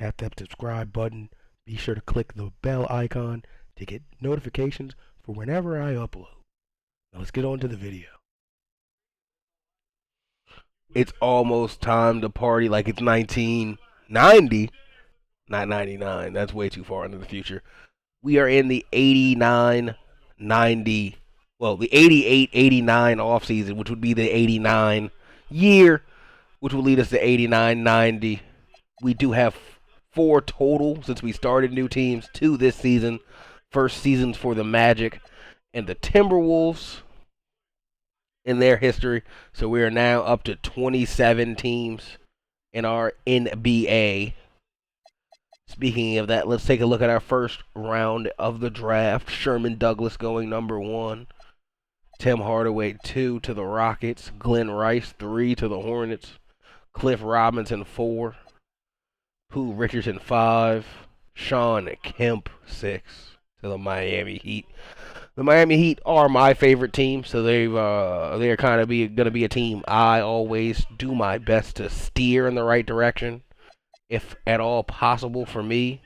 tap that subscribe button. Be sure to click the bell icon to get notifications for whenever I upload. Now let's get on to the video. It's almost time to party like it's 1990, not 99. That's way too far into the future. We are in the 89, 90, well, the 88, 89 offseason, which would be the 89 year, which will lead us to 89, 90. We do have 4 total since we started new teams, 2 this season. First seasons for the Magic and the Timberwolves in their history. So we are now up to 27 teams in our NBA. Speaking of that, let's take a look at our first round of the draft. Sherman Douglas going number 1. Tim Hardaway 2 to the Rockets. Glenn Rice 3 to the Hornets. Cliff Robinson 4. Pooh Richardson 5. Sean Kemp 6 to the Miami Heat. The Miami Heat are my favorite team, so they're kind of going to be a team I always do my best to steer in the right direction, if at all possible for me.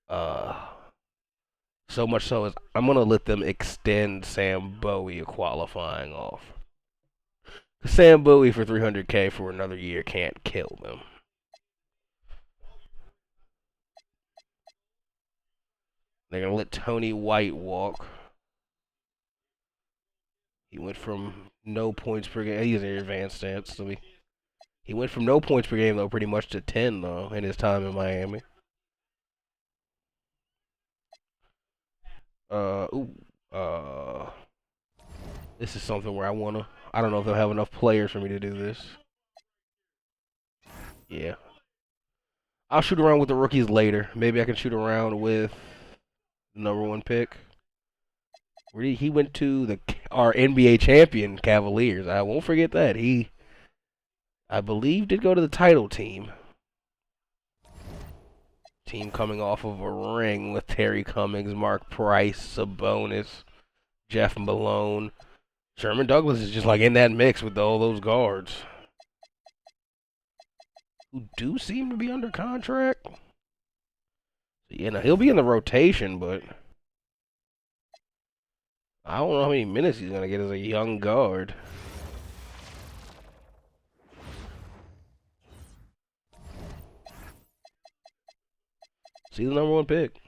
So much so as I'm going to let them extend Sam Bowie qualifying off. Sam Bowie for $300K for another year can't kill them. They're going to let Tony White walk. He went from no points per game. He's in advanced stats. So he went from no points per game, though, pretty much to 10, though, in his time in Miami. This is something where I don't know if they'll have enough players for me to do this. Yeah. I'll shoot around with the rookies later. Maybe I can shoot around with the number 1 pick. He went to our NBA champion Cavaliers. I won't forget that. I believe, did go to the title team. Team coming off of a ring with Terry Cummings, Mark Price, Sabonis, Jeff Malone. Sherman Douglas is just like in that mix with all those guards who do seem to be under contract. He'll be in the rotation, but I don't know how many minutes he's going to get as a young guard. See the number 1 pick.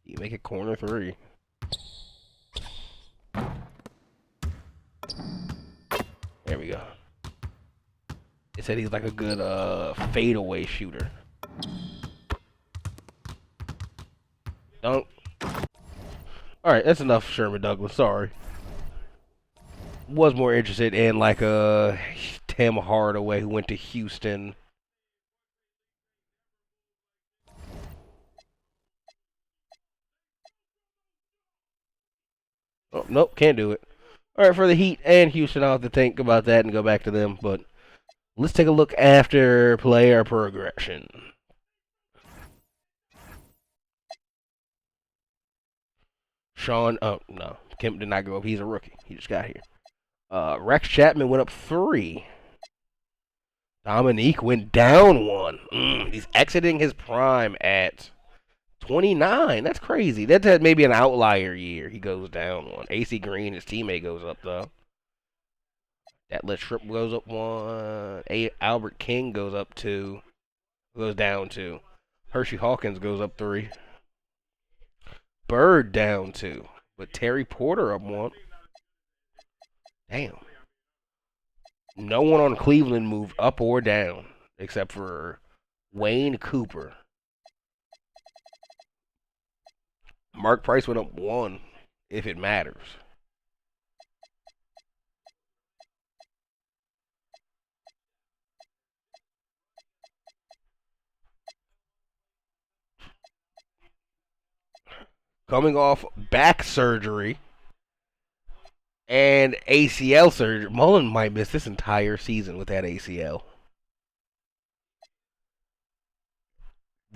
You make it corner 3. There we go. They said he's like a good fadeaway shooter. Dunk. Alright, that's enough Sherman Douglas. Sorry. Was more interested in like a Tim Hardaway who went to Houston. Oh, nope, can't do it. Alright, for the Heat and Houston, I'll have to think about that and go back to them. But let's take a look after player progression. Oh, no. Kemp did not go up. He's a rookie. He just got here. Rex Chapman went up 3. Dominique went down 1. He's exiting his prime at 29. That's crazy. That's maybe an outlier year. He goes down 1. AC Green, his teammate, goes up, though. That Tripp goes up 1. Albert King goes up 2. Goes down 2. Hershey Hawkins goes up 3. Bird down 2. But Terry Porter up 1. Damn. No one on Cleveland moved up or down except for Wayne Cooper. Mark Price went up 1, if it matters. Coming off back surgery and ACL surgery. Mullen might miss this entire season with that ACL.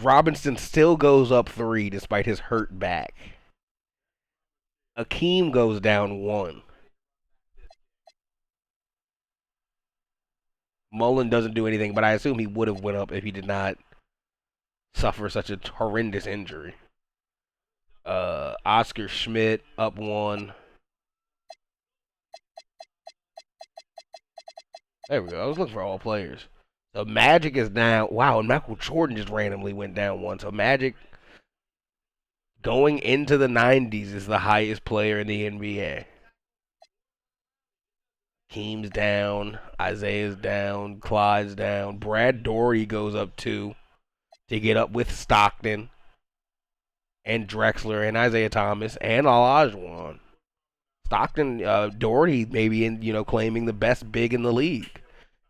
Robinson still goes up 3 despite his hurt back. Akeem goes down 1. Mullen doesn't do anything, but I assume he would have went up if he did not suffer such a horrendous injury. Oscar Schmidt up one. There we go. I was looking for all players. So Magic is down. Wow, and Michael Jordan just randomly went down one. So Magic going into the 90s is the highest player in the NBA. Akeem's down. Isaiah's down. Clyde's down. Brad Daugherty goes up two to get up with Stockton and Drexler and Isaiah Thomas and Olajuwon. Stockton, Daugherty maybe claiming the best big in the league.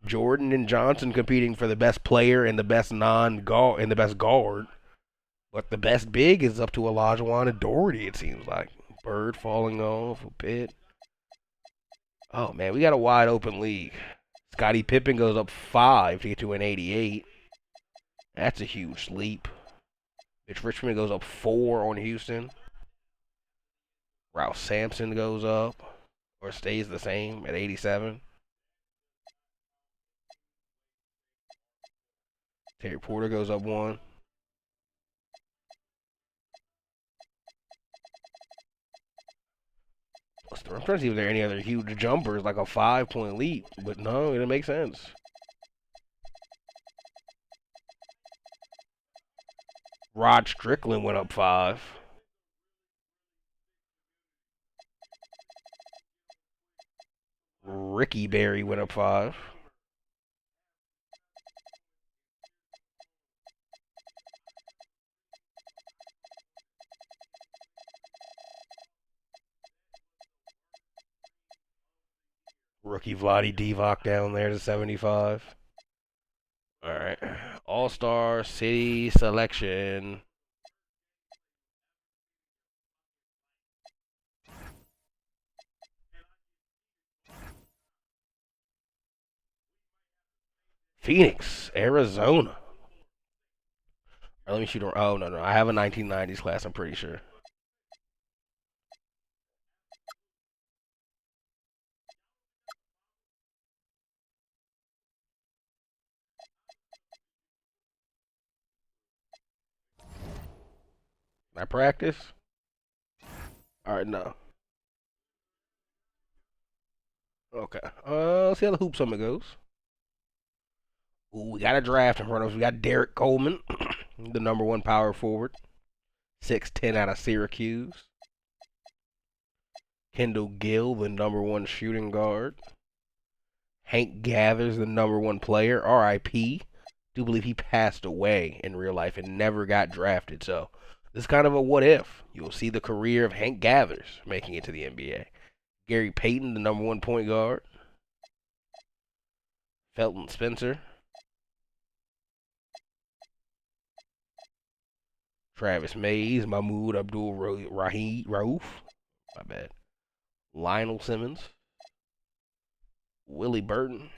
Jordan and Johnson competing for the best player and the best non-guard and the best guard. But the best big is up to Olajuwon and Daugherty, it seems like. Bird falling off a bit. Oh, man, we got a wide open league. Scottie Pippen goes up 5 to get to an 88. That's a huge leap. Mitch Richmond goes up 4 on Houston. Ralph Sampson goes up or stays the same at 87. Terry Porter goes up 1. I'm trying to see if there are any other huge jumpers, like a 5-point leap, but no, it didn't make sense. Rod Strickland went up 5. Ricky Berry went up 5. Rookie Vlade Divac down there to 75. All right. All-Star City Selection. Phoenix, Arizona. Right, let me shoot. Oh, no. I have a 1990s class, I'm pretty sure. I practice? All right, no. Okay. Let's see how the Hoop Summit goes. Ooh, we got a draft in front of us. We got Derek Coleman, the number 1 power forward. 6'10" out of Syracuse. Kendall Gill, the number 1 shooting guard. Hank Gathers, the number 1 player. R.I.P. Do believe he passed away in real life and never got drafted. So this is kind of a what if. You'll see the career of Hank Gathers making it to the NBA. Gary Payton, the number 1 point guard. Felton Spencer. Travis Mays, Mahmoud Abdul Rauf. My bad. Lionel Simmons. Willie Burton.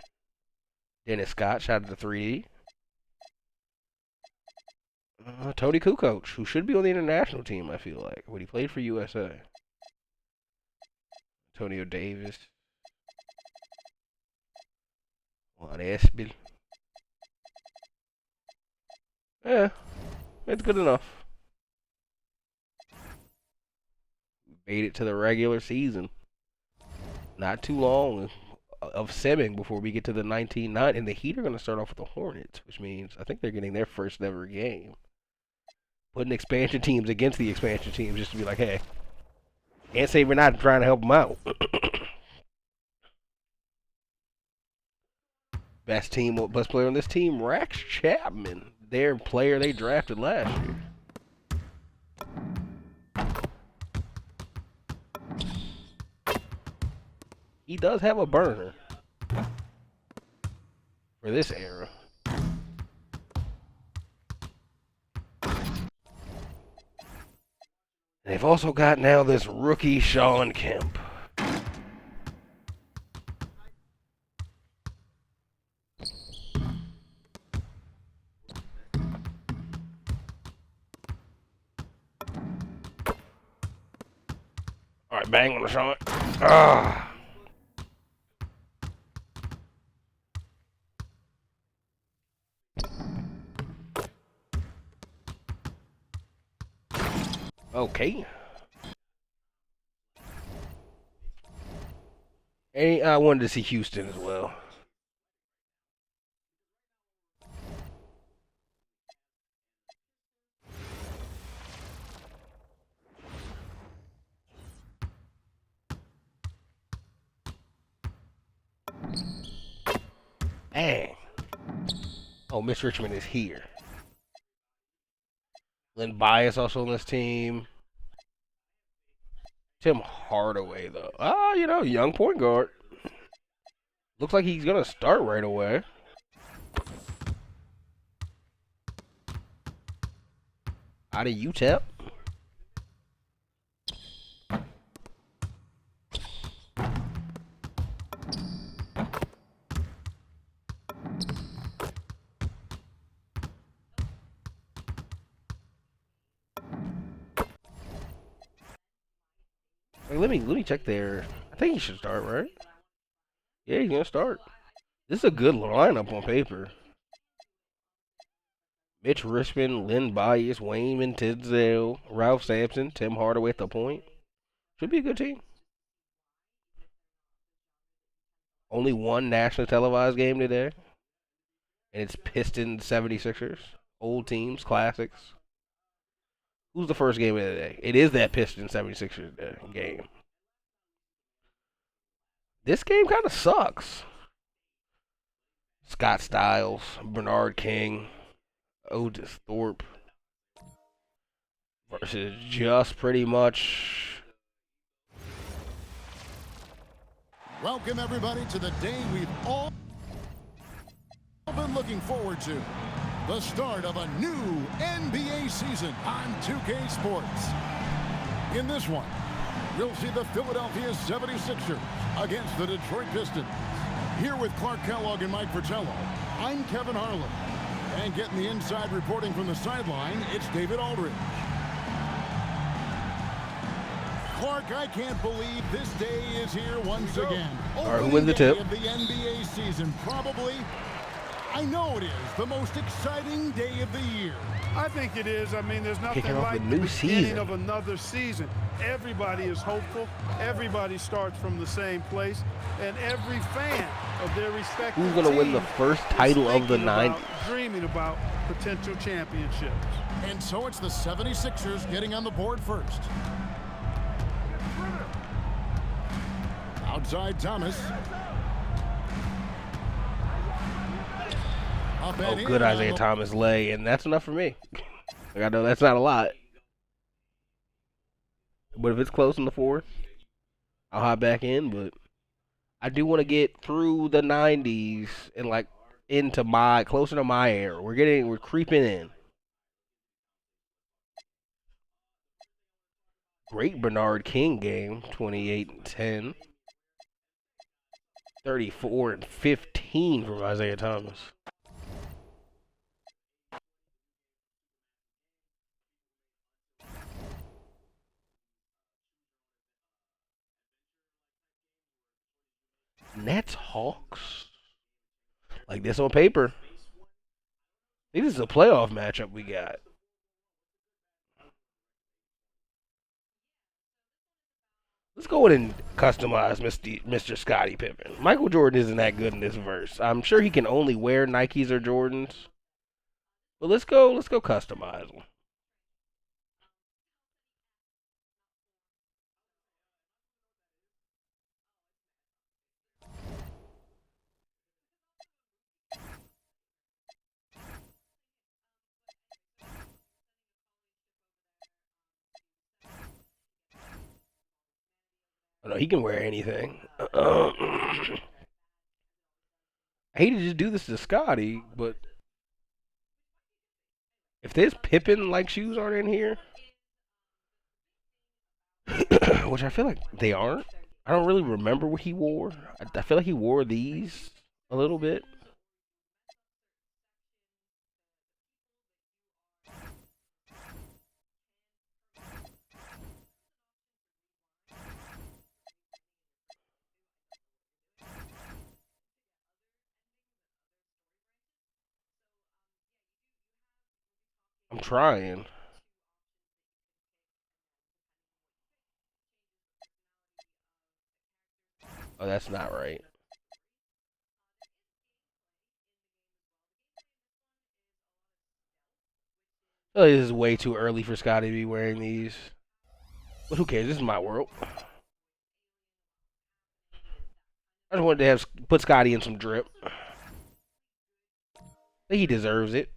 Dennis Scott, shout out to 3D. Tony Kukoc, who should be on the international team, I feel like, when he played for USA. Antonio Davis. Juan Espel. Yeah, it's good enough. Made it to the regular season. Not too long of simming before we get to the 1990. And the Heat are going to start off with the Hornets, which means I think they're getting their first ever game. Putting expansion teams against the expansion teams just to be like, hey, can't say we're not trying to help them out. Best player on this team, Rex Chapman. Their player they drafted last year. He does have a burner for this era. They've also got now this rookie Shawn Kemp. All right, bang on the shot. Ah. Okay. And I wanted to see Houston as well. Dang. Oh, Mitch Richmond is here. Lynn Bias also on this team. Tim Hardaway, though. Young point guard. Looks like he's going to start right away. Out of UTEP. Wait, let me check there. I think he should start, right? Yeah, he's going to start. This is a good lineup on paper. Mitch Richmond, Lynn Bias, Wayman Tisdale, Ralph Sampson, Tim Hardaway at the point. Should be a good team. Only one nationally televised game today, and it's Pistons 76ers. Old teams, classics. Who's the first game of the day? It is that Pistons 76ers game. This game kind of sucks. Scott Styles, Bernard King, Otis Thorpe versus just pretty much. Welcome, everybody, to the day we've all been looking forward to. The start of a new NBA season on 2K Sports. In this one, you'll see the Philadelphia 76ers against the Detroit Pistons. Here with Clark Kellogg and Mike Fratello, I'm Kevin Harlan. And getting the inside reporting from the sideline, it's David Aldridge. Clark, I can't believe this day is here once again. All right, who wins the tip? Of the NBA season, probably. I know it is the most exciting day of the year. I think it is. I mean, there's nothing Kicking off like the the new beginning season. of another season. Everybody is hopeful. Everybody starts from the same place, and every fan of their respective Who's going to win the team first is title of the thinking 90s? about, dreaming about potential championships. And so it's the 76ers getting on the board first. Outside Thomas. Oh, good Isaiah Thomas lay, and that's enough for me. Like, I know that's not a lot. But if it's close in the fourth, I'll hop back in. But I do want to get through the 90s and, like, into closer to my era. We're creeping in. Great Bernard King game, 28-10. 34-15 from Isaiah Thomas. Nets Hawks. Like this on paper. I think this is a playoff matchup we got. Let's go ahead and customize Mr. Scottie Pippen. Michael Jordan isn't that good in this verse. I'm sure he can only wear Nikes or Jordans. But let's go customize them. Oh, no, he can wear anything. I hate to just do this to Scotty, but if there's Pippen like shoes aren't in here, which I feel like they aren't. I don't really remember what he wore. I feel like he wore these a little bit. I'm trying. Oh, that's not right. Oh, this is way too early for Scotty to be wearing these. But who cares? This is my world. I just wanted to have put Scotty in some drip. I think he deserves it.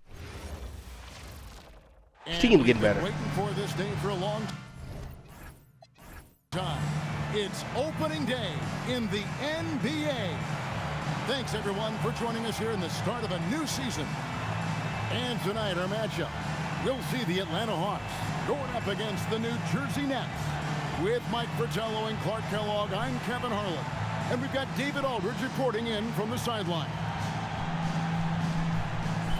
His team's getting better. Waiting for this day for a long time. It's opening day in the NBA. Thanks everyone for joining us here in the start of a new season. And tonight our matchup, we'll see the Atlanta Hawks going up against the New Jersey Nets. With Mike Fratello and Clark Kellogg, I'm Kevin Harlan. And we've got David Aldridge reporting in from the sideline.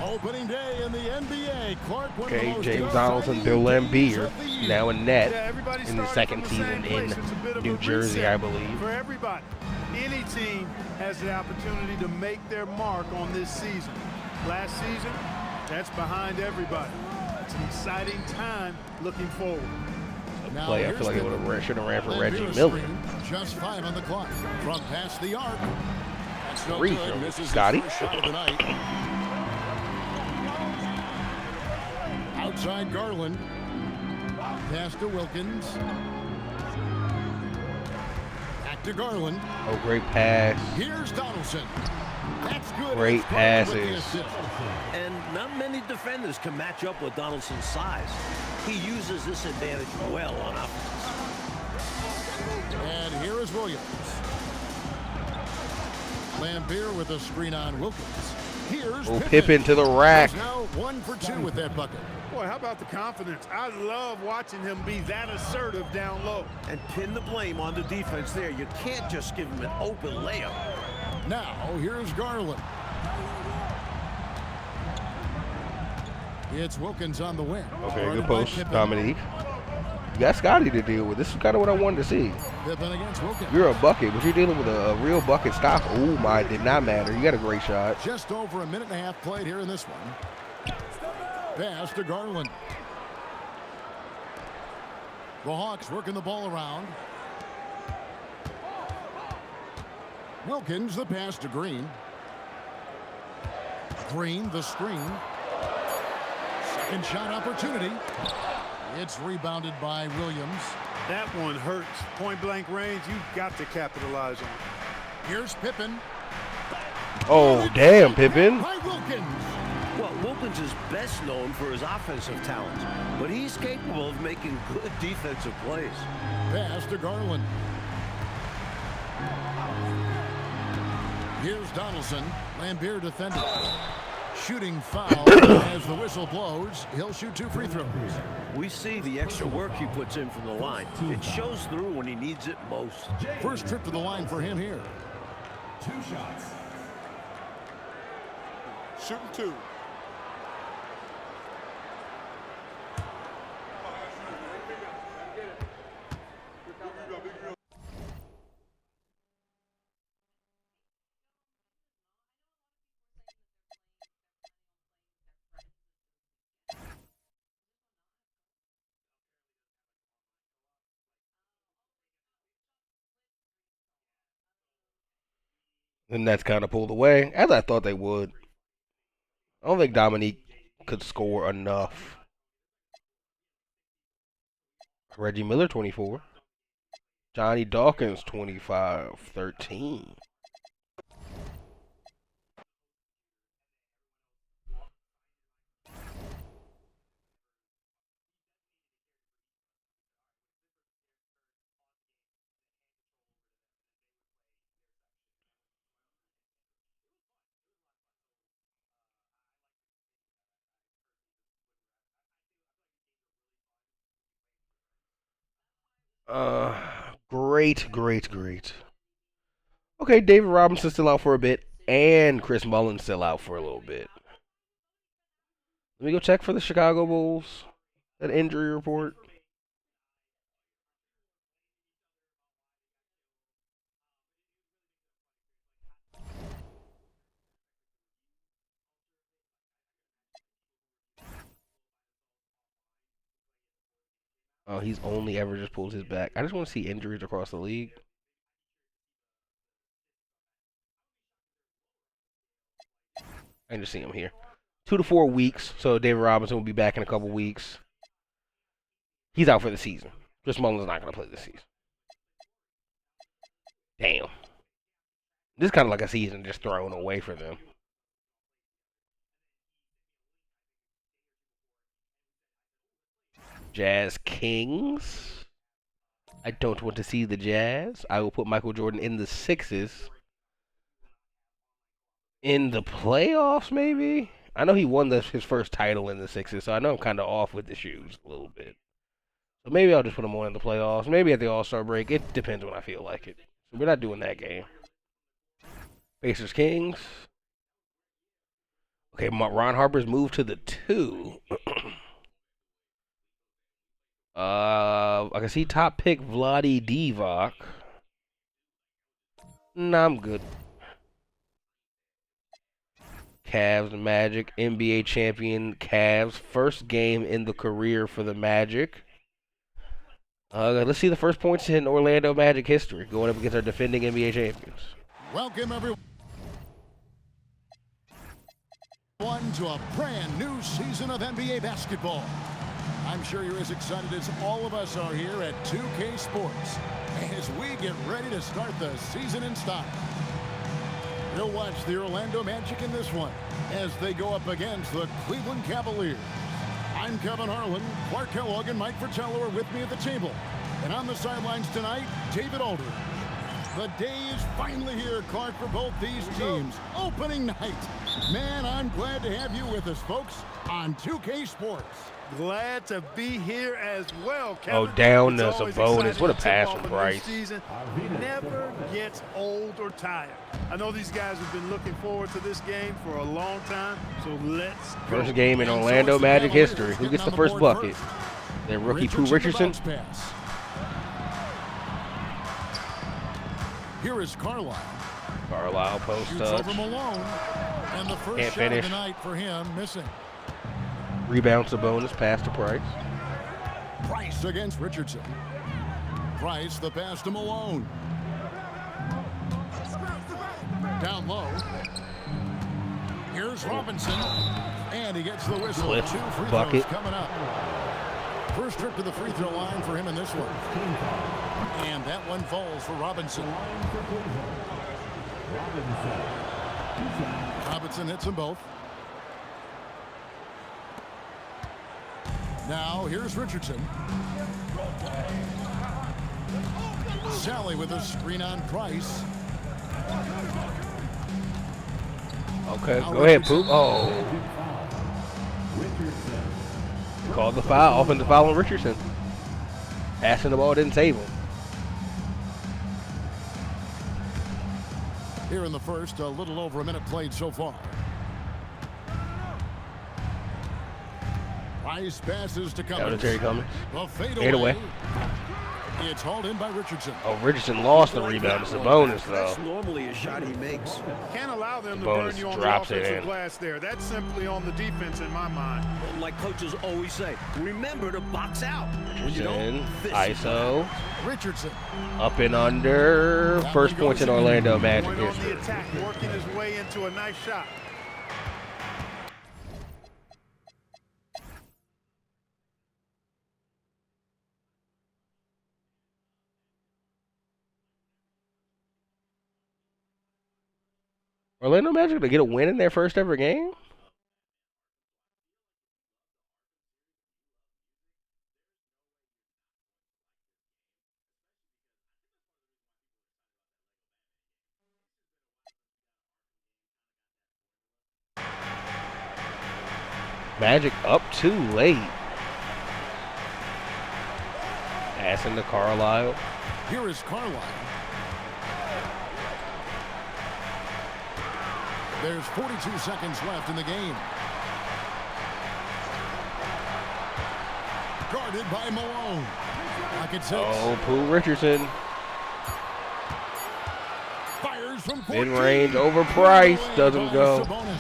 Opening day in the NBA. Clark, okay, James Donaldson, Bill Laimbeer, now a net in the second season in New Jersey, I believe. For everybody, any team has the opportunity to make their mark on this season. Last season, that's behind everybody. It's an exciting time looking forward. Play, I feel like it should have ran for Reggie Miller. Just 5 on the clock from past the arc. That's no Free good. throw, Misses Scotty. his first shot of the night. Outside Garland. Pass to Wilkins. Back to Garland. Oh, great pass. Here's Donaldson. That's good. Great passes. And not many defenders can match up with Donaldson's size. He uses this advantage well on offense. And here is Williams. Laimbeer with a screen on Wilkins. Here's Pippen to the rack. He's now 1 for 2 with that bucket. Boy, how about the confidence? I love watching him be that assertive down low. And pin the blame on the defense there. You can't just give him an open layup. Now, here's Garland. It's Wilkins on the wing. Okay, good post, Dominique. You got Scotty to deal with. This is kind of what I wanted to see. Pippen against Wilkins. You're a bucket, but you're dealing with a real bucket stop. Oh, my, did not matter. You got a great shot. Just over a minute and a half played here in this one. Pass to Garland. The Hawks working the ball around. Wilkins, the pass to Green. Green, the screen. Second shot opportunity. It's rebounded by Williams. That one hurts. Point blank range, you've got to capitalize on it. Here's Pippen. Oh, damn, Pippen. By Wilkins. Well, Wilkins is best known for his offensive talents, but he's capable of making good defensive plays. Pass to Garland. Here's Donaldson. Laimbeer defending. Shooting foul as the whistle blows. He'll shoot 2 free throws. We see the extra work he puts in from the line. It shows through when he needs it most. First trip to the line for him here. 2 shots. Shooting 2. The Nets kind of pulled away, as I thought they would. I don't think Dominique could score enough. Reggie Miller, 24. Johnny Dawkins, 25, 13. Great. Okay, David Robinson's still out for a bit, and Chris Mullin's still out for a little bit. Let me go check for the Chicago Bulls. That injury report. Oh, he's only ever just pulled his back. I just want to see injuries across the league. I can just see him here. 2 to 4 weeks. So David Robinson will be back in a couple weeks. He's out for the season. Chris Mullin's not going to play this season. Damn. This is kind of like a season just thrown away for them. Jazz Kings. I don't want to see the Jazz. I will put Michael Jordan in the Sixes. In the playoffs, maybe? I know he won his first title in the Sixes, so I know I'm kind of off with the shoes a little bit. So maybe I'll just put him on in the playoffs. Maybe at the All-Star break. It depends when I feel like it. So we're not doing that game. Pacers Kings. Okay, Ron Harper's moved to the 2. I can see top pick Vlade Divac. Nah, I'm good. Cavs Magic, NBA champion Cavs. First game in the career for the Magic. Let's see the first points in Orlando Magic history going up against our defending NBA champions. Welcome everyone to a brand new season of NBA basketball. I'm sure you're as excited as all of us are here at 2K Sports as we get ready to start the season in style. You'll watch the Orlando Magic in this one as they go up against the Cleveland Cavaliers. I'm Kevin Harlan. Clark Kellogg and Mike Fratello are with me at the table. And on the sidelines tonight, David Aldridge. The day is finally here, Clark, for both these teams. Opening night. Man, I'm glad to have you with us, folks, on 2K Sports. Glad to be here as well, Kevin. Oh, down It's to always Sabonis. What a exciting to pass tip from off a new Price. season. Never gets old or tired. I know these guys have been looking forward to this game for a long time, so let's go. First game in Orlando Magic history. Who gets the first bucket? Their rookie Pooh Richardson. Here is Carlisle. Carlisle post Shoots touch. over Malone. And the first Can't shot finish. of the night for him, missing. Rebound Sabonis, pass to Price. Price against Richardson. Price, the pass to Malone. Down low. Here's Robinson. And he gets the whistle. Clip, 2 free bucket. throws coming up. First trip to the free throw line for him in this one. And that one falls for Robinson. Robinson hits them both. Now here's Richardson. Sally with a screen on Price. Okay, go ahead, Poop. Oh. Called the foul. Offensive foul on Richardson. Passing the ball didn't save him. Here in the first, a little over a minute played so far. Price passes to Cummings. Terry Cummings. The fade Fade away. It's hauled in by Richardson. Oh, Richardson lost the rebound. It's a bonus, though. That's normally a shot he makes. Can't allow them to Sabonis burn you on the drops it offensive in. glass there. That's simply on the defense in my mind. Like coaches always say, remember to box out. When you Richardson, don't, this is ISO, Richardson. up and under. First points in Orlando Magic Going on the history. attack, working his way into a nice shot. Orlando Magic to get a win in their first ever game? Magic up too late. Passing to Carlisle. Here is Carlisle. There's 42 seconds left in the game. Guarded by Malone. Pocket six. Oh, Pooh Richardson. Fires from 14. Mid-range over Price. Doesn't By go. Sabonis.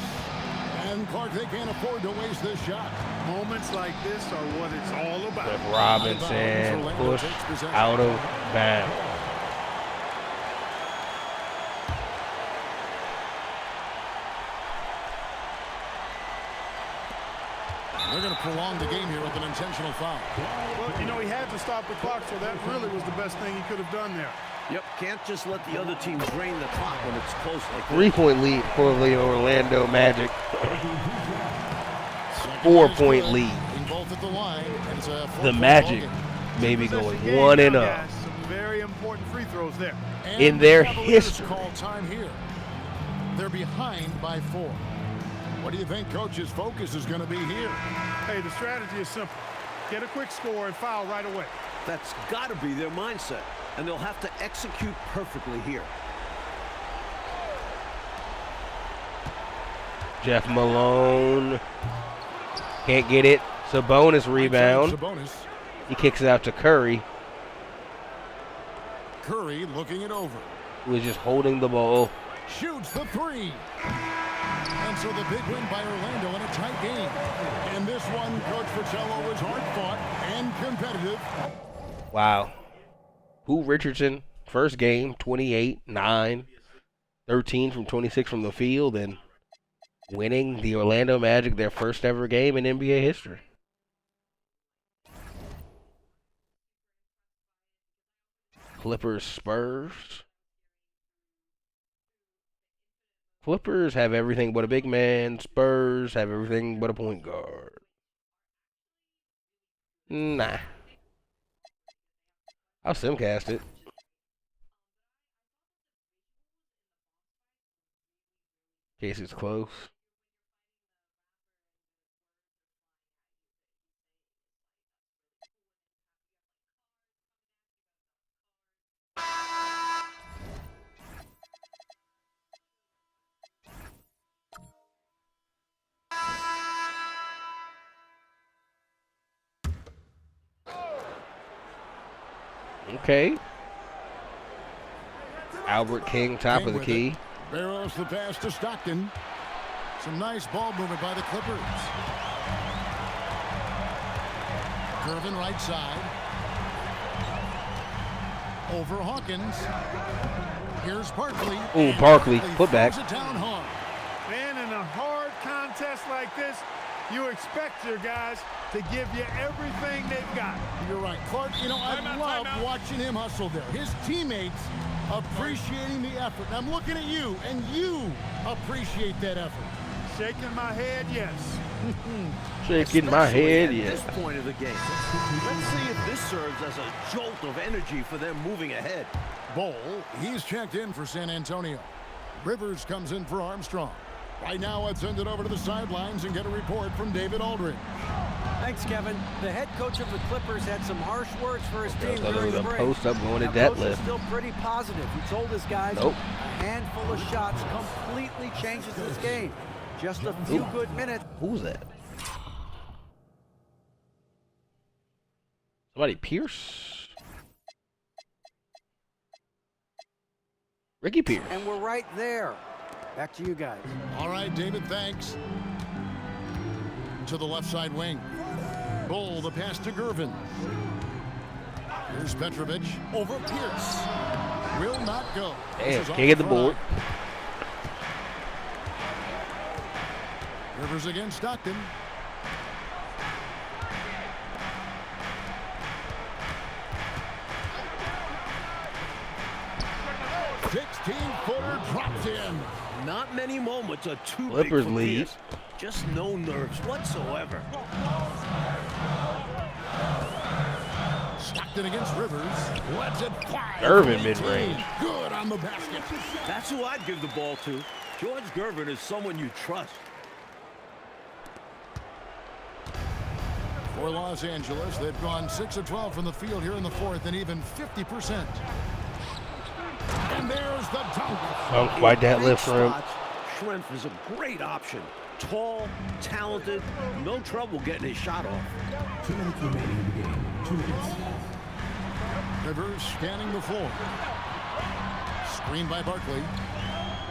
And Clark, they can't afford to waste this shot. Moments like this are what it's all about. With Robinson pushed out of bounds. They're going to prolong the game here with an intentional foul. Well, you know, he had to stop the clock, so that really was the best thing he could have done there. Yep, can't just let the other team drain the clock when it's close like that. 3-point lead for the Orlando Magic. 4-point lead. Both at the line, and it's a The Magic maybe going 1-0 Some very important free throws there. in their Cavaliers history. call time here. They're behind by 4. What do you think Coach's focus is going to be here? Hey, the strategy is simple. Get a quick score and foul right away. That's got to be their mindset, and they'll have to execute perfectly here. Jeff Malone can't get it. Sabonis rebound. Sabonis. He kicks it out to Curry, Curry looking it over. who is just holding the ball. Shoots the 3. And so the big win by Orlando in a tight game. And this one, Coach Pacello, was hard-fought and competitive. Wow. Who Richardson, first game, 28, 9, 13 from 26 from the field, and winning the Orlando Magic their first ever game in NBA history. Clippers, Spurs. Clippers have everything but a big man. Spurs have everything but a point guard. Nah. I'll simcast it. In case it's close. Okay. Albert King, top King of the with key. it. Barrows the pass to Stockton. Some nice ball movement by the Clippers. Irvin right side. Over Hawkins. Here's Barkley. Ooh, Barkley, put back. throws it down hard. Man, in a hard contest like this, you expect your guys to give you everything they've got. You're right, Clark. You know, I love watching him hustle there. His teammates appreciating the effort. And I'm looking at you, and you appreciate that effort. Shaking my head, yes. Shaking my head, At yeah. this point of the game. Let's see if this serves as a jolt of energy for them moving ahead. Bowl, he's checked in for San Antonio. Rivers comes in for Armstrong. Right now, let's send it over to the sidelines and get a report from David Aldridge. Thanks, Kevin. The head coach of the Clippers had some harsh words for his team thought it during was the a break. post up going to Now, coach is deadlift. still pretty positive. He told his guys Nope. a handful of shots completely changes this game. Just a few good minutes. Who's that? Somebody Pierce? Ricky Pierce. And we're right there. Back to you guys. All right, David, thanks. To the left side wing. Bull, the pass to Gervin. Here's Petrovic over Pierce. Will not go. Damn, This is can't get the off board. Rivers against Stockton. Footer drops in. Not many moments are too Clippers big for lead. Pierce. Just no nerves whatsoever. Stockton against Rivers. Lets it fly. Gervin mid-range. Good on the basket. That's who I'd give the ball to. George Gervin is someone you trust. For Los Angeles, they've gone 6 of 12 from the field here in the fourth and even 50%. And there's the dunk. Quite that Big lift for him. spots, Schrempf is a great option. Tall, talented, no trouble getting his shot off. 2 minutes remaining in the game. 2 minutes. Rivers scanning the floor. Screen by Barkley.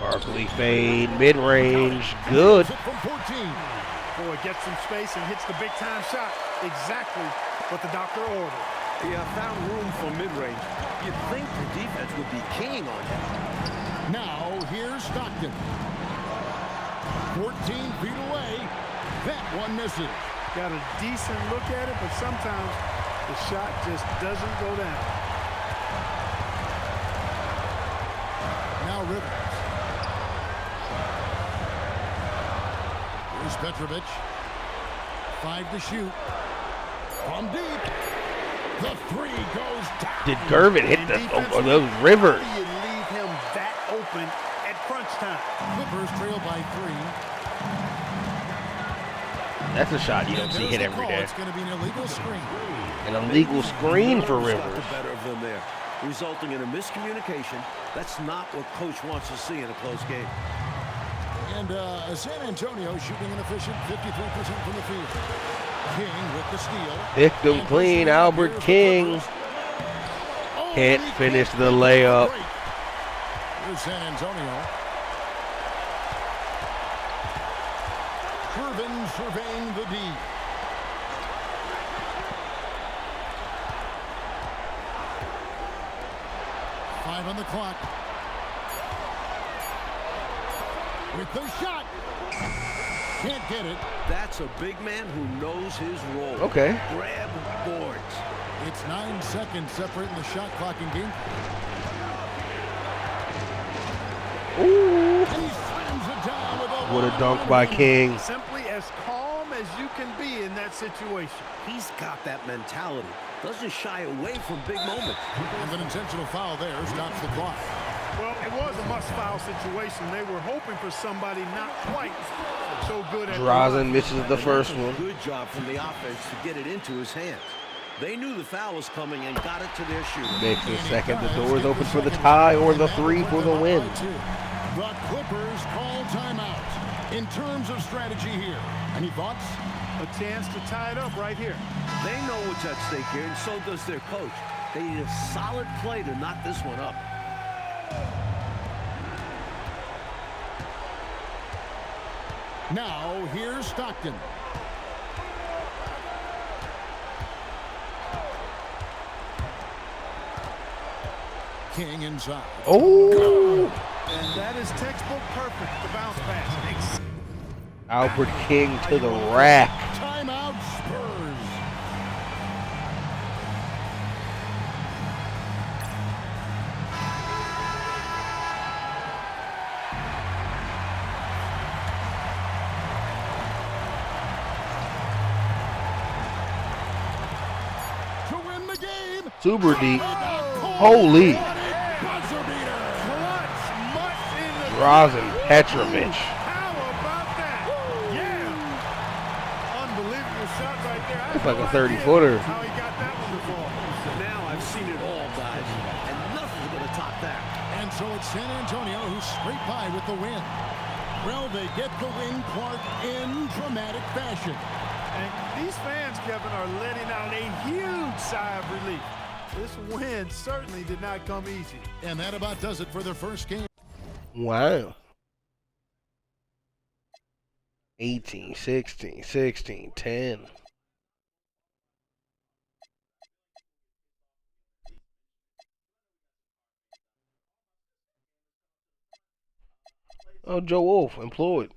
Barkley fade, mid-range, good. From 14. Boy, gets some space and hits the big-time shot. Exactly what the doctor ordered. Yeah, found room for mid-range. You'd think the defense would be keying on him. Now, here's Stockton. 14 feet away. That one misses. got a decent look at it, but sometimes the shot just doesn't go down. Now Rivers. Here's Petrovic. 5 to shoot. From deep. The 3 goes down. Did Gervin hit those Rivers? How do you leave him that open at crunch time? Clippers trail by 3. That's a shot you don't see hit every day. It's going to be an illegal screen. An illegal screen for Got Rivers. the better of them there, resulting in a miscommunication. That's not what coach wants to see in a close game. And San Antonio shooting an efficient 53% from the field. King with the steal. Picked him clean. Albert King can't finish the layup. Here's San Antonio. Irvin surveying the D. Five on the clock. With the shot. Can't get it. That's a big man who knows his role. Okay. Grab boards. It's 9 seconds separating the shot clock and game. Ooh. And he slams it down with a What a dunk by King. Simply as calm as you can be in that situation. He's got that mentality. Doesn't shy away from big moments. And an intentional foul there stops the clock. Well, it was a must-foul situation. They were hoping for somebody not quite so good at Drazen misses the first one. Good job from the offense to get it into his hands. They knew the foul was coming and got it to their shooter. Makes the second. The door's open for the tie or the 3 for the win. The Clippers call timeout. In terms of strategy here, any thoughts? a chance to tie it up right here. They know what's at stake here, and so does their coach. They need a solid play to knock this one up. Now, here's Stockton. King inside. Oh! And that is textbook perfect, the bounce pass. Albert King to the rack. Timeout Spurs. To win the game. Super deep. Holy. Buzzer beater. Drazen Petrovic. How about that? Yeah. Unbelievable shot right there. It's like a 30-footer. How he got that one to fall. Now I've seen it all, guys, and nothing's going to top that. And so it's San Antonio who scrape by with the win. Well, they get the win, Clark, in dramatic fashion. And these fans, Kevin, are letting out a huge sigh of relief. This win certainly did not come easy. And that about does it for the first game. Wow. 18, 16, 16, 10. Oh, Joe Wolf, employed.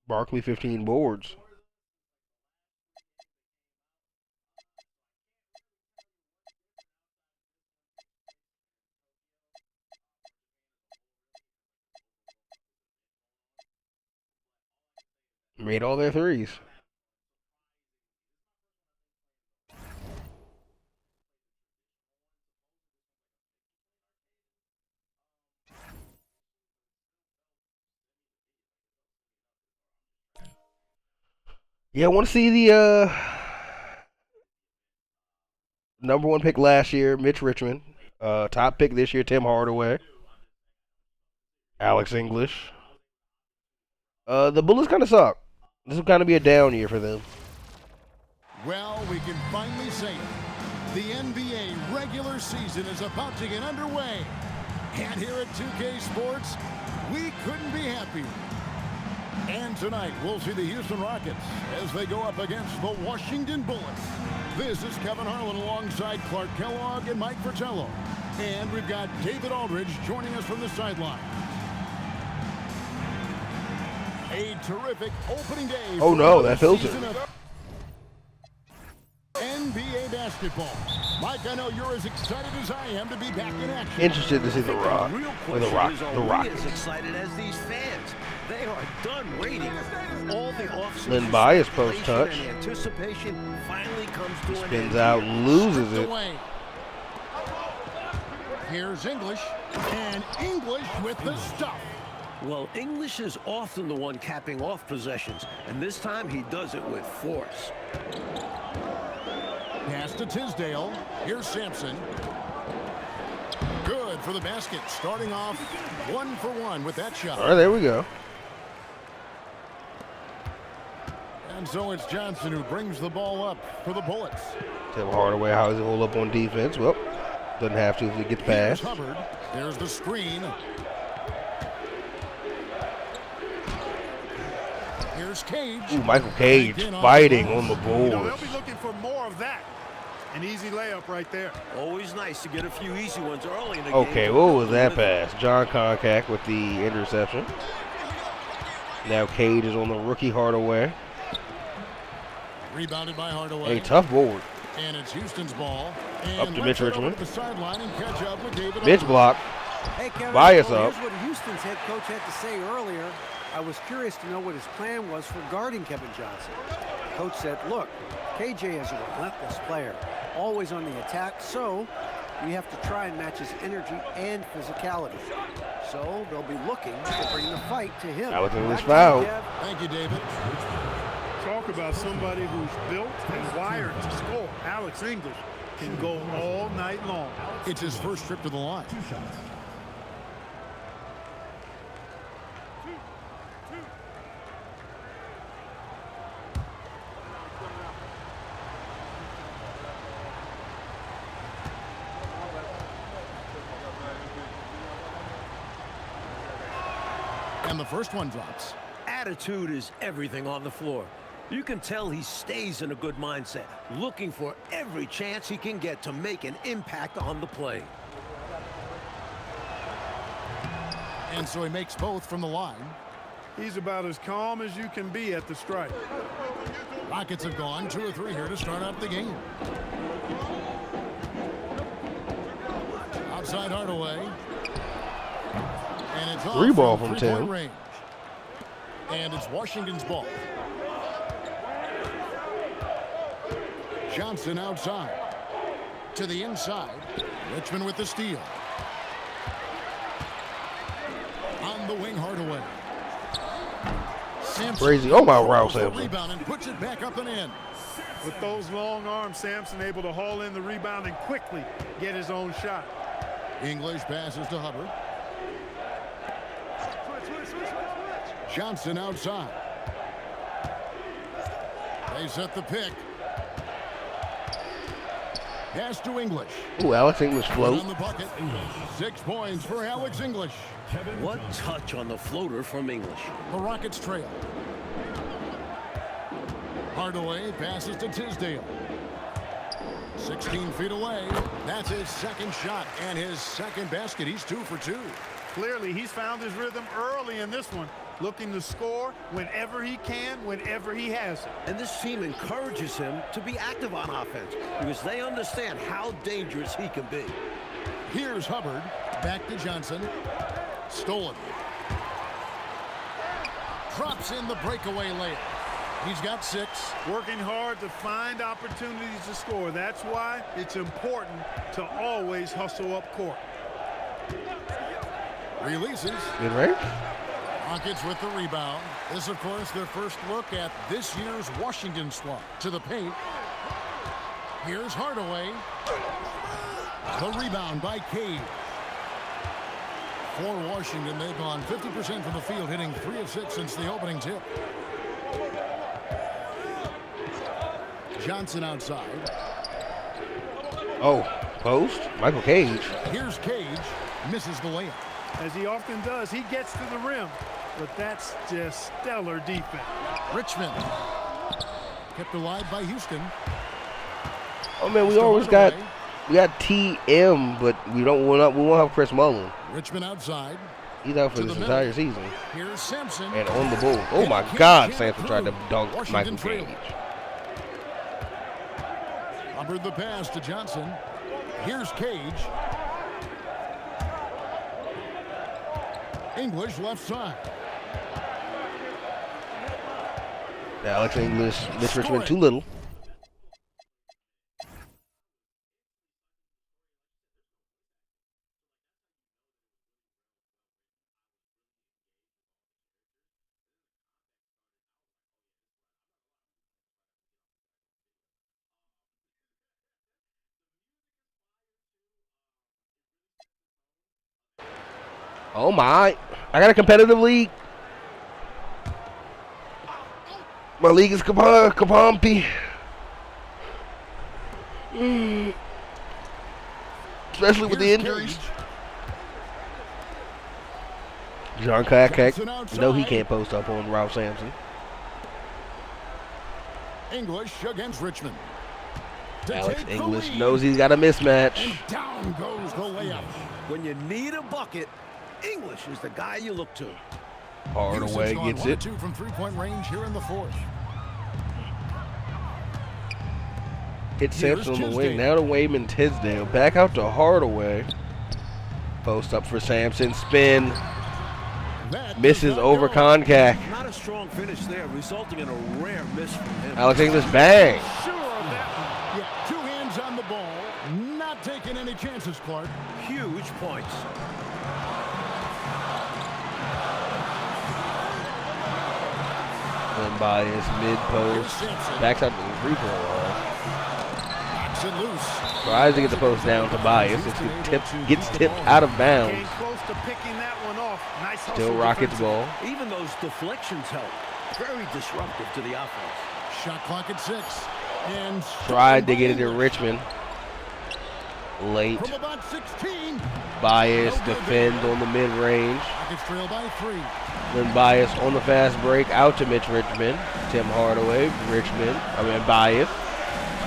Barkley, 15 boards. Made all their threes. Yeah, I want to see the number one pick last year, Mitch Richmond. Top pick this year, Tim Hardaway. Alex English. The Bullets kind of suck. This will kind of be a down year for them. Well, we can finally say it. The NBA regular season is about to get underway. And here at 2K Sports, we couldn't be happier. And tonight, we'll see the Houston Rockets as they go up against the Washington Bullets. This is Kevin Harlan alongside Clark Kellogg and Mike Fratello. And we've got David Aldridge joining us from the sideline. A A terrific opening day. Oh, for no, the that Hilton. season of NBA basketball. Mike, I know you're as excited as I am to be back in action. Interested to see The Rock. Real Or The question Rock. is, The are we Rockets. as excited as these fans? They are done waiting. All the offseason Lynn Bias post speculation touch. and anticipation finally comes to an Spins end. out, loses Stripped it. away. Here's English, and English with the stuff. Well, English is often the one capping off possessions, and this time he does it with force. Pass to Tisdale. Here's Sampson. Good for the basket. Starting off 1 for 1 with that shot. All right, there we go. And so it's Johnson who brings the ball up for the Bullets. Tell Hardaway how does he hold up on defense. Well, doesn't have to if he gets Here's past. Hubbard. There's the screen. Here's Cage. Ooh, Michael Cage Again on fighting the on the You know, boards. they'll be looking for more of that. An easy layup right there. Always nice to get a few easy ones early in the game. Okay, what was that pass? John Concack with the interception. Now Cage is on the rookie Hardaway. Rebounded by Hardaway. A tough board. And it's Houston's ball. Up And to let's Mitch head over Richmond. to the sideline and catch up with David Mitch Hubbard. block. Hey, Kevin, Bias well, up. here's what Houston's head coach had to say earlier. I was curious to know what his plan was for guarding Kevin Johnson. Coach said, look, KJ is a relentless player, always on the attack, so we have to try and match his energy and physicality. So they'll be looking to bring the fight to him. Alex English Back to you, fouled. Kev. Thank you, David. Talk about somebody who's built and wired to score. Alex English can go all night long. It's his first trip to the line. And the first one drops. Attitude is everything on the floor. You can tell he stays in a good mindset, looking for every chance he can get to make an impact on the play. And so he makes both from the line. He's about as calm as you can be at the strike. Rockets have gone 2 or 3 here to start out the game. Outside Hardaway. And it's off Three ball from three-point 10. range. And it's Washington's ball. Johnson outside. To the inside. Richmond with the steal. On the wing, Hardaway. Sampson Crazy. Oh, my wow, controls the Sampson. rebound and puts it back up and in. With those long arms, Sampson able to haul in the rebound and quickly get his own shot. English passes to Hubbard. Johnson outside. They set the pick. Pass to English. Ooh, Alex English Put float. on the bucket. 6 points for Alex English. What touch on the floater from English. The Rockets trail. Hardaway passes to Tisdale. 16 feet away. That's his second shot and his second basket. He's 2 for 2. Clearly, he's found his rhythm early in this one, looking to score whenever he can, whenever he has it. And this team encourages him to be active on offense because they understand how dangerous he can be. Here's Hubbard. Back to Johnson. Stolen. Drops in the breakaway layup. He's got 6. Working hard to find opportunities to score. That's why it's important to always hustle up court. Releases. Good right? Rockets with the rebound. This, of course, their first look at this year's Washington squad. To the paint. Here's Hardaway. The rebound by Cage. For Washington, they've gone 50% from the field, hitting 3 of 6 since the opening tip. Johnson outside. Oh, post. Michael Cage. Here's Cage. Misses the layup. As he often does, he gets to the rim, but that's just stellar defense. Richmond. Kept alive by Houston. Oh man, we Still always got Hardaway. we got TM, but we won't have Chris Mullin. Richmond outside. He's out for To this the entire middle. season. Here's Simpson. And on the ball. Oh And my the God, catch Sampson can't tried to through. dunk Washington Michael trails. Cage. Hubbard the pass to Johnson. Here's Cage. English left side. Alex English, Mitch Score Richmond it. too little. Oh my. I got a competitive league. My league is Kapampi. Especially with the Here's injuries. Cage. John Johnson Kakek. outside. No, he can't post up on Ralph Sampson. English against Richmond. To Alex take the English lead. knows he's got a mismatch. And down goes the layup. When you need a bucket, English is the guy you look to. Hardaway Houston's gets gone it. 1-2 from three-point range here in the fourth. Hit Sampson on the wing. Tisdale. Now to Wayman Tisdale. Back out to Hardaway. Post up for Sampson. Spin. That Misses does not over go. Konkak. Not a strong finish there, resulting in a rare miss from him. Alex English bang. Sure of that one. Yeah, 2 hands on the ball. Not taking any chances, Clark. Huge points. Glenn Bias, mid-post. Backs out to the three-point line. Knocks it loose. Tries to get the post down to Bias. Gets tipped out of bounds. Came close to picking that one off. Nice hustle Still Rockets defensively. ball. Even those deflections help. Very disruptive to the offense. Shot clock at 6. And Tried to get it to Richmond. Late. from about 16. Bias defends on the mid-range. Rockets trail by 3. Then Bias on the fast break out to Mitch Richmond. Tim Hardaway, Bias.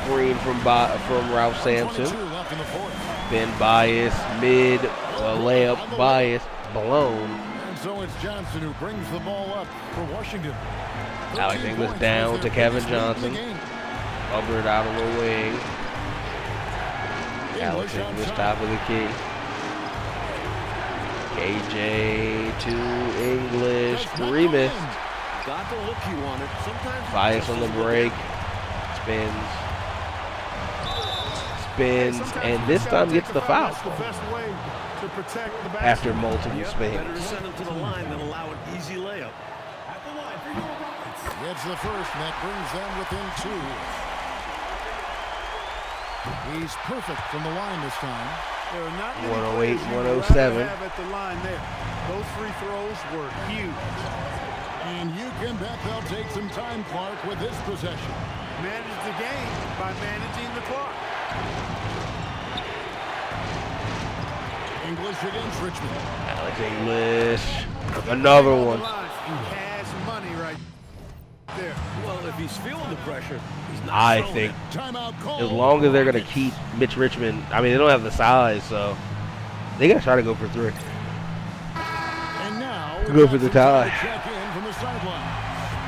Screen from Ralph Sampson. 22 left in the fourth. Then Bias, mid, layup, Bias, blown. And so it's Johnson who brings the ball up for Washington. Alex 13 English points down was to their Kevin biggest lead in the Johnson. game. Hubbard out on the wing. Alex English top of the key. KJ to English. 3 missed. Got the look he wanted. Sometimes Bias on the break. Spins. And this time gets the foul That's the best way to protect the basket. after multiple Yep, better to spins. send him to the line than allow an easy layup. Gets the first, and that brings them within 2. He's perfect from the line this time. There are not many 108, players you would 107. rather have at the line there. Those free throws were huge. And you can bet they'll take some time, Clark, with this possession. Manage the game by managing the clock. English against Richmond. Alex English. Another one. Cash money right there. Well, if he's feeling the pressure, he's not I showing think it. Timeout call. as long as they're going to keep Mitch Richmond, I mean, they don't have the size, so they got to try to go for 3. And now Go for the tie. Check in from the sideline.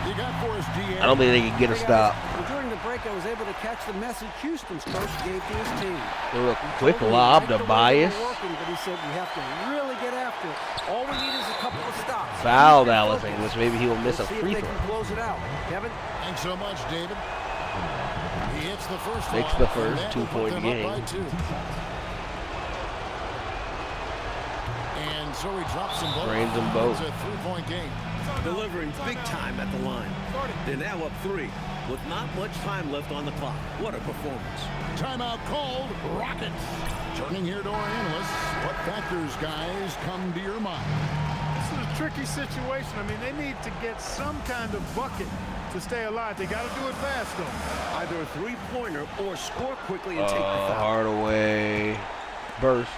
You got for us, DA. I don't think they can get a stop. Well, during the break, I was able to catch the message Houston's coach gave to his team. A real quick lob to Bias. Working, but he said we have to really get after it. All we need is a couple of stops. Fouled Alex English. Maybe he will miss a See if free they throw. can close it out. Kevin? Thanks so much, David. He hits the first Makes one, the first and that will put 2-point them up game. by 2. And so he drops them both. Drains them both. It's a 3-point game. Delivering big time at the line. They're now up 3 with not much time left on the clock. What a performance. Timeout called. Rockets. Turning here to our analysts. What factors, guys, come to your mind? This is a tricky situation. I mean, they need to get some kind of bucket to stay alive. They got to do it fast, though. Either a three-pointer or score quickly and take the foul. Hardaway burst.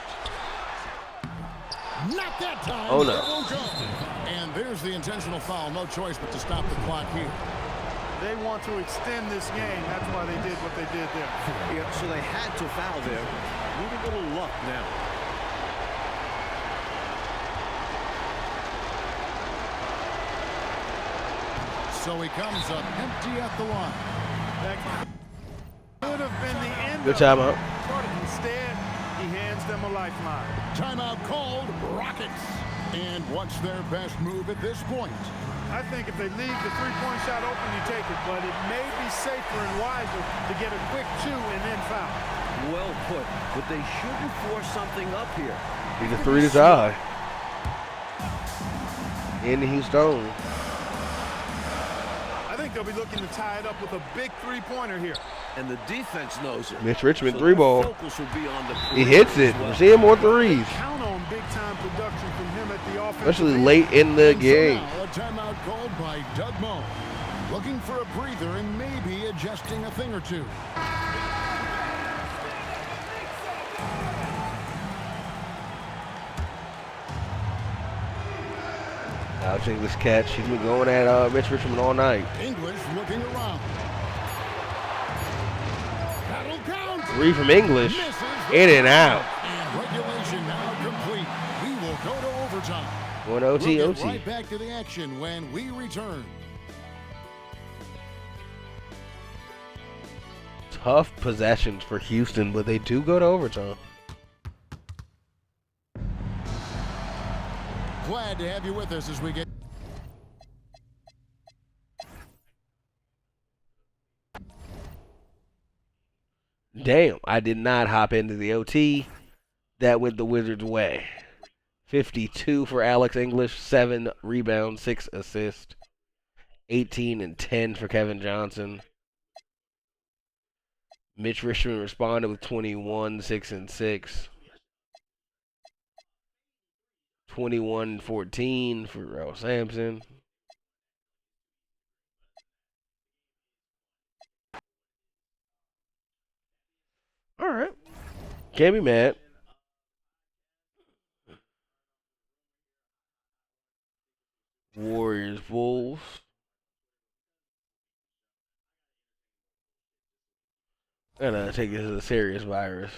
Not that time. Oh, no. It won't go. And there's the intentional foul. No choice but to stop the clock here. They want to extend this game. That's why they did what they did there. Yeah, so they had to foul there. Need a little luck now. So he comes up empty at the line. That could have been the end Good of it. timeout. Instead, he hands them a lifeline. Timeout called, Rockets. And what's their best move at this point? I think if they leave the three-point shot open, you take it, but it may be safer and wiser to get a quick 2 and then foul. Well put, but they shouldn't force something up here. He's a 3 to tie. In Houston. I think they'll be looking to tie it up with a big three-pointer here. And the defense knows it. Mitch Richmond, So 3 ball. focus will be on the He hits it. as well. We're seeing more threes. Count on big-time production from him at the offensive Especially end. late in the And so game. now a timeout called by Doug Moe. Looking for a breather and maybe adjusting a thing or two. Alex English catch. He's been going at Mitch Richmond all night. English looking around. That'll count. 3 from English. Misses the In and out. And regulation now complete. We will go to overtime. Going OT, We'll get OT. right back to the action when we return. Tough possessions for Houston, but they do go to overtime. Glad to have you with us as we get. Damn, I did not hop into the OT. That went the Wizards' way. 52 for Alex English, 7 rebounds, 6 assists. 18 and 10 for Kevin Johnson. Mitch Richmond responded with 21, 6 and 6. 21 and 14 for Ralph Sampson. All right. Can't be mad. Warriors, Bulls. Gotta take this as a serious virus.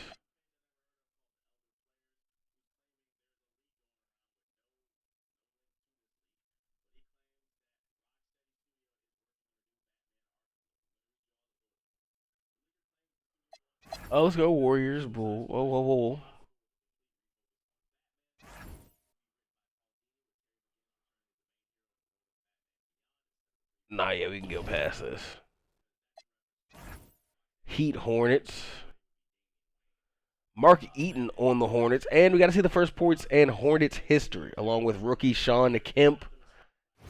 Oh, let's go Warriors, Bull. Whoa, whoa, whoa. Nah, yeah, we can go past this. Heat Hornets. Mark Eaton on the Hornets. And we got to see the first points and Hornets history, along with rookie Sean Kemp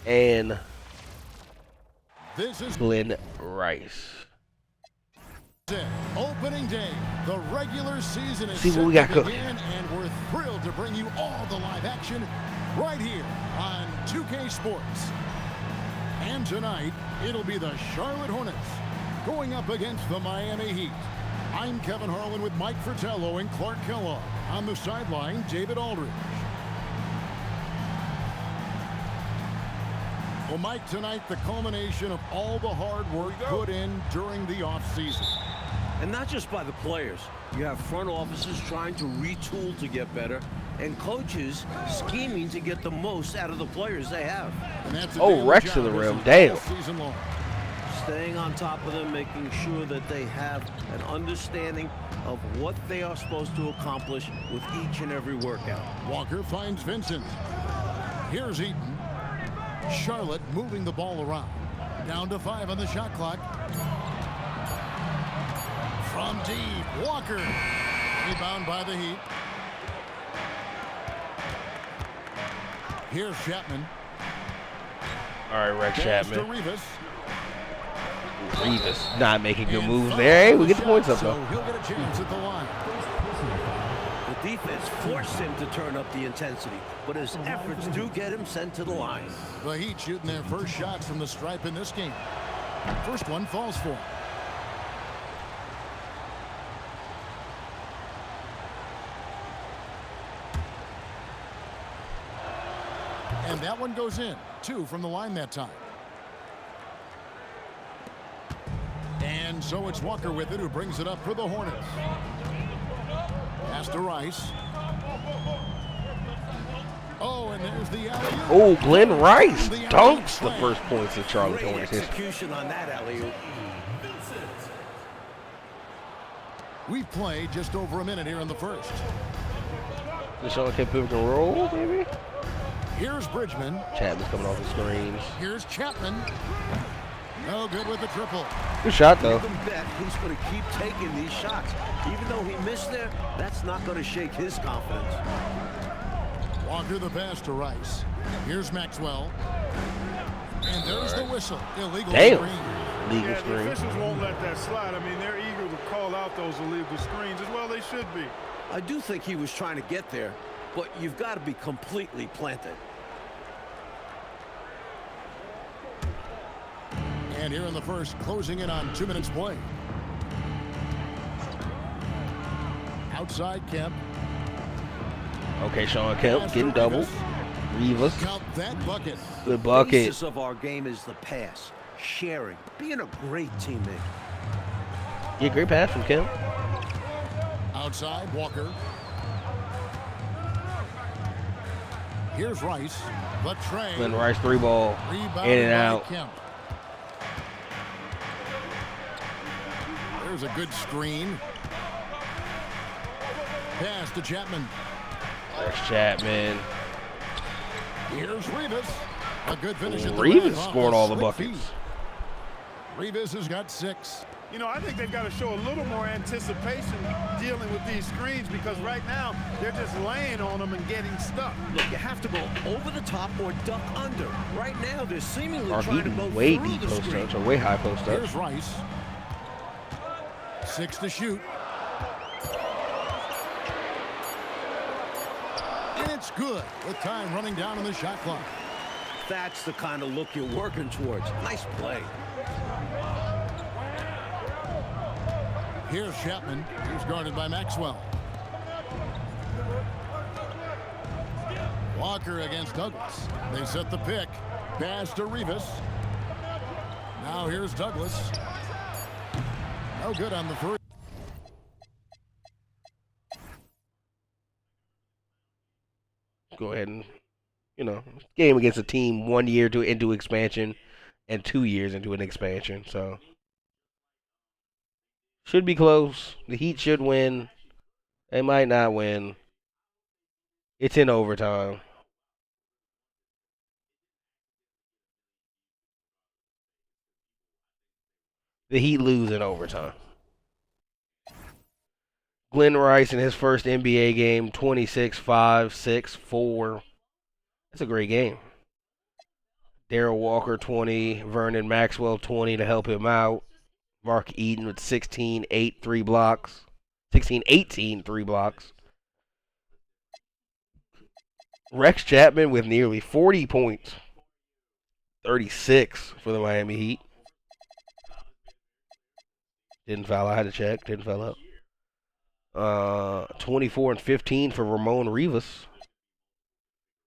and This is Glenn Rice. it. Opening day. The regular season is See what set we got to cooking. begin, and we're thrilled to bring you all the live action right here on 2K Sports. And tonight, it'll be the Charlotte Hornets going up against the Miami Heat. I'm Kevin Harlan with Mike Fratello and Clark Kellogg. On the sideline, David Aldridge. Well, Mike, tonight the culmination of all the hard work put in during the offseason. And not just by the players. You have front offices trying to retool to get better, and coaches scheming to get the most out of the players they have. And that's a Oh, daily Rex job to the as rim. a Damn. full season long. Staying on top of them, making sure that they have an understanding of what they are supposed to accomplish with each and every workout. Walker finds Vincent. Here's Eaton. Charlotte moving the ball around. Down to 5 on the shot clock. From deep, Walker. Rebound by the Heat. Here's Chapman. All right, Rex Pass to Chapman. Rivas. Revis not making good And moves foul there. Hey, on we the get the points shot, up, so though. he'll get a chance at the line. The defense forced him to turn up the intensity, but his efforts do get him sent to the line. The Heat shooting their first shots from the stripe in this game. First one falls for him. And that one goes in. 2 from the line that time. And so it's Walker with it, who brings it up for the Hornets. Pass to Rice. Oh, and there's the alley-oop. Oh, Glenn Rice The alley-oop dunks the slam. first points of Charlotte Great Hornets history. execution on that alley-oop. We've played just over a minute here in the first. The Sean Kemp pick and roll, maybe? Here's Bridgman. Chapman's coming off the screens. Here's Chapman. No good with the triple. Good shot, though. You can bet he's going to keep taking these shots. Even though he missed there, that's not going to shake his confidence. Walker the pass to Rice. Here's Maxwell. And there's the whistle. Illegal Damn. screen. Legal Yeah, the screen. officials won't let that slide. I mean, they're eager to call out those illegal screens as well. They should be. I do think he was trying to get there, but you've got to be completely planted. And here in the first, closing in on 2 minutes play. Outside Kemp. Okay, Sean Kemp getting doubled. Rivas. Count that bucket. Good The bucket. basis of our game is the pass, sharing, being a great teammate. Yeah, great pass from Kemp. Outside Walker. Here's Rice. The tray. Glenn Rice 3-ball. Rebounded In and by out. Kemp. There's a good screen. Pass to Chapman. There's Chapman. Here's Rivas. A good finish at the Rivas rim off scored the all the slick buckets. feed. Rivas has got 6. You know, I think they've got to show a little more anticipation dealing with these screens because right now they're just laying on them and getting stuck. Look, you have to go over the top or duck under. Right now, they're seemingly Or trying to he go way through deep the post screen. touch or way high post touch. Here's Rice. 6 to shoot. And it's good with time running down on the shot clock. That's the kind of look you're working towards. Nice play. Here's Chapman. He's guarded by Maxwell. Walker against Douglas. They set the pick. Pass to Rivas. Now here's Douglas. No good on the first. Go ahead and, game against a team 1 year into expansion and 2 years into an expansion. So, should be close. The Heat should win. They might not win. It's in overtime. The Heat lose in overtime. Glenn Rice in his first NBA game, 26, 5, 6, 4. That's a great game. Darrell Walker, 20. Vernon Maxwell, 20 to help him out. Mark Eaton with 16, 8, 3 blocks. 16, 18, 3 blocks. Rex Chapman with nearly 40 points. 36 for the Miami Heat. Didn't foul. I had to check. Didn't foul up. 24 and 15 for Ramon Rivas.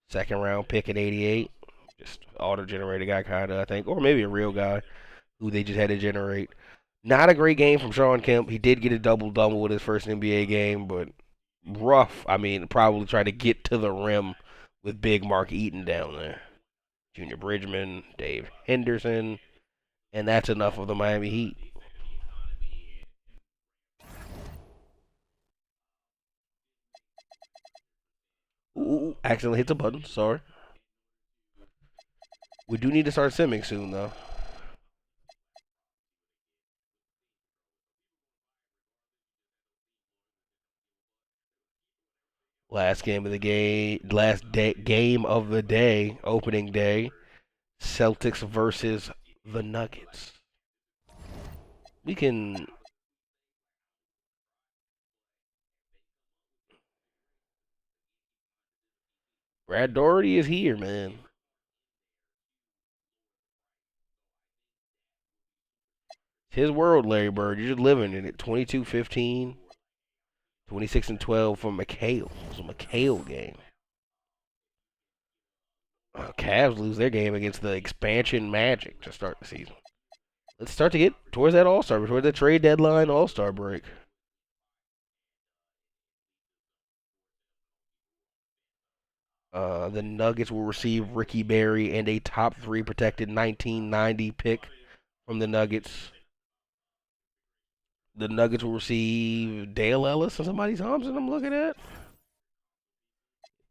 Second round pick at 88. Just auto-generated guy, kind of, I think. Or maybe a real guy who they just had to generate. Not a great game from Sean Kemp. He did get a double-double with his first NBA game, but rough. I mean, probably trying to get to the rim with big Mark Eaton down there. Junior Bridgman, Dave Henderson, and that's enough of the Miami Heat. Ooh, accidentally hit the button. Sorry. We do need to start simming soon, though. Last game of the game of the day, opening day, Celtics versus the Nuggets. We can. Brad Daugherty is here, man. It's his world, Larry Bird. You're just living in it. 22-15, 26 and 12 for McHale. It was a McHale game. Cavs lose their game against the expansion Magic to start the season. Let's start to get towards that All-Star, towards that trade deadline All-Star break. The Nuggets will receive Ricky Berry and a top 3 protected 1990 pick from the Nuggets. The Nuggets will receive Dale Ellis and somebody Thompson I'm looking at.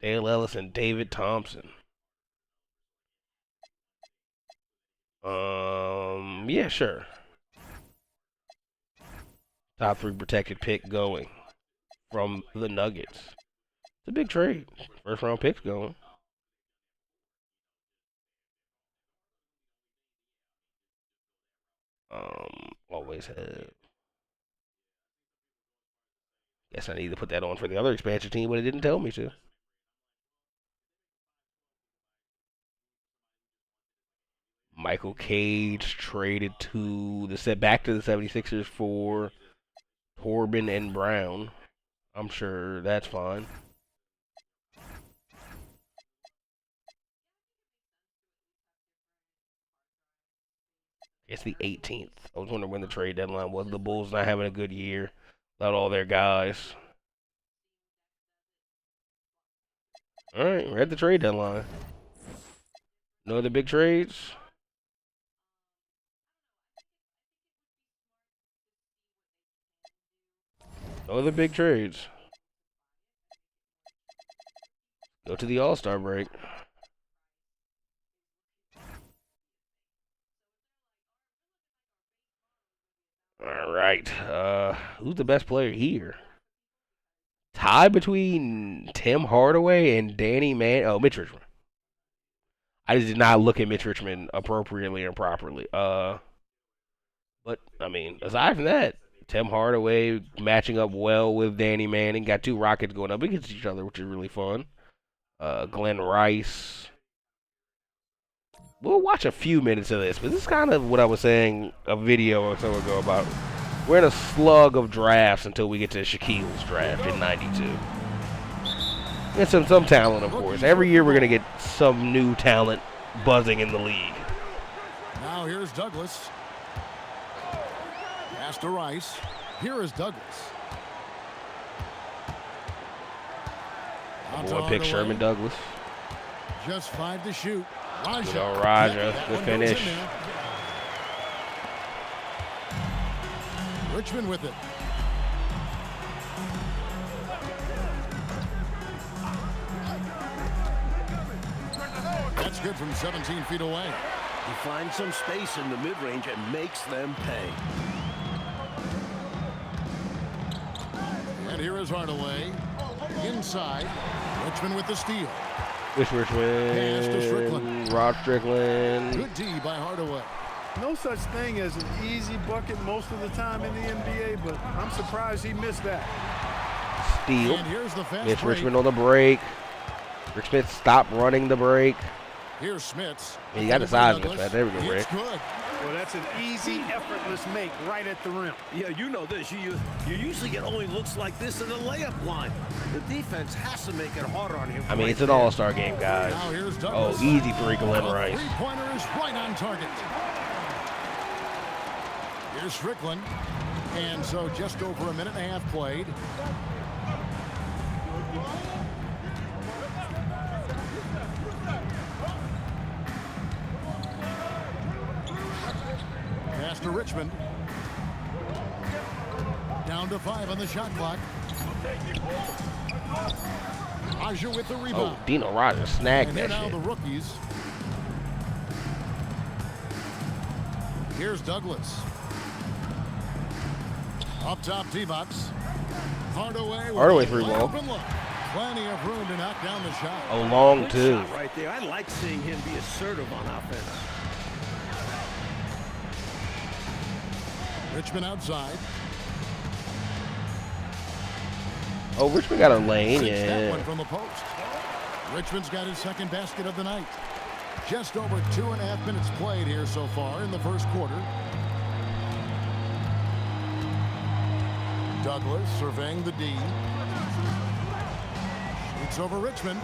Dale Ellis and David Thompson. Yeah, sure. Top 3 protected pick going from the Nuggets. It's a big trade. First round picks going. Always have. Guess I need to put that on for the other expansion team, but it didn't tell me to. Michael Cage traded to back to the 76ers for Corbin and Brown. I'm sure that's fine. It's the 18th. I was wondering when the trade deadline was. The Bulls not having a good year. Without all their guys. Alright, we're at the trade deadline. No other big trades? No other big trades. Go to the All-Star break. Alright. Who's the best player here? Tie between Tim Hardaway and Danny Mann. Oh, Mitch Richmond. I just did not look at Mitch Richmond appropriately or properly. But I mean, aside from that, Tim Hardaway matching up well with Danny Manning. Got 2 Rockets going up against each other, which is really fun. Glenn Rice. We'll watch a few minutes of this, but this is kind of what I was saying a video or so ago about. We're in a slug of drafts until we get to Shaquille's draft in '92. And some talent, of course. Every year we're going to get some new talent buzzing in the league. Now here's Douglas. Pass to Rice. Here is Douglas. Number 1 pick, Sherman Douglas. Just 5 to shoot. Good old Raja. Good finish. Richmond with it. That's good from 17 feet away. He finds some space in the mid-range and makes them pay. And here is Hardaway. Inside. Richmond with the steal. This Richmond. Pass to Strickland. Rod Strickland. Good D by Hardaway. No such thing as an easy bucket most of the time in the NBA, but I'm surprised he missed that. Steal. And here's the fast It's break. Richmond on the break. Rick Smith stopped running the break. Here's Smits. Yeah, you got the size of that. There we go, It's Rick. good. Well, that's an easy, effortless make right at the rim. Yeah, you know this. You usually get only looks like this in the layup line. The defense has to make it harder on him. I mean, it's an all-star game, guys. Now here's Oh, Douglas. easy 3, Glenn Rice. Three-pointer is right on target. Here's Strickland. And so just over a minute and a half played. Pass to Richmond. Down to 5 on the shot clock. Aja with the rebound. Oh, Dino Rogers snagged And that now shit. the rookies. Here's Douglas. Up top, T-Box. Hardaway 3 ball. Plenty of room to knock down the shot. Oh, long Good too. shot right there. I like seeing him be assertive on offense. Richmond outside. Oh, Richmond got a lane, Takes that one yeah. from the post. Richmond's got his second basket of the night. Just over 2.5 minutes played here so far in the first quarter. Douglas surveying the D. Shoots over Richmond.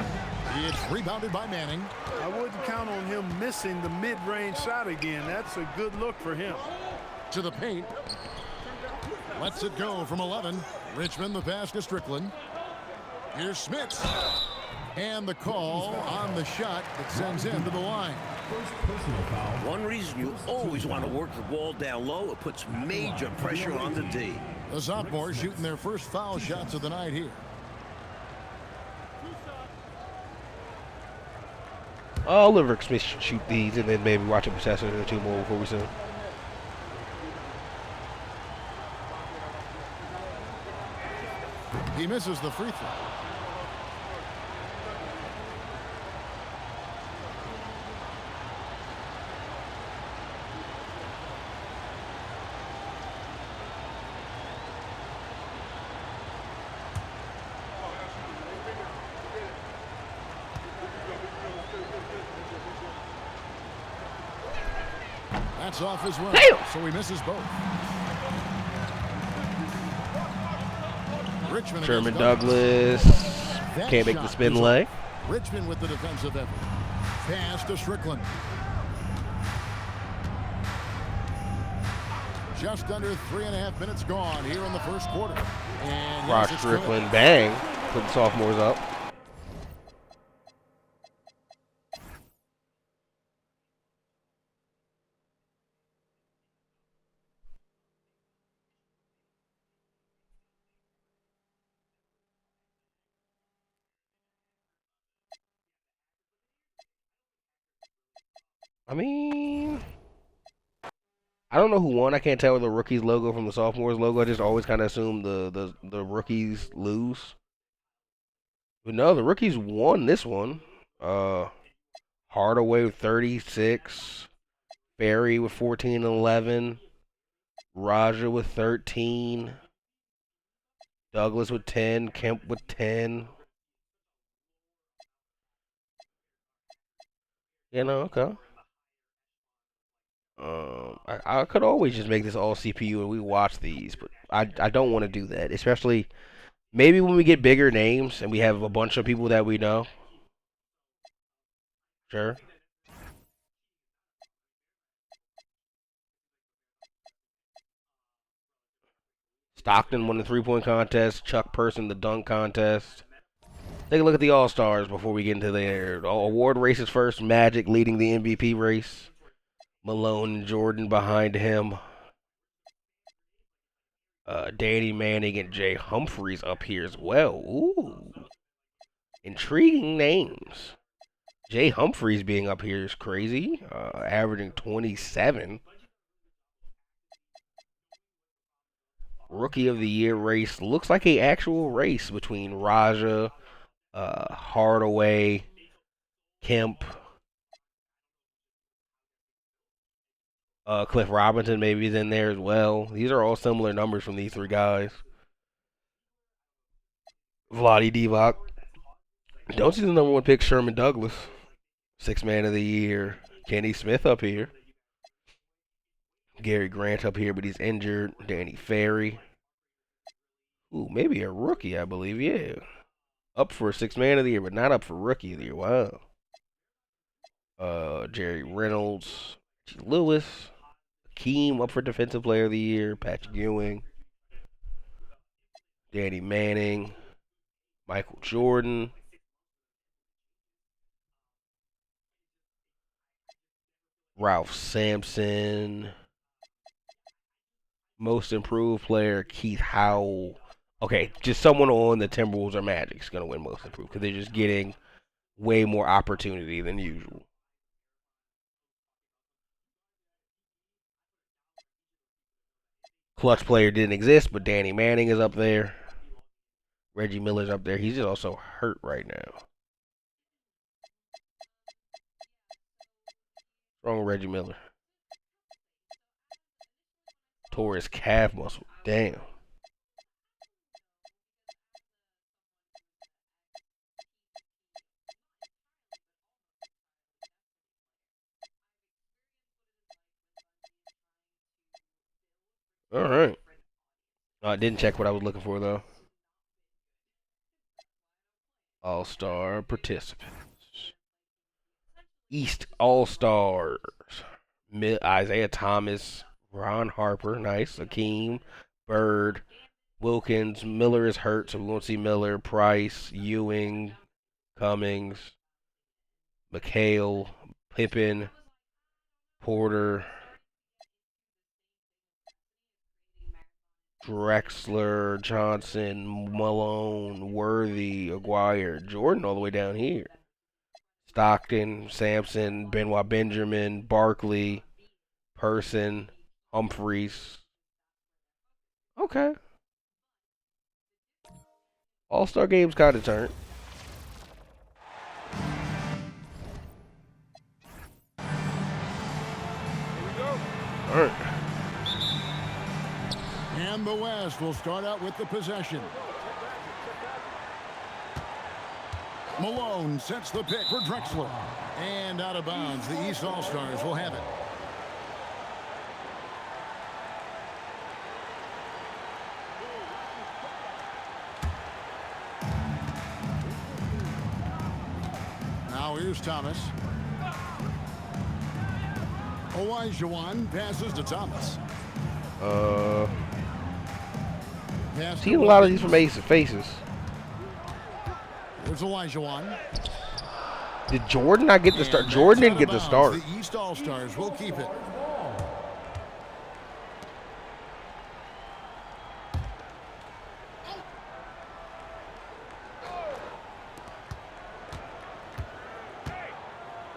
It's rebounded by Manning. I wouldn't count on him missing the mid-range shot again. That's a good look for him. To the paint. Lets it go from 11. Richmond the pass to Strickland. Here's Smits. And the call on the shot that sends him to the line. First personal foul. One reason you always want to work the ball down low, it puts major pressure on the D. The sophomores shooting their first foul shots of the night here. Oliver Smith should shoot these and then maybe watch a possession or two more before we send. He misses the free throw. That's off as well. Damn. So he misses both. Richmond Sherman against Douglas That can't make the shot spin is lay. up. Richmond with the defensive effort. Pass to Strickland. Just under 3.5 minutes gone here in the first quarter. And Ross yes, it's Strickland, bang, put the sophomores up. I mean, I don't know who won. I can't tell the rookies logo from the sophomores logo. I just always kind of assume the rookies lose. But no, the rookies won this one. Hardaway with 36, Ferry with 14 and 11, Raja with 13, Douglas with 10, Kemp with 10. You know, okay. I could always just make this all CPU and we watch these, but I don't want to do that. Especially maybe when we get bigger names and we have a bunch of people that we know. Sure. Stockton won the three-point contest. Chuck Person the dunk contest. Take a look at the All-Stars before we get into their award races first. Magic leading the MVP race. Malone and Jordan behind him. Danny Manning and Jay Humphries up here as well. Ooh. Intriguing names. Jay Humphries being up here is crazy. Averaging 27. Rookie of the Year race. Looks like an actual race between Raja, Hardaway, Kemp, Cliff Robinson maybe is in there as well. These are all similar numbers from these three guys. Vlade Divac. Don't see the number one pick, Sherman Douglas. Sixth man of the year. Kenny Smith up here. Gary Grant up here, but he's injured. Danny Ferry. Ooh, maybe a rookie, I believe. Yeah. Up for sixth man of the year, but not up for rookie of the year. Wow. Jerry Reynolds. Lewis. Akeem up for defensive player of the year. Patrick Ewing. Danny Manning. Michael Jordan. Ralph Sampson. Most improved player, Keith Howell. Okay, just someone on the Timberwolves or Magic is going to win most improved because they're just getting way more opportunity than usual. Clutch player didn't exist, but Danny Manning is up there. Reggie Miller's up there. He's just also hurt right now. What's wrong with Reggie Miller? Tore his calf muscle. Damn. All right. I didn't check what I was looking for, though. All-Star participants. East All-Stars. Isaiah Thomas. Ron Harper. Nice. Akeem. Bird. Wilkins. Miller is hurt, so we won't see Miller. Price. Ewing. Cummings, McHale, Pippen, Porter, Drexler, Johnson, Malone, Worthy, Aguirre, Jordan all the way down here. Stockton, Sampson, Benoit Benjamin, Barkley, Person, Humphreys. Okay. All-Star game's kind of turned. All right. And the West will start out with the possession. Malone sets the pick for Drexler. And out of bounds, the East All-Stars will have it. Now here's Thomas. Olajuwon passes to Thomas. Seen a lot of these from Ace faces. There's Olajuwon. Did Jordan not get the start? Jordan didn't get the start. The East All-Stars will keep it.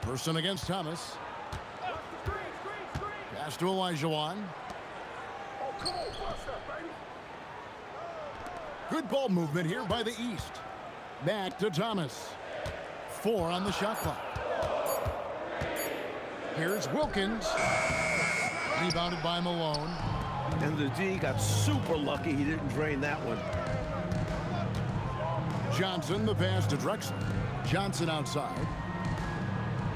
Person against Thomas. Pass to Olajuwon. Good ball movement here by the East. Back to Thomas. 4 on the shot clock. Here's Wilkins. Rebounded by Malone. And the D got super lucky he didn't drain that one. Johnson, the pass to Drexler. Johnson outside.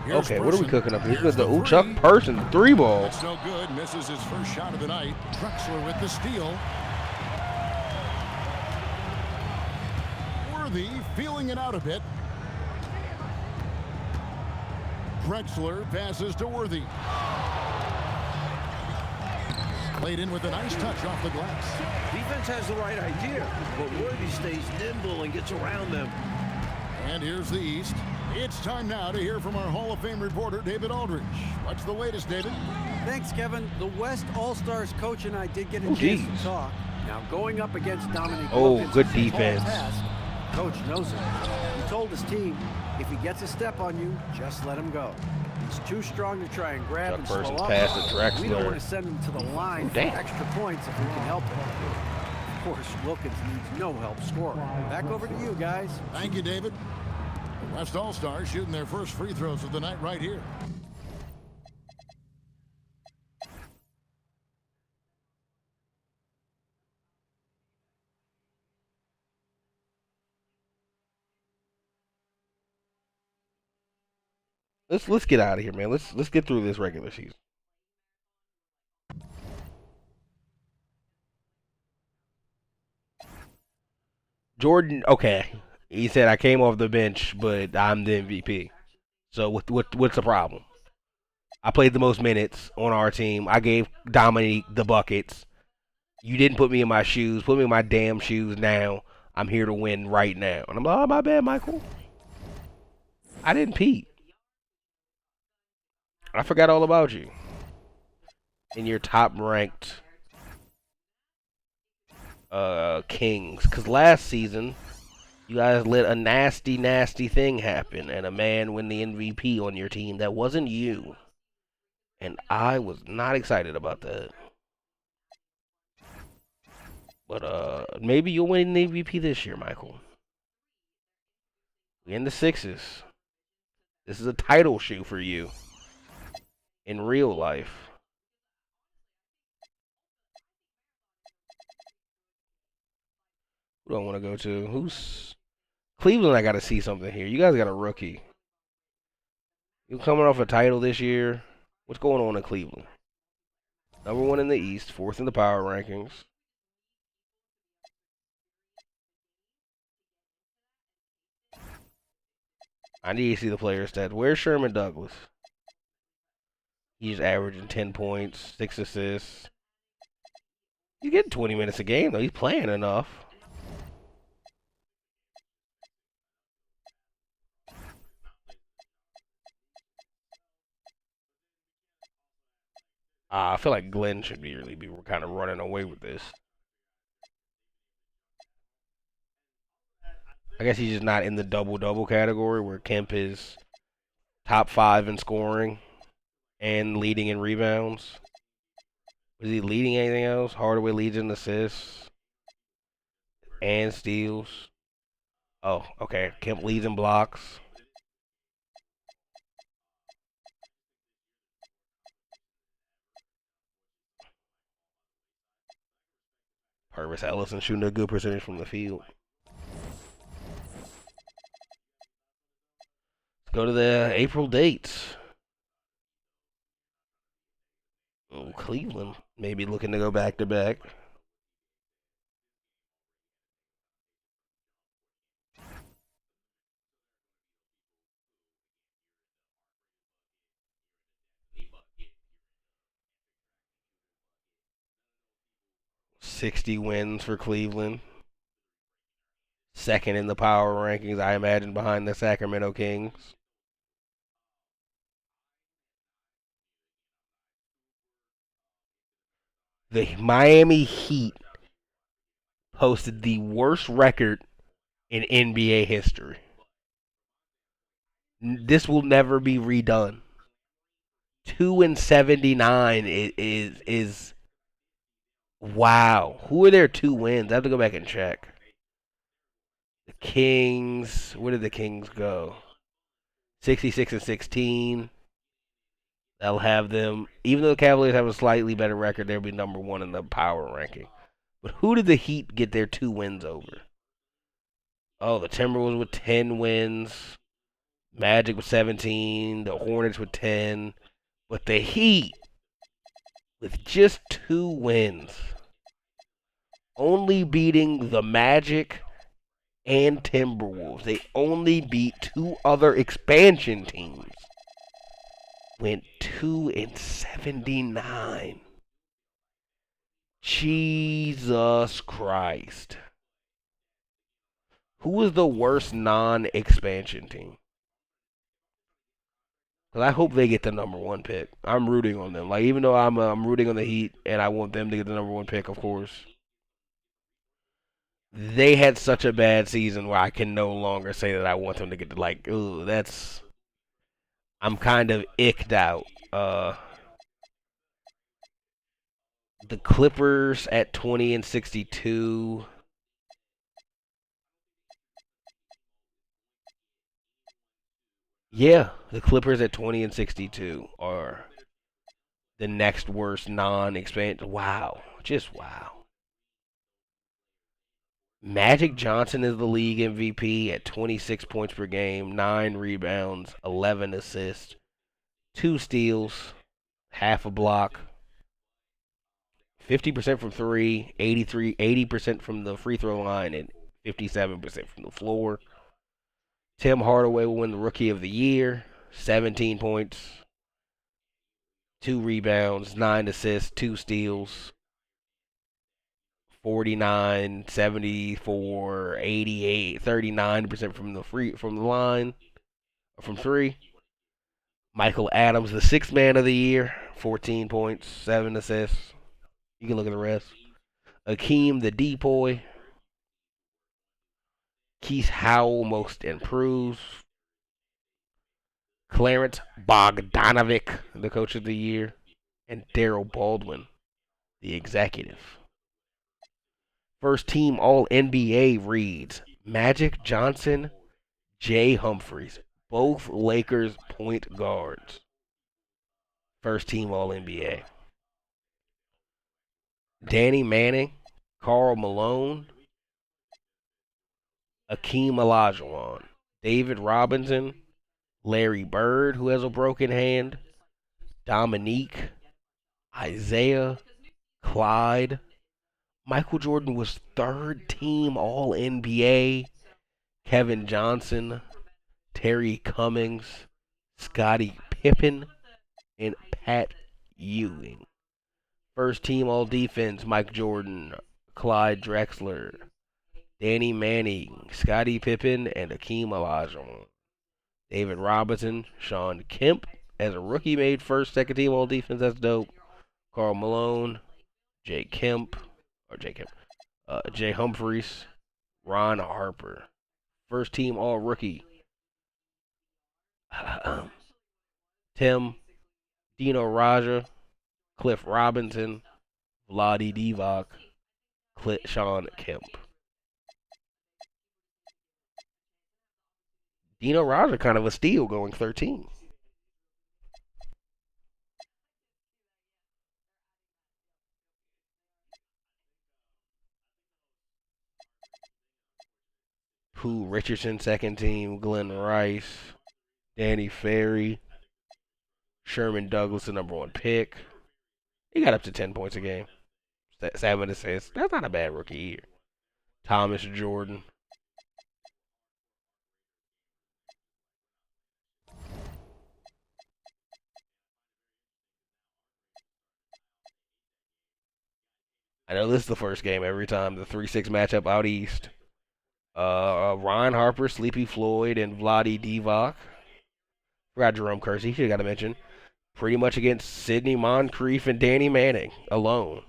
Here's Okay, what are we Person. cooking up here? Here's The the Chuck three. Person 3 ball. That's no good. Misses his first shot of the night. Drexler with the steal. Worthy feeling it out a bit. Drexler passes to Worthy. Played in with a nice touch off the glass. Defense has the right idea, but Worthy stays nimble and gets around them. And here's the East. It's time now to hear from our Hall of Fame reporter, David Aldridge. What's the latest, David? Thanks, Kevin. The West All-Stars coach and I did get a chance geez. to talk. Now, going up against Dominique Oh, Wilkins good is a tall defense. task. Coach knows it. He told his team, if he gets a step on you, just let him go. He's too strong to try and grab Chuck and slow Person's up. pass to We don't Drexler. want to send him to the line for damn. extra points if we can help it. Of course, Wilkins needs no help scoring. Back over to you guys. Thank you, David. The West All-Stars shooting their first free throws of the night right here. Let's get out of here, man. Let's get through this regular season. Jordan, okay. He said I came off the bench, but I'm the MVP. So what's the problem? I played the most minutes on our team. I gave Dominique the buckets. You didn't put me in my shoes. Put me in my damn shoes now. I'm here to win right now. And I'm like, oh, my bad, Michael. I didn't peep. I forgot all about you. In your top-ranked Kings. Because last season, you guys let a nasty, nasty thing happen. And a man win the MVP on your team that wasn't you. And I was not excited about that. But maybe you'll win the MVP this year, Michael. We in the sixes. This is a title shoe for you. In real life. Who do I want to go to? Who's Cleveland? I got to see something here. You guys got a rookie. You coming off a title this year? What's going on in Cleveland? Number 1 in the East, 4th in the power rankings. I need to see the player stats. Where's Sherman Douglas? He's averaging 10 points, 6 assists. He's getting 20 minutes a game, though. He's playing enough. I feel like Glenn should really be kind of running away with this. I guess he's just not in the double-double category where Kemp is top 5 in scoring and leading in rebounds. Is he leading anything else? Hardaway leads in assists and steals. Oh, okay. Kemp leads in blocks. Purvis Ellison shooting a good percentage from the field. Let's go to the April dates. Oh, Cleveland maybe looking to go back-to-back. .60 wins for Cleveland. Second in the power rankings, I imagine, behind the Sacramento Kings. The Miami Heat posted the worst record in NBA history. This will never be redone. 2-79 is wow. Who are their 2 wins? I have to go back and check. The Kings. Where did the Kings go? 66-16. That'll have them. Even though the Cavaliers have a slightly better record, they'll be number 1 in the power ranking. But who did the Heat get their 2 wins over? Oh, the Timberwolves with 10 wins. Magic with 17. The Hornets with 10. But the Heat with just 2 wins. Only beating the Magic and Timberwolves. They only beat 2 other expansion teams. Went 2-79. Jesus Christ. Who was the worst non-expansion team? Because I hope they get the number 1 pick. I'm rooting on them. Like, even though I'm rooting on the Heat and I want them to get the number 1 pick, of course. They had such a bad season where I can no longer say that I want them to get like, ooh, that's. I'm kind of icked out. The Clippers at 20-62. Yeah, the Clippers at 20-62 are the next worst non-expansion. Wow, just wow. Magic Johnson is the league MVP at 26 points per game, 9 rebounds, 11 assists, 2 steals, half a block, 50% from 3, 80% from the free throw line, and 57% from the floor. Tim Hardaway will win the Rookie of the Year, 17 points, 2 rebounds, 9 assists, 2 steals. 49, 74, 88, 39% from the line, from 3. Michael Adams, the 6th man of the year, 14 points, 7 assists. You can look at the rest. Akeem, the depoy. Keith Howell, most improved. Clarence Bogdanovic, the coach of the year. And Daryl Baldwin, the executive. First team All-NBA reads Magic Johnson, Jay Humphries, both Lakers point guards. First team All-NBA. Danny Manning, Karl Malone, Akeem Olajuwon, David Robinson, Larry Bird, who has a broken hand, Dominique, Isaiah, Clyde. Michael Jordan was 3rd team All-NBA. Kevin Johnson, Terry Cummings, Scottie Pippen, and Pat Ewing. First team All-Defense, Mike Jordan, Clyde Drexler, Danny Manning, Scottie Pippen, and Akeem Olajuwon. David Robinson, Sean Kemp, as a rookie made first, second team All-Defense. That's dope. Karl Malone, Jay Humphries, Ron Harper. First team all rookie. Tim, Dino Raja, Cliff Robinson, Vlade Divac, Sean Kemp. Dino Raja kind of a steal going 13. Pooh Richardson, second team. Glenn Rice, Danny Ferry, Sherman Douglas, the number 1 pick. He got up to 10 points a game. 7 assists. That's not a bad rookie year. Thomas Jordan. I know this is the first game every time. The 3-6 matchup out east. Ron Harper, Sleepy Floyd, and Vlade Divac. Forgot Jerome Kersey. Should have got to mention. Pretty much against Sidney Moncrief and Danny Manning alone.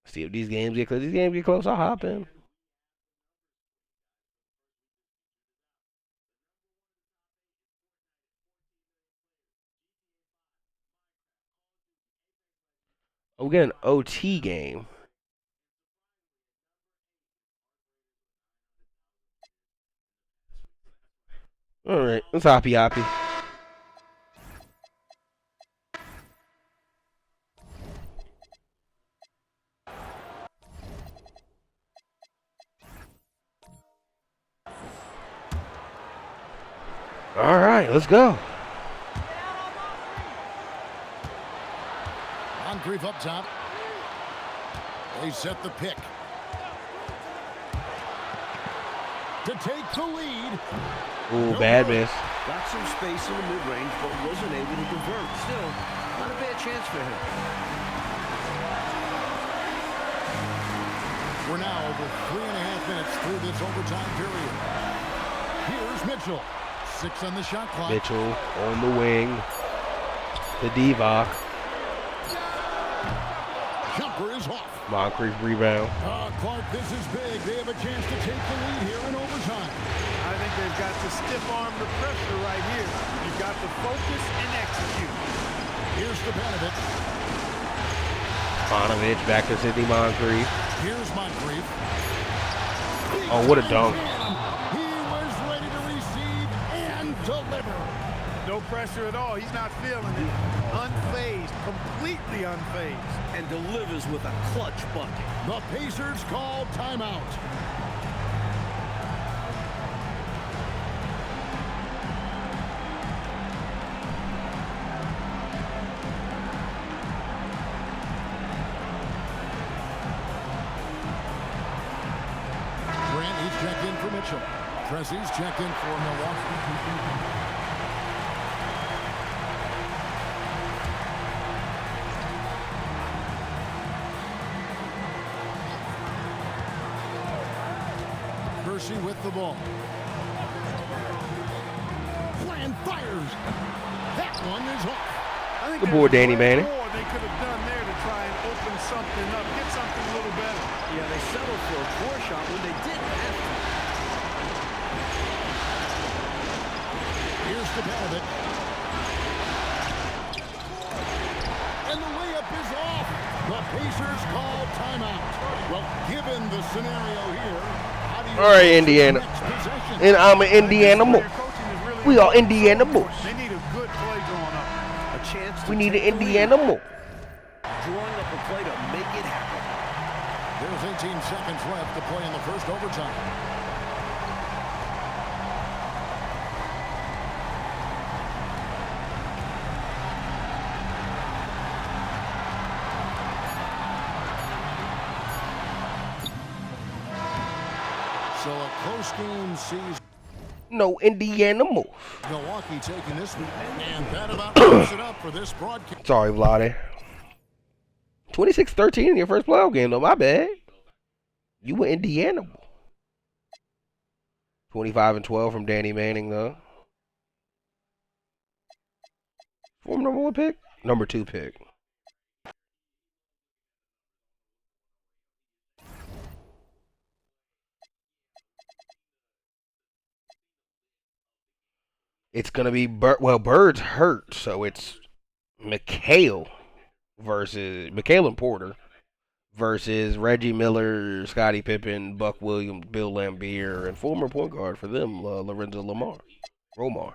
See if these games get close. These games get close, I'll hop in. Oh, we get an OT game. All right, let's hoppy. All right, let's go. Moncrief up top. They set the pick. To take the lead. Ooh, bad miss. Got some space in the mid-range, but wasn't able to convert. Still, not a bad chance for him. We're now over 3.5 minutes through this overtime period. Here's Mitchell. 6 on the shot clock. Mitchell on the wing. To Divac. Jumper is off. Moncrief rebound. Clark, this is big. They have a chance to take the lead here in overtime. I think they've got to stiff arm the pressure right here. You've got to focus and execute. Here's Stepanovich. Panovich back to Sidney Moncrief. Here's Moncrief. Oh, what a dunk. He was ready to receive and deliver. No pressure at all. He's not feeling it. Unfazed, completely unfazed. And delivers with a clutch bucket. The Pacers call timeout. Grant, he's checked in for Mitchell. Tressie's checked in for Milwaukee. Kersey with the ball. Plan fires. That one is off. I think Good boy, Danny Manning. more they could have done there to try and open something up, get something a little better. Yeah, they settled for a 4 shot when they didn't have to. Here's Stepanovich. And the layup is off. The Pacers call timeout. Well, given the scenario here, how do you... All right, Indiana. And I'm an Indiana Moose. We are Indiana Moose. They need a good play drawn up. A chance to We need an take the lead. Indiana Moose. Drawing up a play to make it happen. There's 18 seconds left to play in the first overtime. So a close game sees No Indiana Moose. Milwaukee taking this one. And that about wraps it up for this broadcast. Sorry, Vlade. 26-13 in your first playoff game, though. My bad. You were Indiana. 25-12 from Danny Manning, though. Former number 1 pick? Number 2 pick. It's going to be, Bird's hurt, so it's McHale and Porter versus Reggie Miller, Scottie Pippen, Buck Williams, Bill Laimbeer, and former point guard for them, Lorenzo Romar.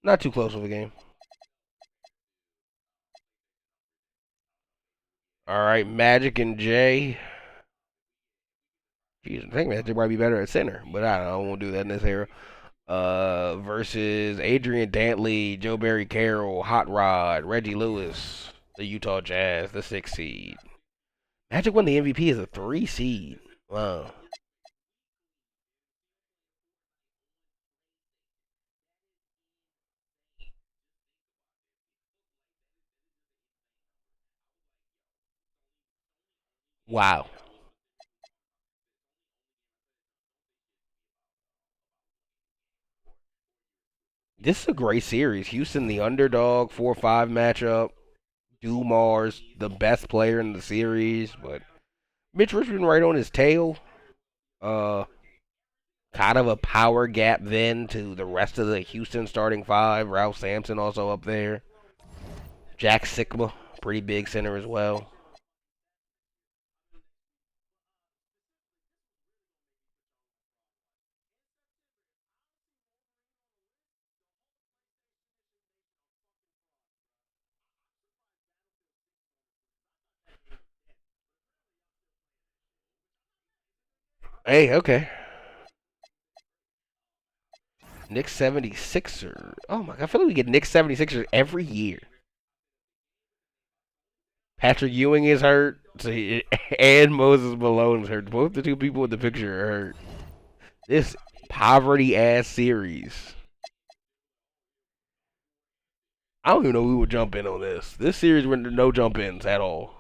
Not too close of a game. All right, Magic and Jay. Jeez, I think Magic might be better at center, but I won't do that in this era. Versus Adrian Dantley, Joe Barry Carroll, Hot Rod, Reggie Lewis, the Utah Jazz, the 6 seed. Magic won the MVP as a 3 seed. Wow. Wow. This is a great series. Houston, the underdog, 4-5 matchup. Dumars, the best player in the series, but Mitch Richmond right on his tail. Kind of a power gap then to the rest of the Houston starting 5. Ralph Sampson also up there. Jack Sikma, pretty big center as well. Hey, okay. Knicks 76er. Oh my god, I feel like we get Knicks 76ers every year. Patrick Ewing is hurt, and Moses Malone's hurt. Both the 2 people in the picture are hurt. This poverty ass series. I don't even know who would jump in on this. This series went no jump ins at all.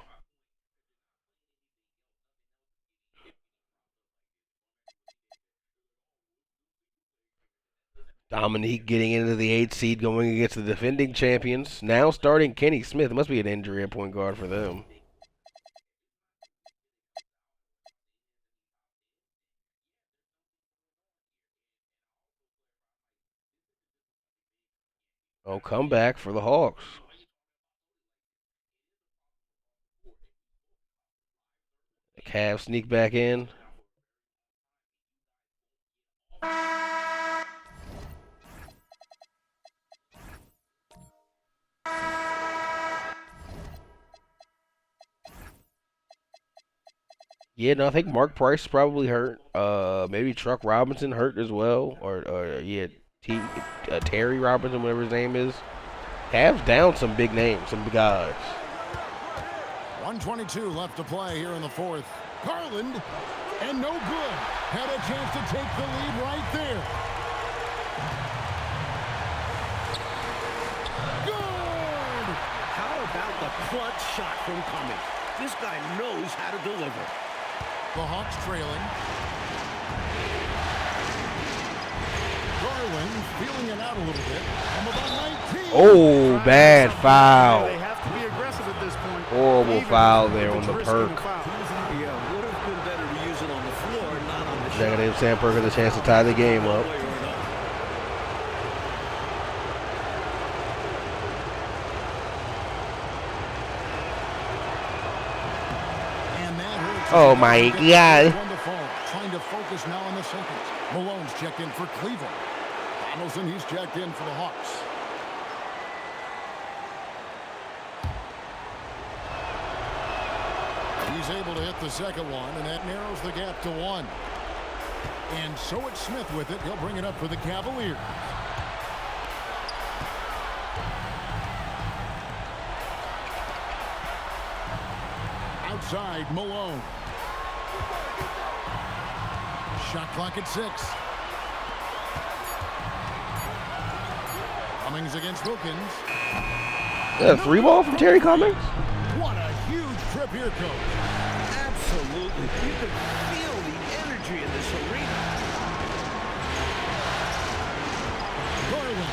Dominique getting into the 8th seed, going against the defending champions. Now starting Kenny Smith. It must be an injury at point guard for them. Oh, comeback for the Hawks. The Cavs sneak back in. Yeah, no, I think Mark Price is probably hurt. Maybe Truck Robinson hurt as well, or yeah, Terry Robinson, whatever his name is. Cavs down some big names, some big guys. 1:22 left to play here in the 4th. Garland, and no good. Had a chance to take the lead right there. Good! How about the clutch shot from Cummings? This guy knows how to deliver. The Hawks trailing. Garland feeling it out a little bit. From about 19. Oh, bad foul. They have to be aggressive at this point. Horrible foul there on the perk. Yeah, would have been better to use it on the floor, not on the shot. Negative Sam Perk has a chance to tie the game up. Oh my god. Trying to focus now on the Celtics. Malone's checked in for Cleveland. Donaldson, he's checked in for the Hawks. He's able to hit the second one, and that narrows the gap to 1. And so it's Smith with it. He'll bring it up for the Cavaliers. Outside, Malone. Shot clock at 6. Cummings against Wilkins. Yeah, 3 ball from Terry Cummings. What a huge trip here, Coach. Absolutely. You can feel the energy in this arena. Garland.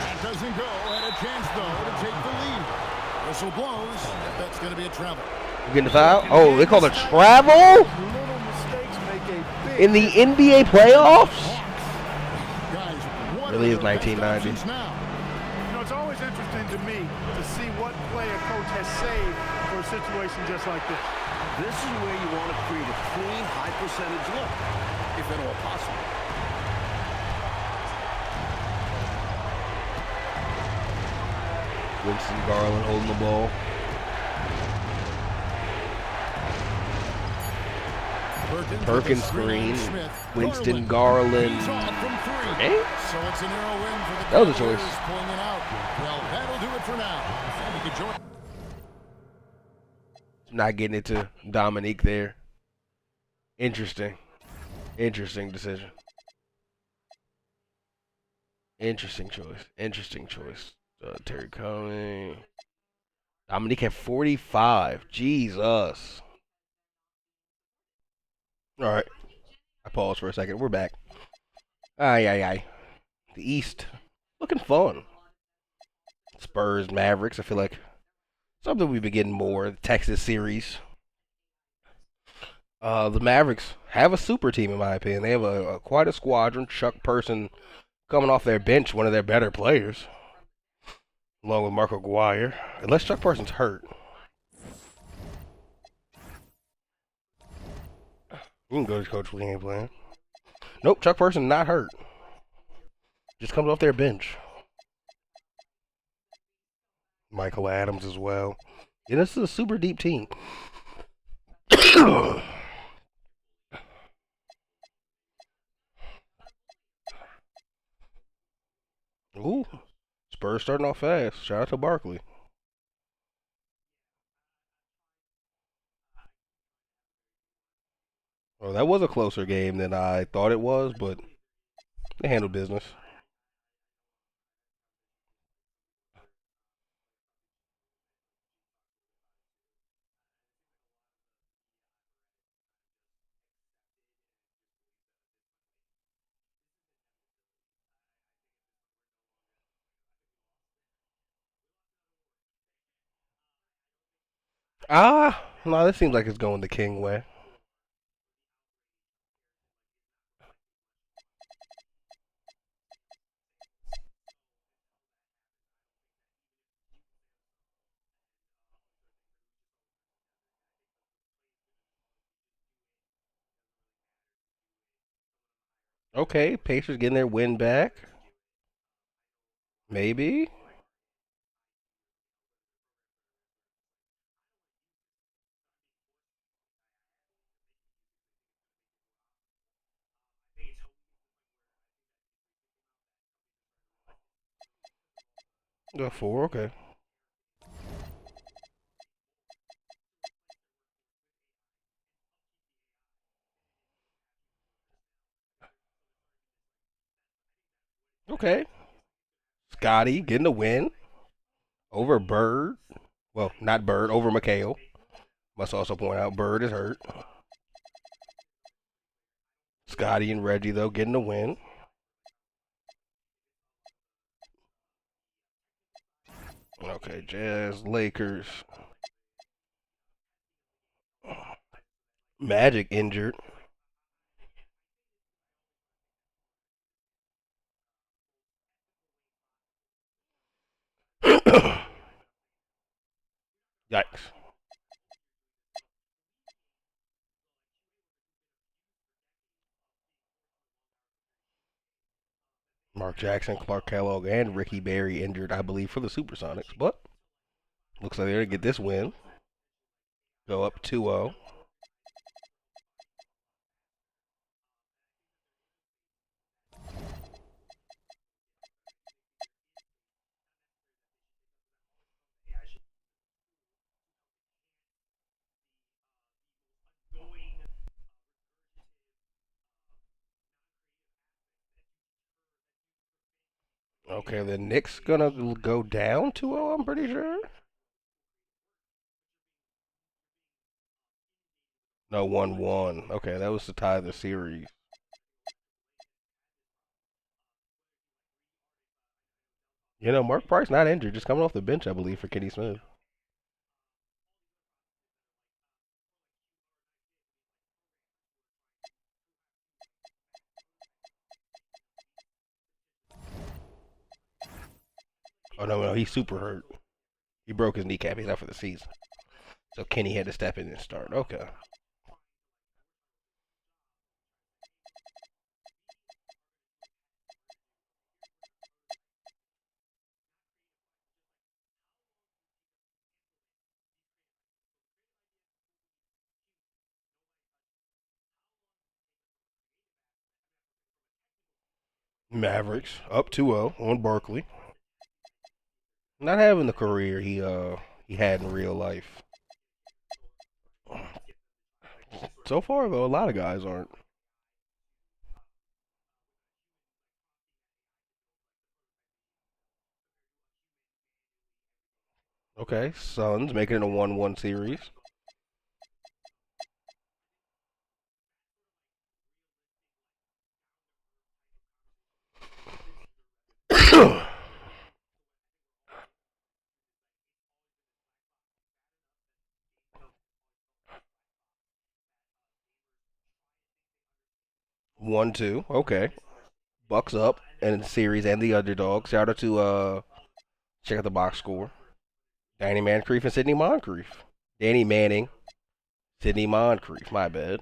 That doesn't go. Had a chance, though, to take the lead. Whistle blows. That's going to be a travel. You getting the foul? Oh, they call it travel? Little mistakes make a big In the NBA playoffs? Guys, what Really are is their best 1990. options now? You know, it's always interesting to me to see what play a coach has saved for a situation just like this. This is where you want to create a clean, high-percentage look, if at all possible. Winston Garland holding the ball. Perkins screen. Winston Garland. He's off from 3. Eh? So it's a narrow win for the That was a Cavaliers, choice. pulling it out. Well, that'll do it for now. You can join. Not getting it to Dominique there. Interesting. Interesting decision. Interesting choice. Interesting choice. Terry Cummings. Dominique had 45. Jesus. All right. I paused for a second. We're back. Aye. The East. Looking fun. Spurs, Mavericks. I feel like something we've been getting more. The Texas series. The Mavericks have a super team, in my opinion. They have quite a squadron. Chuck Person coming off their bench, one of their better players, along with Mark Aguirre. Unless Chuck Person's hurt. You can go to Coach Lee ain't playing. Nope, Chuck Person not hurt. Just comes off their bench. Michael Adams as well. Yeah, this is a super deep team. Ooh, Spurs starting off fast. Shout out to Barkley. Well, that was a closer game than I thought it was, but they handled business. No, this seems like it's going the King way. Okay, Pacers getting their win back. Maybe. The 4, okay. Okay. Scotty getting the win over Bird. Well, not Bird, over McHale. Must also point out Bird is hurt. Scotty and Reggie, though, getting the win. Okay, Jazz, Lakers. Magic injured. Yikes. Mark Jackson, Clark Kellogg, and Ricky Berry injured, I believe, for the Supersonics. But looks like they're going to get this win. Go up 2-0. Okay, the Knicks gonna go down 2-0, I'm pretty sure. No, 1-1. Okay, that was to tie the series. You know, Mark Price not injured, just coming off the bench, I believe, for Kenny Smith. Oh no, he's super hurt. He broke his kneecap. He's out for the season. So Kenny had to step in and start. Okay. Mavericks up 2-0 on Barkley. Not having the career he had in real life. So far though, a lot of guys aren't. Okay, Suns making it a 1-1 series. One two. Okay. Bucks up in the series and the underdog. Shout out to check out the box score. Danny Moncrief and Sidney Moncrief. Danny Manning, Sidney Moncrief. My bad.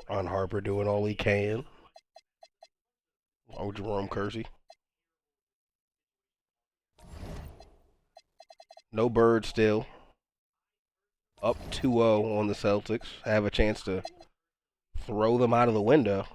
Ron Harper doing all he can. Oh, Jerome Kersey. No Bird still. Up 2-0 on the Celtics. Have a chance to throw them out of the window.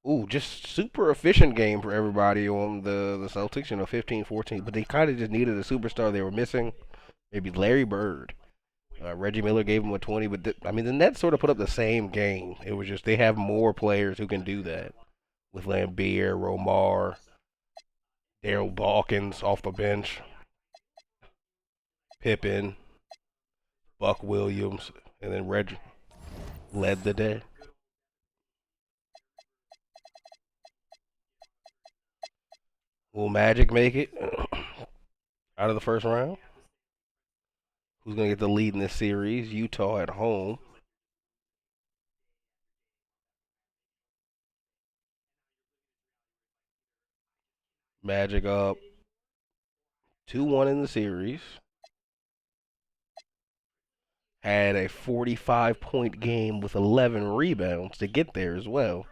Ooh, just super efficient game for everybody on the Celtics, 15-14. But they kind of just needed a superstar they were missing. Maybe Larry Bird. Reggie Miller gave them a 20, but I mean, the Nets sort of put up the same game. It was just they have more players who can do that. With Lambeer, Romar, Daryl Dawkins off the bench, Pippen, Buck Williams, and then Reggie led the day. Will Magic make it out of the first round? Who's going to get the lead in this series? Utah at home. Magic up 2-1 in the series. Had a 45-point game with 11 rebounds to get there as well.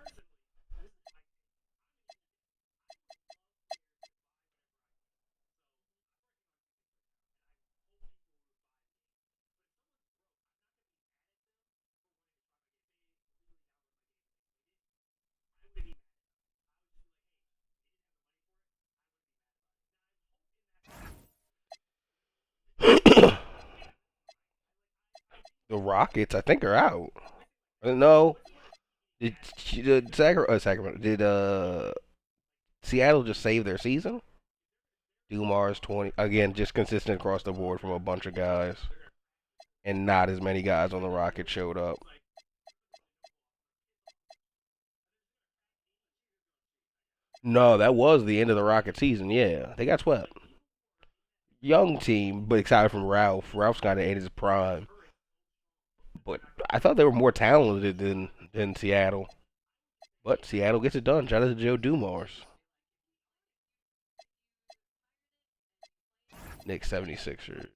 The Rockets, I think, are out. No, did Sacramento? Did Seattle just save their season? Dumars 20 again, just consistent across the board from a bunch of guys, and not as many guys on the Rockets showed up. No, that was the end of the Rocket season. Yeah, they got swept. Young team, but excited from Ralph. Ralph's kind of in his prime, but I thought they were more talented than Seattle. But Seattle gets it done. Shout out to Joe Dumars. Knicks 76ers.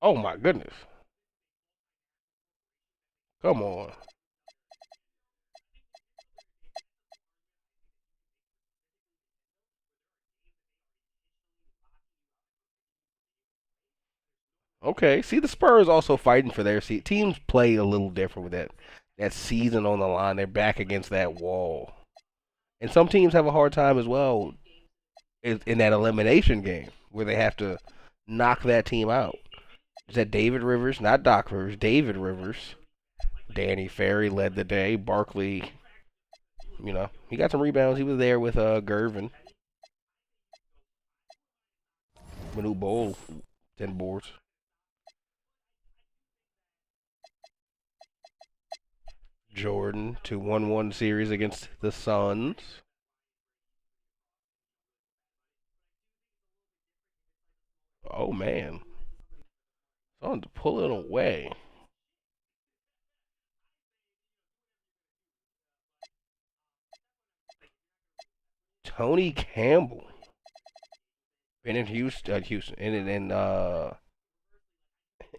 Oh my goodness. Come on. Okay. See, the Spurs also fighting for their seat. Teams play a little different with that season on the line. They're back against that wall. And some teams have a hard time as well in that elimination game where they have to knock that team out. Is that David Rivers? Not Doc Rivers. David Rivers. Danny Ferry led the day. Barkley, he got some rebounds. He was there with Gervin. Manute Bol, 10 boards. Jordan, 2-1-1 series against the Suns. Oh, man. Suns pulling away. Tony Campbell. Been in Houston,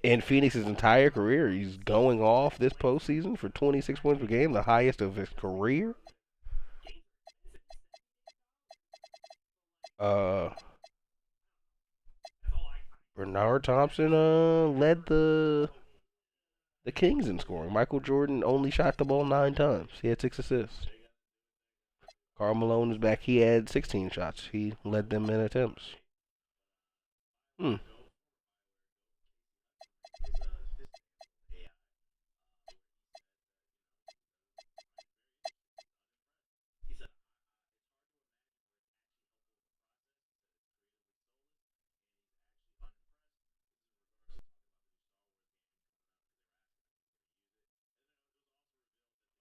in Phoenix's entire career. He's going off this postseason for 26 points per game, the highest of his career. Bernard Thompson led the Kings in scoring. Michael Jordan only shot the ball 9 times. He had 6 assists. Karl Malone is back. He had 16 shots. He led them in attempts.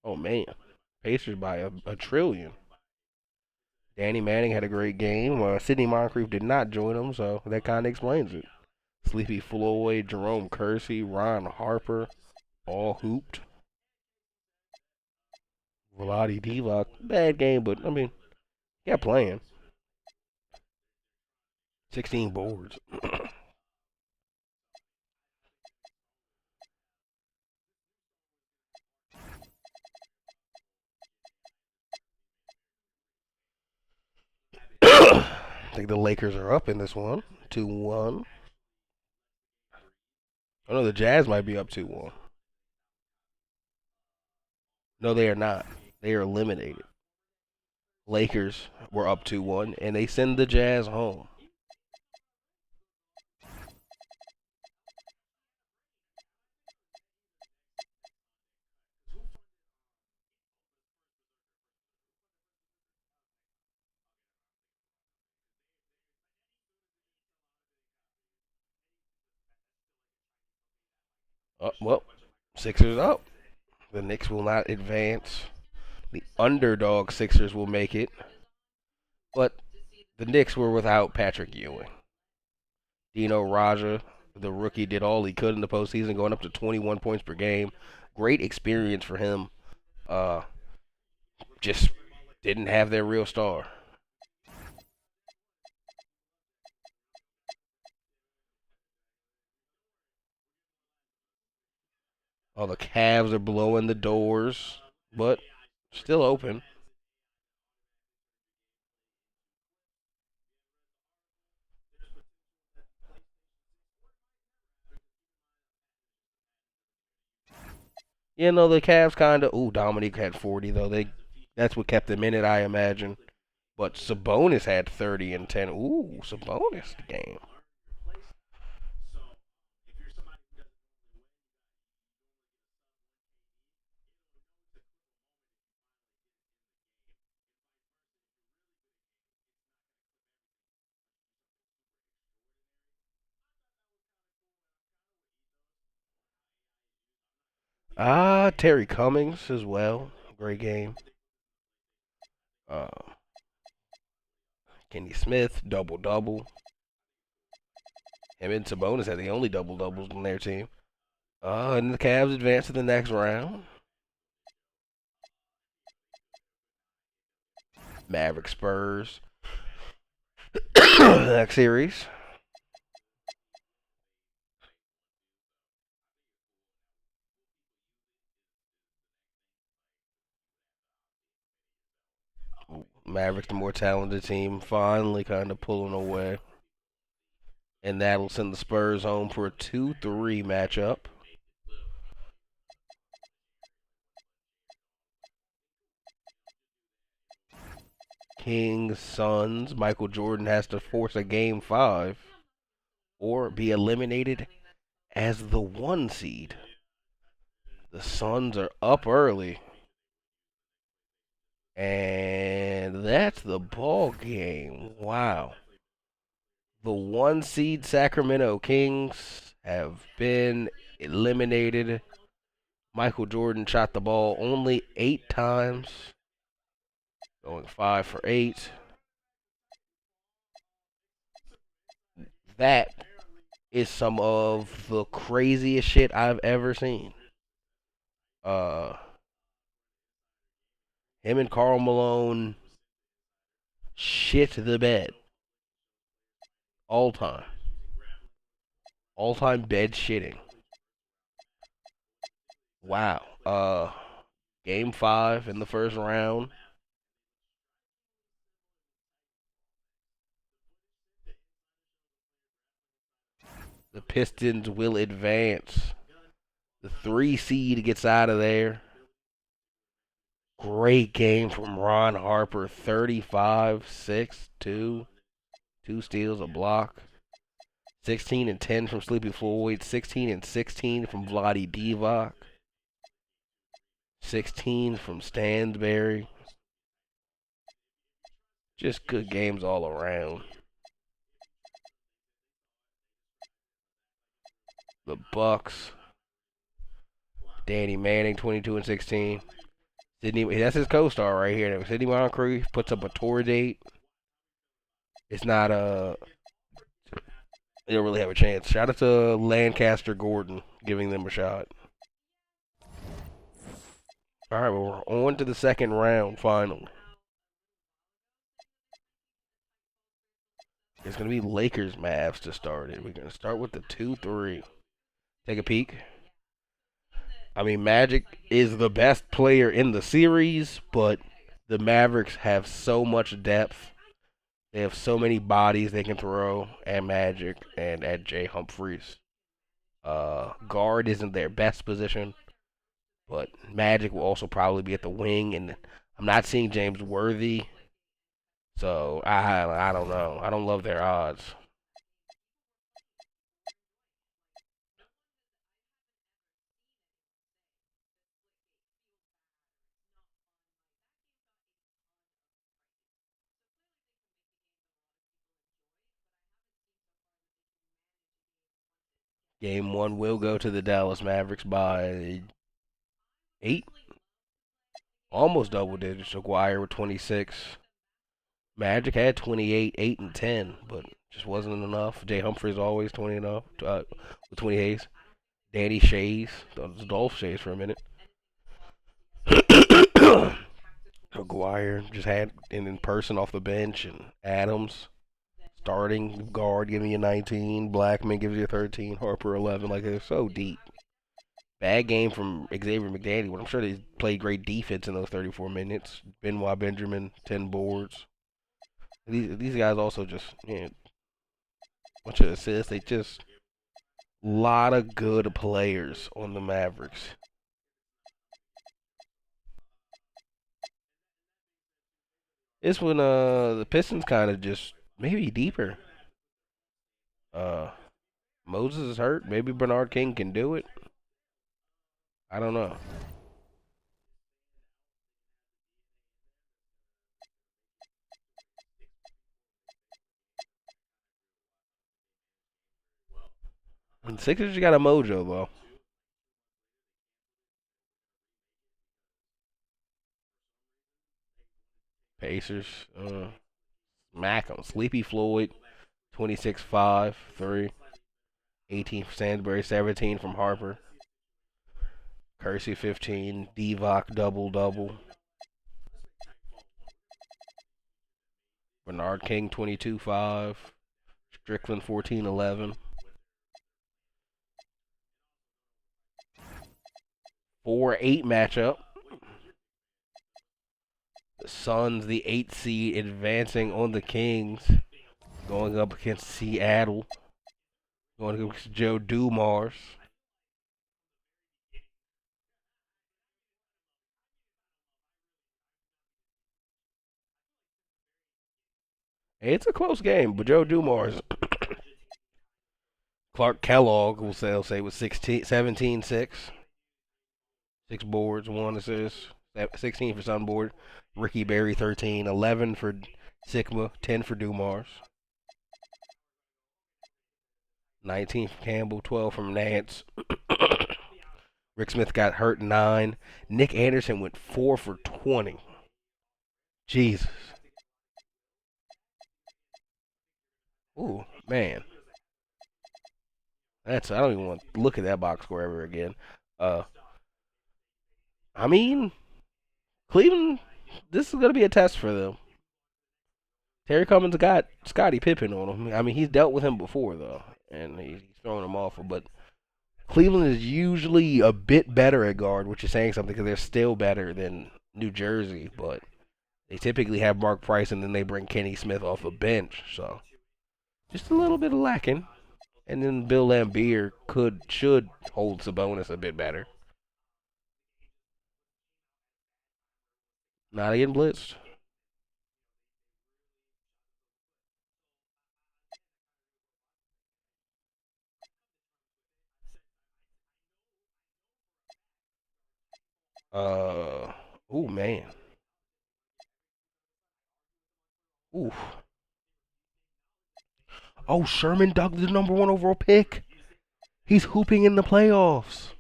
Oh, man. Pacers by a trillion. Danny Manning had a great game. Sidney Moncrief did not join him, so that kind of explains it. Sleepy Floyd, Jerome Kersey, Ron Harper, all hooped. Vlade Divac, bad game, but yeah, playing. 16 boards. I think the Lakers are up in this one, 2-1. Oh no, the Jazz might be up 2-1. No, they are not. They are eliminated. Lakers were up 2-1, and they send the Jazz home. Well, Sixers up. The Knicks will not advance. The underdog Sixers will make it. But the Knicks were without Patrick Ewing. Dino Raja, the rookie, did all he could in the postseason, going up to 21 points per game. Great experience for him. Just didn't have their real star. All the Cavs are blowing the doors, but still open. The Cavs kind of. Ooh, Dominique had 40 though. That's what kept them in it, I imagine. But Sabonis had 30 and 10. Ooh, Sabonis the game. Terry Cummings as well. Great game. Uh, Kenny Smith, double double. Him and Sabonis had the only double doubles on their team. And the Cavs advance to the next round. Maverick Spurs. Next series. Mavericks, the more talented team, finally kind of pulling away. And that'll send the Spurs home for a 2-3 matchup. Kings, Suns. Michael Jordan has to force a game 5 or be eliminated as the 1 seed. The Suns are up early. And that's the ball game. Wow. The 1 seed Sacramento Kings have been eliminated. Michael Jordan shot the ball only 8 times, going 5 for 8. That is some of the craziest shit I've ever seen. Him and Karl Malone shit the bed. All time. All time bed shitting. Wow. Game 5 in the first round. The Pistons will advance. The 3 seed gets out of there. Great game from Ron Harper. 35, 6, 2. 2 steals, a block. 16 and 10 from Sleepy Floyd. 16 and 16 from Vlade Divac. 16 from Stansberry. Just good games all around. The Bucks. Danny Manning, 22 and 16. Sidney, that's his co-star right here. Sidney Moncrief puts up a tour date. It's not they don't really have a chance. Shout out to Lancaster Gordon giving them a shot. All right, well, we're on to the second round finally. It's going to be Lakers Mavs to start it. We're going to start with the 2-3. Take a peek. I mean, Magic is the best player in the series, but the Mavericks have so much depth. They have so many bodies they can throw at Magic and at Jay Humphries. Guard isn't their best position, but Magic will also probably be at the wing, and I'm not seeing James Worthy, so I don't know. I don't love their odds. Game 1 will go to the Dallas Mavericks by 8. Almost double digits. Aguirre with 26. Magic had 28, 8, and 10, but just wasn't enough. Jay Humphries always 20 enough with 28. Danny Shays, Dolph Shays for a minute. Aguirre just had in person off the bench, and Adams starting guard giving you 19. Blackman gives you 13. Harper 11. Like, they're so deep. Bad game from Xavier McDaniel, but I'm sure they played great defense in those 34 minutes. Benoit Benjamin, 10 boards. These guys also just, bunch of assists. They just, lot of good players on the Mavericks. This one, the Pistons kind of just maybe deeper. Moses is hurt. Maybe Bernard King can do it. I don't know. And Sixers got a mojo though. Pacers, smack 'em. Sleepy Floyd, 26-5, 3. 18 from Sandberry, 17 from Harper. Kersey 15, Divac double-double. Bernard King 22-5. Strickland 14-11. 4-8 matchup. Suns, the 8th seed, advancing on the Kings, going up against Seattle, going up against Joe Dumars. It's a close game, but Joe Dumars, Clark Kellogg, will say was 17-6. 6 boards, 1 assist, 16 for Sunboard. Ricky Berry, 13, 11 for Sigma, 10 for Dumars. 19 from Campbell, 12 from Nance. Rick Smith got hurt, 9. Nick Anderson went 4 for 20. Jesus. Ooh, man. I don't even want to look at that box score ever again. I mean, Cleveland, this is going to be a test for them. Terry Cummings got Scottie Pippen on him. I mean, he's dealt with him before, though, and he's throwing him off. But Cleveland is usually a bit better at guard, which is saying something because they're still better than New Jersey. But they typically have Mark Price, and then they bring Kenny Smith off the bench. So just a little bit of lacking. And then Bill Laimbeer should hold Sabonis a bit better. Not getting blitzed. Oh man. Oof. Oh, Sherman Douglas, the #1 overall pick. He's hooping in the playoffs.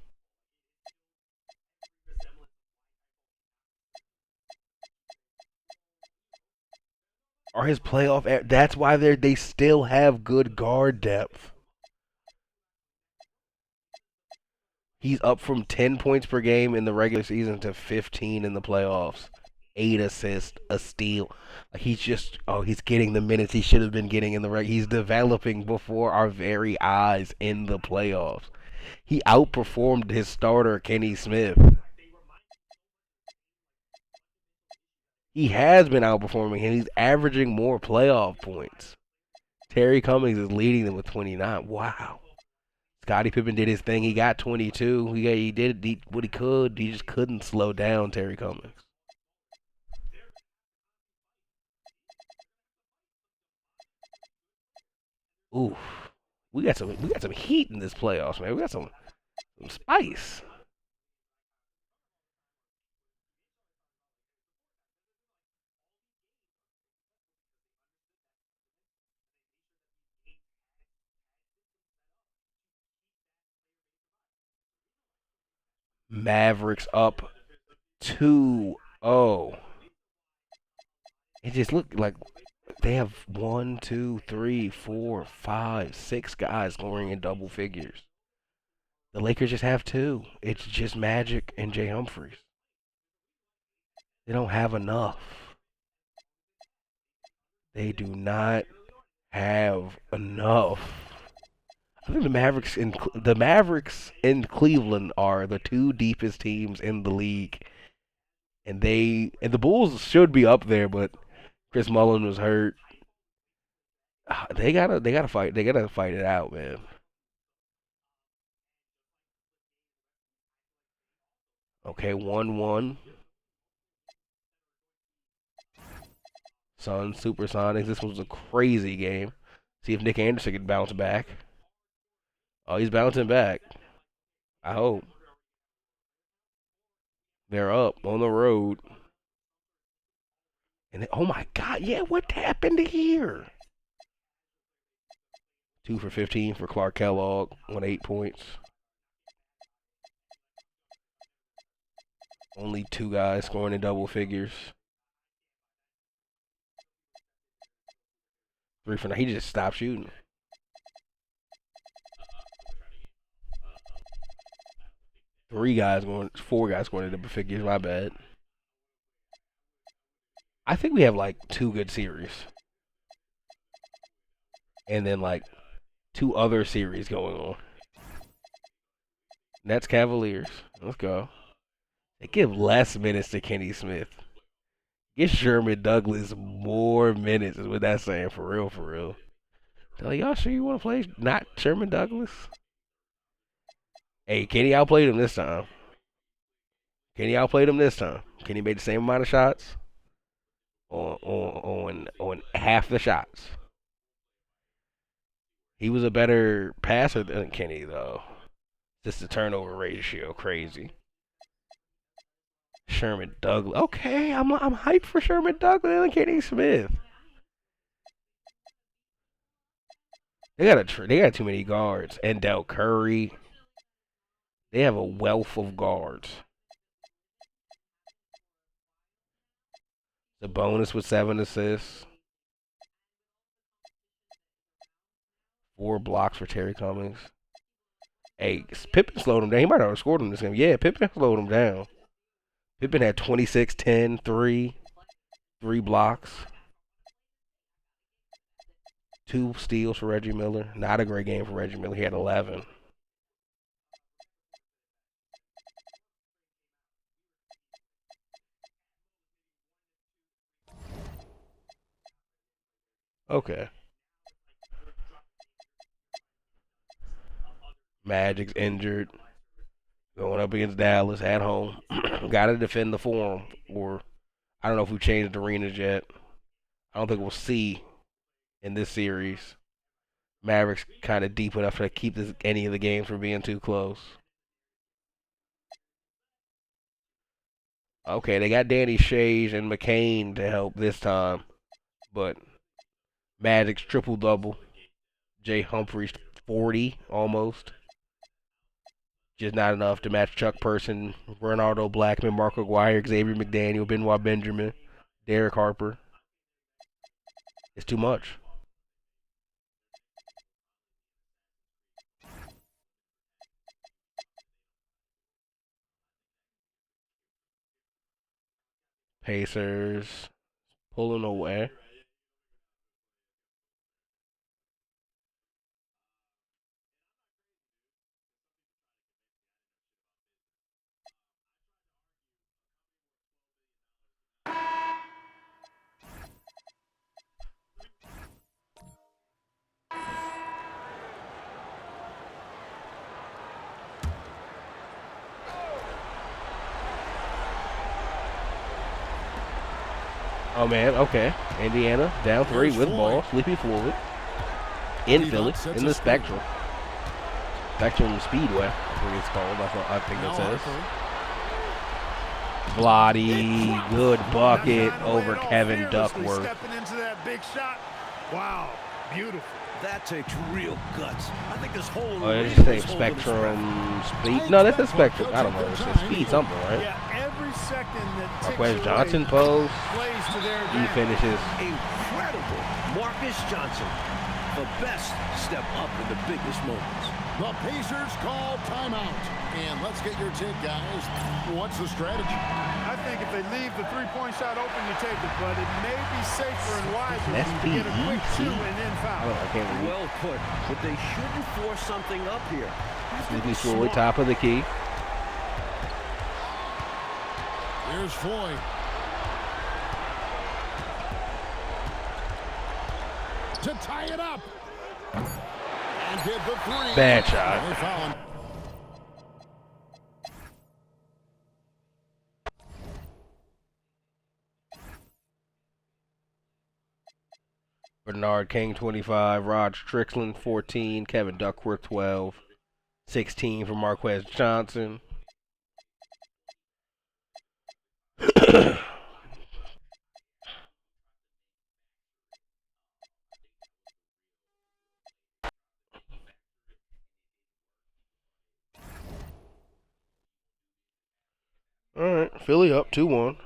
Are his playoff? That's why they still have good guard depth. He's up from 10 points per game in the regular season to 15 in the playoffs. 8 assists, a steal. He's getting the minutes he should have been getting in the regular. He's developing before our very eyes in the playoffs. He outperformed his starter, Kenny Smith. He has been outperforming him. He's averaging more playoff points. Terry Cummings is leading them with 29. Wow. Scottie Pippen did his thing. He got 22. He did what he could. He just couldn't slow down Terry Cummings. Oof. We got some heat in this playoffs, man. We got some spice. Mavericks up 2-0. It just looked like they have 1, 2, 3, 4, 5, 6 guys scoring in double figures. The Lakers just have 2. It's just Magic and Jay Humphries. They don't have enough. They do not have enough. I think the Mavericks in Cleveland are the 2 deepest teams in the league, and the Bulls should be up there, but Chris Mullin was hurt. They gotta fight. They gotta fight it out, man. Okay, 1-1. Suns, Supersonics. This was a crazy game. See if Nick Anderson can bounce back. Oh, he's bouncing back. I hope. They're up on the road. And oh my God, yeah, what happened here? 2 for 15 for Clark Kellogg on 8 points. Only 2 guys scoring in double figures. 3 for 9. He just stopped shooting. 4 guys going in double figures. My bad. I think we have like 2 good series. And then like 2 other series going on. Nets Cavaliers. Let's go. They give less minutes to Kenny Smith. Get Sherman Douglas more minutes is what that's saying for real, for real. Tell y'all sure you want to play not Sherman Douglas? Hey, Kenny outplayed him this time. Kenny outplayed him this time. Kenny made the same amount of shots on half the shots. He was a better passer than Kenny though. Just the turnover ratio crazy. Sherman Douglas. Okay, I'm hyped for Sherman Douglas and Kenny Smith. They got too many guards. And Del Curry. They have a wealth of guards. The bonus with 7 assists. 4 blocks for Terry Cummings. Hey, Pippen slowed him down. He might have scored him this game. Yeah, Pippen slowed him down. Pippen had 26, 10, 3 blocks. 2 steals for Reggie Miller. Not a great game for Reggie Miller. He had 11. Okay. Magic's injured. Going up against Dallas at home. Got to defend the Forum. Or, I don't know if we've changed arenas yet. I don't think we'll see in this series. Mavericks kind of deep enough to keep any of the games from being too close. Okay, they got Danny Shage and McCain to help this time. But Magic's triple-double. Jay Humphries 40 almost. Just not enough to match Chuck Person, Ronaldo Blackman, Mark Aguirre, Xavier McDaniel, Benoit Benjamin, Derek Harper. It's too much. Pacers pulling away. Oh man, okay. Indiana down 3 with ball. Sleepy Floyd. In Philly, in the Spectrum. Spectrum Speedway, I think it's called. That's what I think it says. Blotty, good bucket over Kevin Duckworth. Stepping into that big shot. Wow, beautiful. That takes real guts. I think this whole Oh, it just say Spectrum Speed. No, that's a Spectrum. I don't know. It says Speed something, right? Yeah, every second that ticks Marquez away Johnson pose. plays to their He advantage. finishes. incredible. Marcus Johnson, the best step up in the biggest moments. The Pacers call timeout. And let's get your take, guys. What's the strategy? I think if they leave the three-point shot open, you take it, but it may be safer and wiser to SBEC. get a quick 2 and then I foul. can't read. Well put, but they shouldn't force something up here. Sleepy Floyd, top of the key. Here's Floyd. To tie it up. And hit the 3. Bad shot. They foul him. Bernard King 25, Rod Strickland 14, Kevin Duckworth 12, 16 for Marquez Johnson. All right, Philly up 2-1.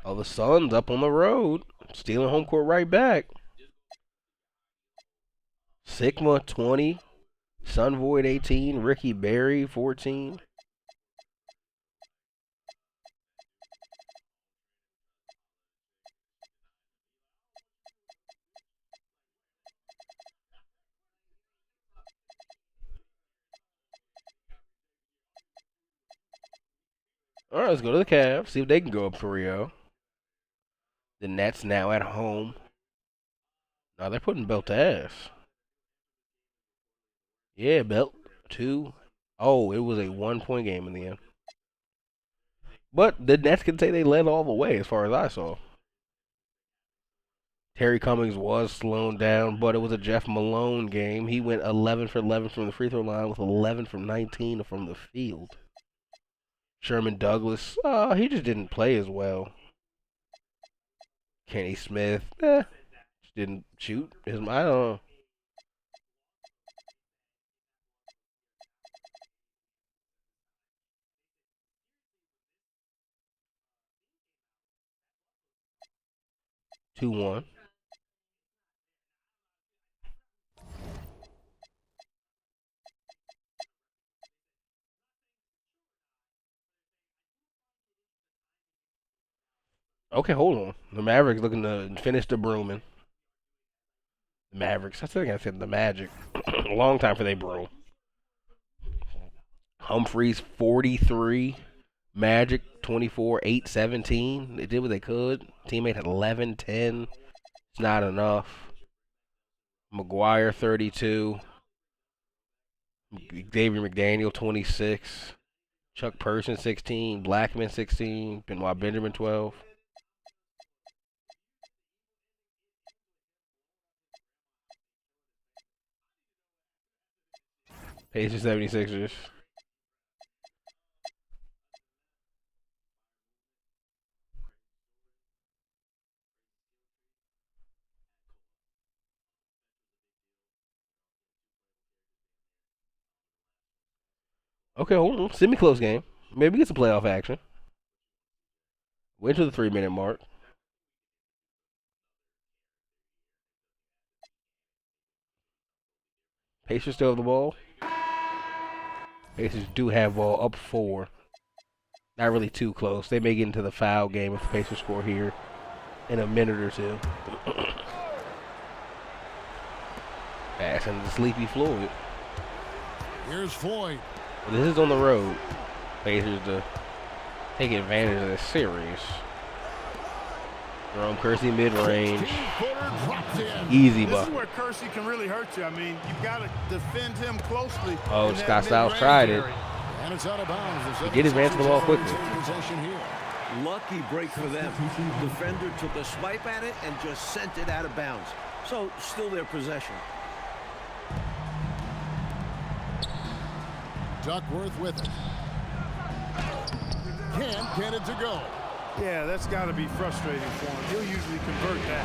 Oh, the Suns up on the road, stealing home court right back. Sigma 20, Sun Void 18, Ricky Berry 14. All right, let's go to the Cavs. See if they can go up 3-0. The Nets now at home. Now they're putting Belt to ass. Yeah, Belt 2. Oh, it was a 1-point game in the end. But the Nets can say they led all the way as far as I saw. Terry Cummings was slowed down, but it was a Jeff Malone game. He went 11 for 11 from the free throw line with 11 from 19 from the field. Sherman Douglas, he just didn't play as well. Kenny Smith, just didn't shoot. I don't know. Two one. Okay, hold on. The Mavericks looking to finish the brooming. The Mavericks. I think I said the Magic. A long time for they broom. Humphreys 43. Magic 24, 8, 17. They did what they could. Teammate had 11, 10. It's not enough. McGuire 32. Xavier McDaniel 26. Chuck Person 16. Blackman 16. Benoit Benjamin 12. Pacers 76ers. Okay, hold on. Semi-close game. Maybe get some playoff action. Went to the 3-minute mark. Pacers still have the ball. Pacers do have ball up 4. Not really too close. They may get into the foul game if the Pacers score here in a minute or two. Passing to Sleepy Floyd. Here's Floyd. This is on the road. Pacers to take advantage of this series. Jerome Kersey mid-range. Easy This is bucket. where Kersey can really hurt you. I mean, you've got to defend him closely. Oh, in that Scott Styles mid-range tried it. area. And it's out of bounds. He did advance the ball quickly. Lucky break for them. Defender took a swipe at it and just sent it out of bounds. So, still their possession. Duckworth with it. Can't get it to go. Yeah, that's got to be frustrating for him. He'll usually convert that.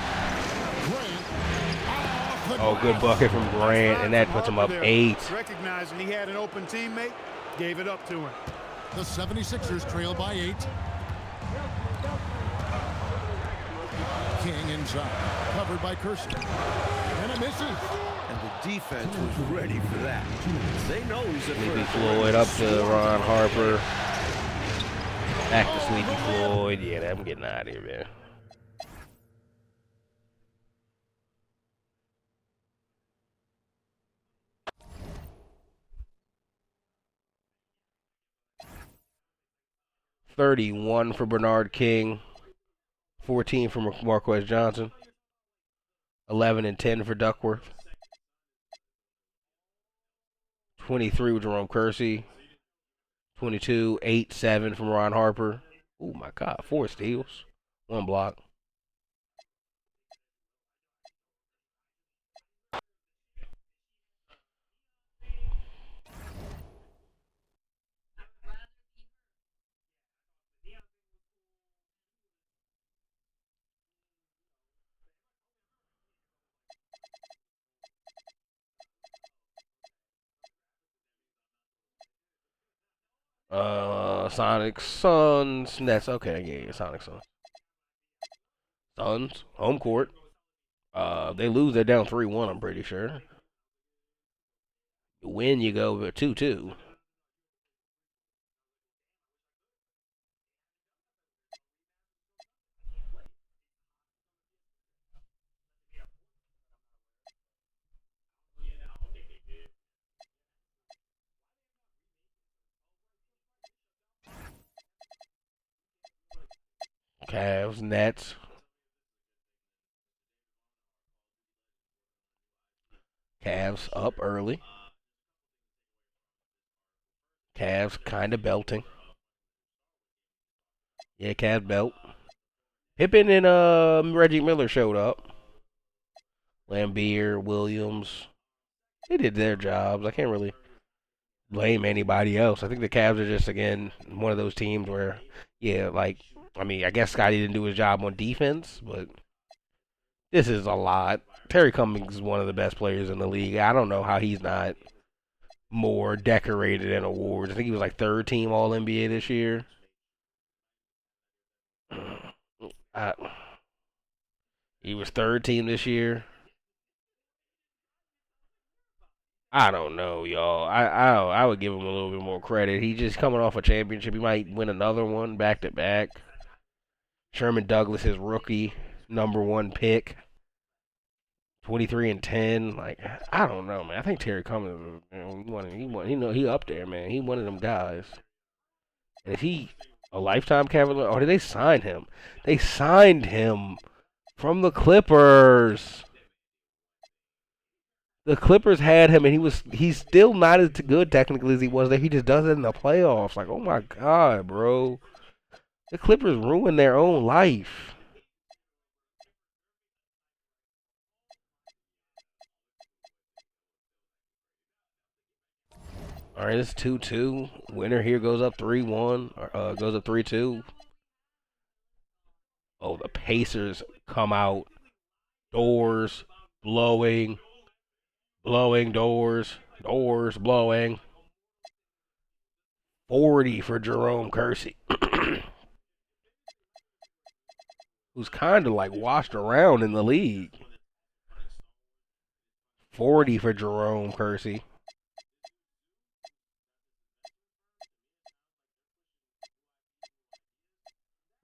Grant. Oh, good bucket from Grant, and that puts him up 8. Recognizing he had an open teammate, gave it up to him. The 76ers trail by 8. King inside. Covered by Kersey. And it misses. And the defense was ready for that. They know he's a Sleepy threat. Floyd up to Ron Harper. Back to Sleepy Floyd. Yeah, I'm getting out of here, man. $31 for Bernard King. 14 for Marquez Johnson. 11 and 10 for Duckworth. 23 with Jerome Kersey. 22, 8, 7 from Ron Harper. Oh my God, 4 steals. 1 block. Sonic Suns, Nets. Okay, yeah, Sonic Suns. Suns, home court. They lose, they're down 3-1, I'm pretty sure. You win, you go 2-2. Cavs, Nets. Cavs up early. Cavs kind of belting. Yeah, Cavs belt. Pippen and Reggie Miller showed up. Lambeer, Williams. They did their jobs. I can't really blame anybody else. I think the Cavs are just, again, one of those teams where, yeah, like, I mean, I guess Scotty didn't do his job on defense, but this is a lot. Terry Cummings is one of the best players in the league. I don't know how he's not more decorated in awards. I think he was like third team All NBA this year. Uh, he was third team this year. I don't know, y'all. I would give him a little bit more credit. He just coming off a championship. He might win another one back to back. Sherman Douglas, his rookie #1 pick, 23-10. Like, I don't know, man. I think Terry Cummings, he up there, man. He one of them guys. And is he a lifetime Cavalier? Or did they sign him? They signed him from the Clippers. The Clippers had him, and he's still not as good technically as he was there. He just does it in the playoffs. Like, oh my God, bro. The Clippers ruined their own life. All right, it's 2-2. Winner here goes up 3-1. Goes up 3-2. Oh, the Pacers come out. Doors blowing. Blowing doors. Doors blowing. 40 for Jerome Kersey. Who's kind of like washed around in the league. 40 for Jerome Kersey.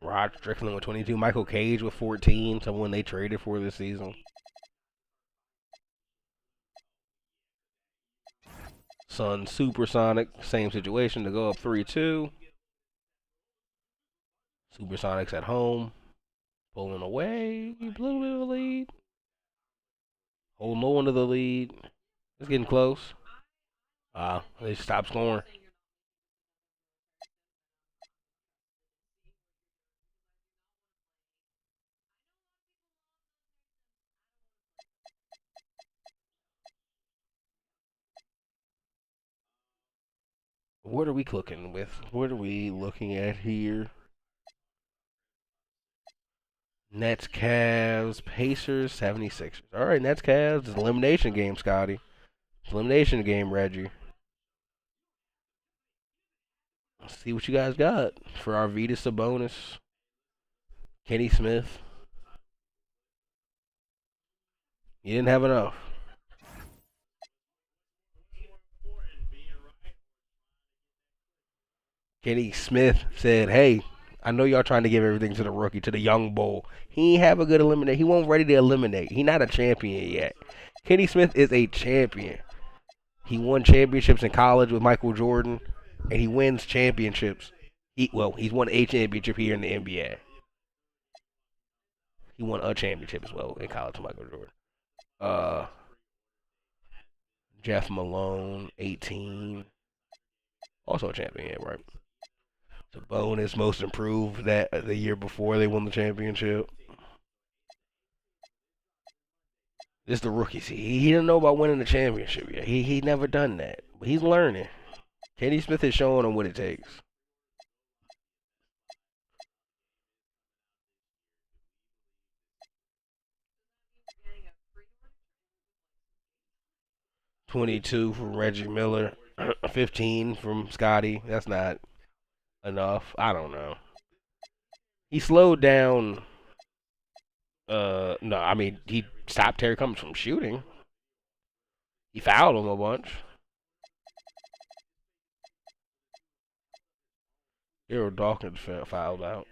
Rod Strickland with 22. Michael Cage with 14. Someone they traded for this season. Suns Supersonic. Same situation to go up 3-2. Supersonics at home. Pulling away. A little bit of a lead. Holding on to the lead. It's getting close. They stopped scoring. What are we cooking with? What are we looking at here? Nets, Cavs, Pacers, 76ers. All right, Nets, Cavs. It's an elimination game, Scotty. It's an elimination game, Reggie. Let's see what you guys got for Arvydas Sabonis, Kenny Smith. You didn't have enough. Kenny Smith said, hey, I know y'all trying to give everything to the rookie, to the young bull. He ain't have a good eliminate. He won't ready to eliminate. He not a champion yet. Kenny Smith is a champion. He won championships in college with Michael Jordan, and he wins championships. He's won a championship here in the NBA. He won a championship as well in college with Michael Jordan. Jeff Malone, 18. Also a champion, yeah, right? Sabonis, most improved that the year before they won the championship. This is the rookies. He didn't know about winning the championship yet. He never done that. But he's learning. Kenny Smith is showing him what it takes. $22 from Reggie Miller. 15 from Scotty. That's not enough. I don't know. He slowed down. No, I mean, he stopped Terry Cummings from shooting. He fouled him a bunch. Harold Dawkins fouled out.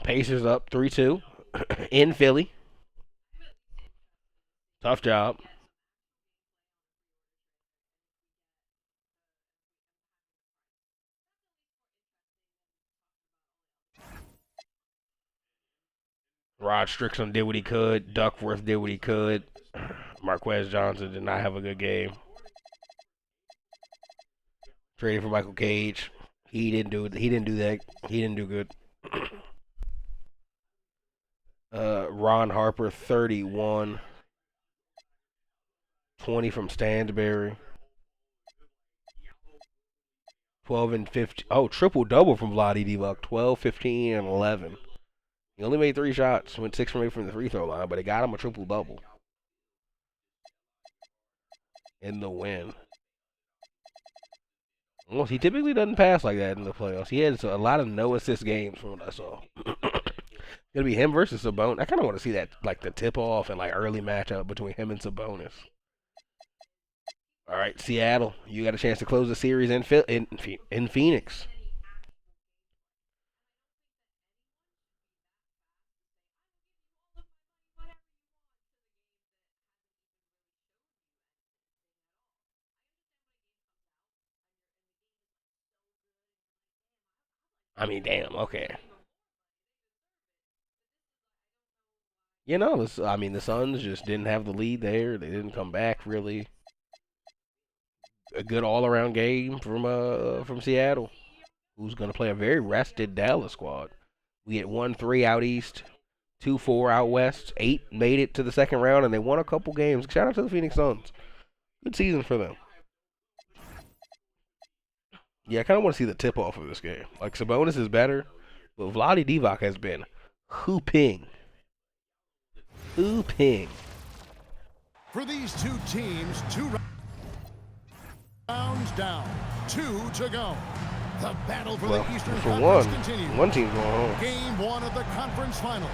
Pacers up 3-2 in Philly. Tough job. Rod Strickland did what he could. Duckworth did what he could. Marquez Johnson did not have a good game. Traded for Michael Cage. He didn't do it. He didn't do that. He didn't do good. Ron Harper, 31. 20 from Stansbury. 12 and 15. Oh, triple-double from Vlade Divac. 12, 15, and 11. He only made 3 shots. Went 6 from 8 from the free throw line, but it got him a triple-double. In the win. Well, he typically doesn't pass like that in the playoffs. He had a lot of no-assist games from what I saw. Gonna be him versus Sabonis. I kind of want to see that, like the tip-off and like early matchup between him and Sabonis. All right, Seattle, you got a chance to close the series in Phoenix. I mean, damn. Okay. You know, the Suns just didn't have the lead there. They didn't come back really. A good all-around game from Seattle, who's going to play a very rested Dallas squad. We had 1-3 out east, 2-4 out west, 8 made it to the second round, and they won a couple games. Shout out to the Phoenix Suns. Good season for them. Yeah, I kind of want to see the tip-off of this game. Like, Sabonis is better, but Vlade Divac has been hooping. For these two teams, 2 rounds down, 2 to go. The battle for the Eastern Conference continues. One team's going home. Game 1 of the conference finals.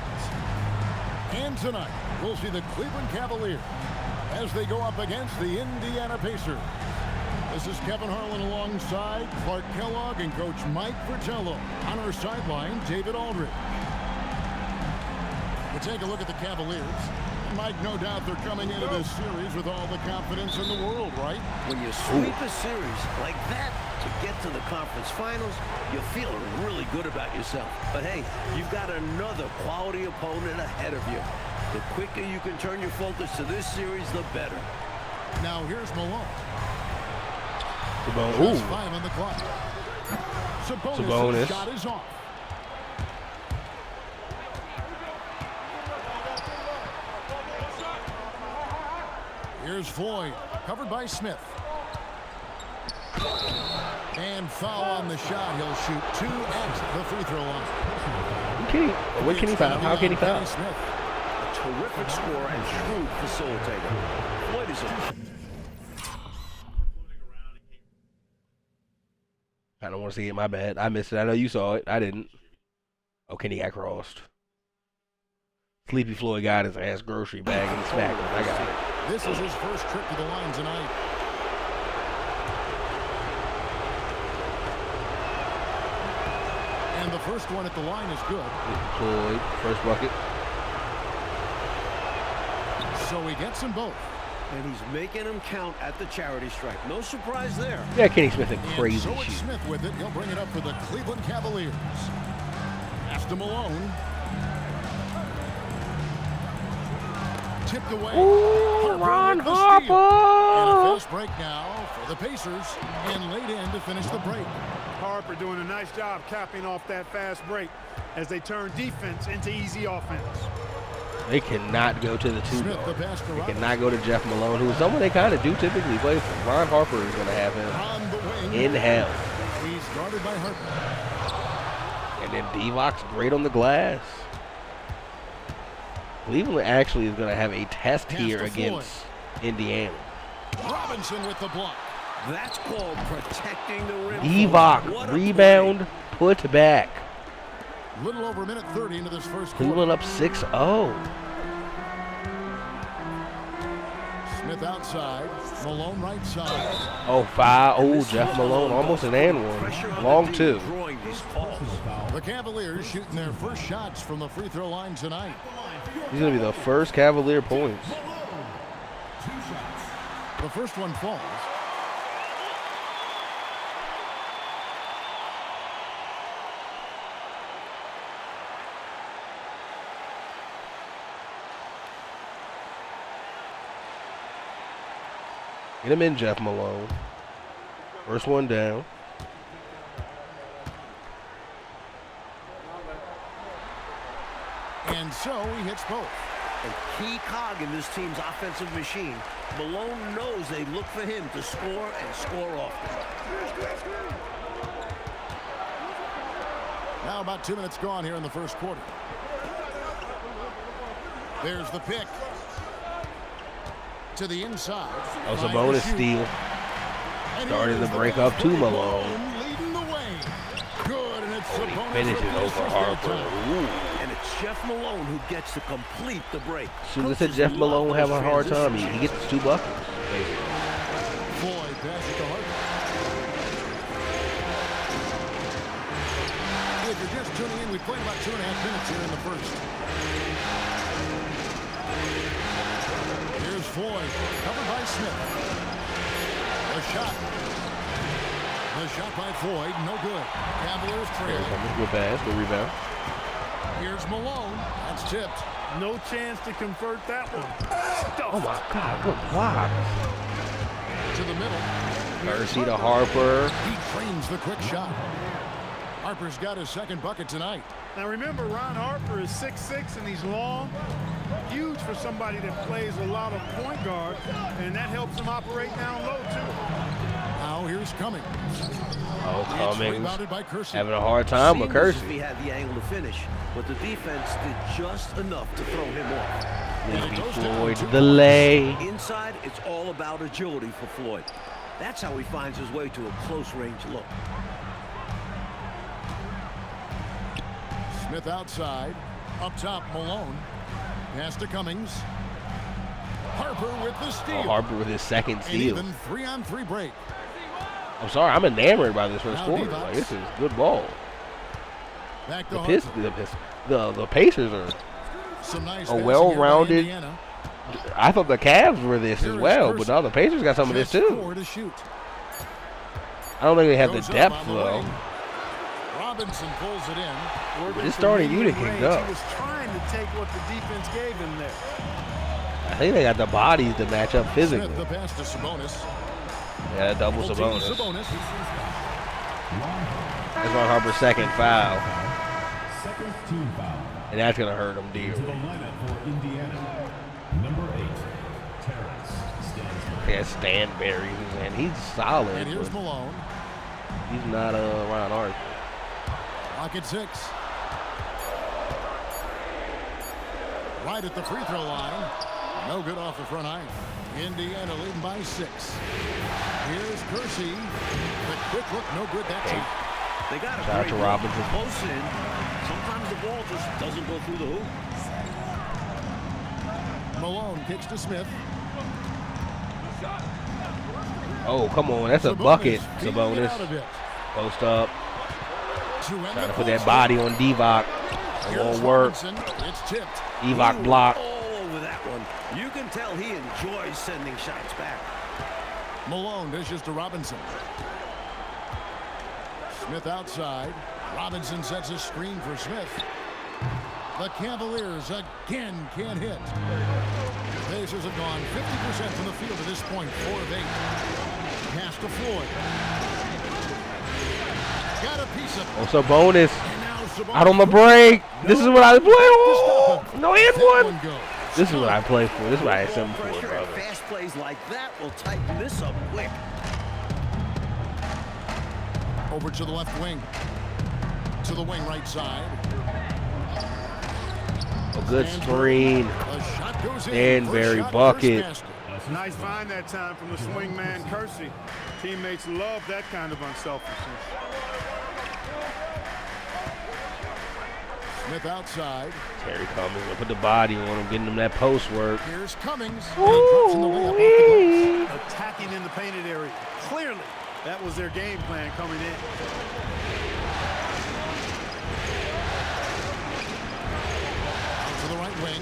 And tonight, we'll see the Cleveland Cavaliers as they go up against the Indiana Pacers. This is Kevin Harlan alongside Clark Kellogg and Coach Mike Fratello. On our sideline, David Aldridge. We'll take a look at the Cavaliers. Mike, no doubt they're coming into this series with all the confidence in the world, right? When you sweep a series like that to get to the conference finals, you feel really good about yourself. But hey, you've got another quality opponent ahead of you. The quicker you can turn your focus to this series, the better. Now here's Malone. Sabonis. 5 on the clock. Sabonis. Shot is off. Here's Floyd, covered by Smith. And foul on the shot. He'll shoot 2 at the free throw line. What can he foul? How can he foul? Smith. A terrific scorer and shrewd facilitator. Floyd is a... I don't want to see it. My bad. I missed it. I know you saw it. I didn't. Oh, Kenny got crossed. Sleepy Floyd got his ass grocery bag and smacked him. I got it. This is his first trip to the line tonight. And the first one at the line is good. Floyd, first bucket. So he gets them both. And he's making them count at the charity stripe. No surprise there. Yeah, Kenny Smith had crazy so it's shoot. Smith with it. He'll bring it up for the Cleveland Cavaliers. Pass to Malone. Tipped away. Ooh, Ron Harper! And a fast break now for the Pacers. And laid in to finish the break. Harper doing a nice job capping off that fast break as they turn defense into easy offense. They cannot go to the 2 Smith, the guard. pass to They cannot go to Jeff Malone, who is someone they kind of do typically play for. Ron Harper is going to have on the him wing. in hell. He's guarded by Harper. And then Divac's great on the glass. Cleveland actually is going to have a test here against Indiana. Robinson with the block. That's called protecting the rim. Divac, rebound, put back. Little over a minute 30 into this first Cleveland quarter. up 6-0. Smith outside. Malone right side. Oh, foul. Oh, Jeff Malone, almost an and one. Long 2. The Cavaliers shooting their first shots from the free throw line tonight. He's going to be the first Cavalier points. The first one falls. Get him in, Jeff Malone. First one down. And so he hits both. A key cog in this team's offensive machine. Malone knows they look for him to score and score often. Now about 2 minutes gone here in the first quarter. There's the pick. To the inside. That was a bonus steal. Starting to break up to Malone. Leading the way. Good, and it's the bonus Finishes over Harper. Ooh. And it's Jeff Malone who gets to complete the break. As soon as I said Jeff Malone will have a hard time, he gets 2 buckets. Floyd passes to Harper. If you're just tuning in, we played about 2.5 minutes here in the first. Here's Floyd, covered by Smith. The shot. The shot by Floyd, no good. Cavaliers trail. Good pass, good rebound. Here's Malone. That's tipped. No chance to convert that one. Oh my God, good block. To the middle. Mercy to Harper. He trains the quick shot. Harper's got his second bucket tonight. Now remember, Ron Harper is 6'6", and he's long. Huge for somebody that plays a lot of point guard, and that helps him operate down low, too. Now here's Cummings. Oh, Cummings Rebounded by Kersey. having a hard time with Seems as if Kersey. he had the angle to finish, but the defense did just enough to throw him off. Leaving Floyd to the lay. Inside, it's all about agility for Floyd. That's how he finds his way to a close-range look. Smith outside. Up top, Malone. Pass to Cummings. Harper with the steal. Oh, Harper with his second An steal. even 3-on-3 break. I'm sorry, I'm enamored by this first Now quarter. Divac. Like, this is good ball. Back to The Pacers are Some nice a passing well-rounded. here by Indiana. I thought the Cavs were this Here as is well, Kersey. but now the Pacers got some of this Just too. 4 to shoot. I don't think they have Goes the up depth on the though. wing. Robinson pulls it in. But this starting unit can go. He was trying to take what the defense gave him there. I think they got the bodies to match up physically. Smith, the pass to Sabonis. Yeah, double Full team Sabonis. That's Ron Harper's second foul, Second team foul. and that's gonna hurt him To the dearly. lineup for Indiana, number 8, Terrence Stansbury. Yeah, Stanberry, and he's solid, And here's but Malone. he's not Ron Harper. Lock at 6. Right at the free throw line. No good off the front iron. Indiana leading by 6. Here's Kersey. The quick look, no good that time. They got a Shout out great to look. Robinson. Close in. Sometimes the ball just doesn't go through the hoop. Malone kicks to Smith. Oh, come on, that's a Sabonis bucket, feeling it Sabonis. out a bit. Post up, To end trying the to put that closeout. body on Divac. It Here's won't work. Robinson. It's tipped. Divac block. All over that one. You can tell he enjoys sending shots back. Malone dishes to Robinson. Smith outside. Robinson sets a screen for Smith. The Cavaliers again can't hit. The Pacers have gone 50% from the field at this point, 4 of 8. Pass to Floyd. Got a piece of Also bonus and now Sabonis. out on the break. This is what I play Stop for. him. No and That one. goes. This is what I play for. This is what I Ball assemble for, pressure and brother. fast plays like that will tighten this up quick. Over to the left wing. To the wing right side. A good screen. The shot goes in. Stanberry First shot, bucket. first basket. Nice find that time from the swing man, Kersey. Teammates love that kind of unselfishness. Smith outside. Terry Cummings gonna put the body on him, getting him that post work. Here's Cummings. And punching the layup off the glass. Attacking in the painted area. Clearly, that was their game plan coming in. Out to the right wing.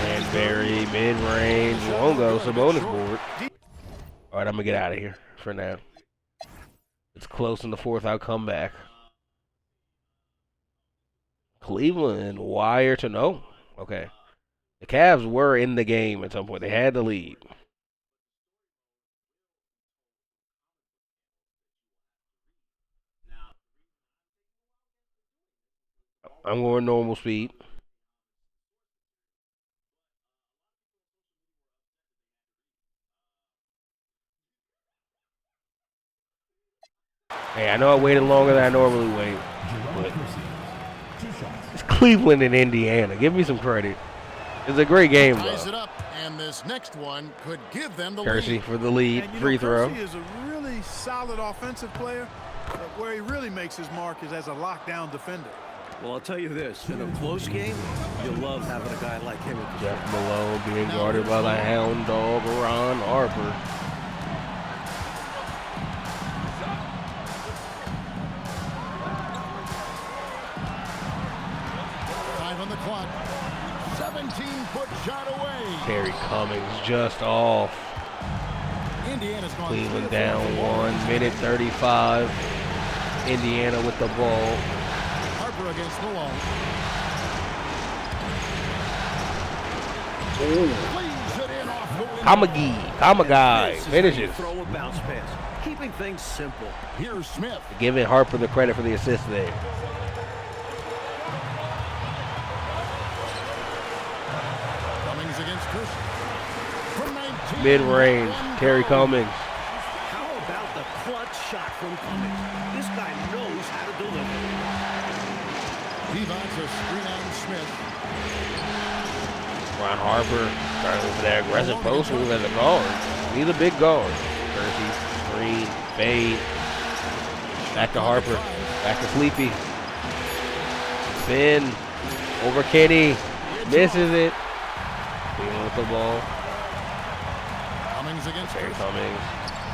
And Very mid-range. Won't go. Sabonis board. All right, I'm going to get out of here for now. It's close in the fourth. I'll come back. Cleveland wire to no. Okay. The Cavs were in the game at some point. They had the lead. I'm going normal speed. Hey, I know I waited longer than I normally wait, but it's Cleveland and Indiana. Give me some credit. It's a great game, Ties though. it up, and this next one could give them the Kersey lead. for the lead. And, Free throw. Kersey is a really solid offensive player, but where he really makes his mark is as a lockdown defender. Well, I'll tell you this. In a close game, you love having a guy like him. Jeff Malone being guarded by the hound dog, Ron Harper. On the clock. 17-foot shot away. Terry Cummings just off. Indiana's gone Cleveland down 1 minute 35. Indiana with the ball. Harper against Malone. Leaves it in off the window. Kamagai This is finishes. how you throw a bounce pass, keeping things simple. Here's Smith. Giving Harper the credit for the assist there. Cummings against Chris. From 19. Mid-range, Terry Cummings. How about the clutch shot from Cummings? This guy knows how to deliver. Devon's a screen on Smith. Ron Harper starting with that aggressive post move as a guard. He's a big guard. Kersey, screen, fade. Back to Harper. Back to Sleepy. Spin. Over Kenny. Misses it. Cleveland with the ball. Cummings against Terry Chris. Cummings.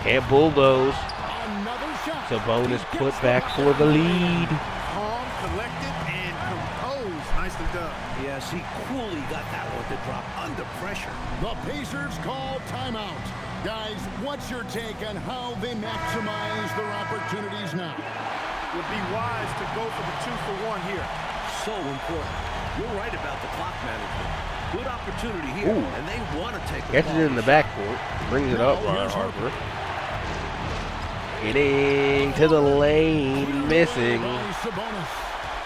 Can't bulldoze. Another shot. Sabonis put back for the lead. Calm, collected, and composed. Nicely done. Yes, he coolly got that one to drop under pressure. The Pacers call timeout. Guys, what's your take on how they maximize their opportunities now? Would be wise to go for the 2-for-1 here. So important. You're right about the clock management. Good opportunity here, Ooh. and they want to take a Catches it in the backcourt. Brings it up, Ron Harper. Getting to the lane. Missing. Sabonis.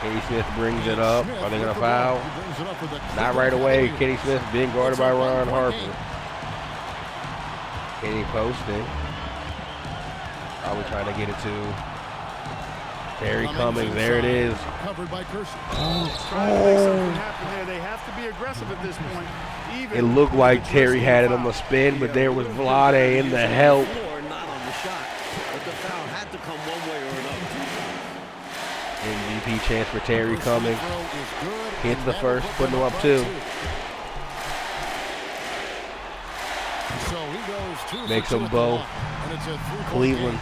Kenny Smith brings it up. Are they going to foul? He brings it up with a Not right away. Kenny Smith being guarded by Ron Harper. Kenny posting. Probably trying to get it to Terry Cummings. There it is. Covered by Kersey. Trying to make something happen there. They have to be aggressive at this point. It looked like Terry had it on the spin, but there was Vlade in the help. Floor, not on the shot, but the foul had to come one way or another. MVP chance for Terry Cummings. Hits the first, putting him up 2. Makes them both. Cleveland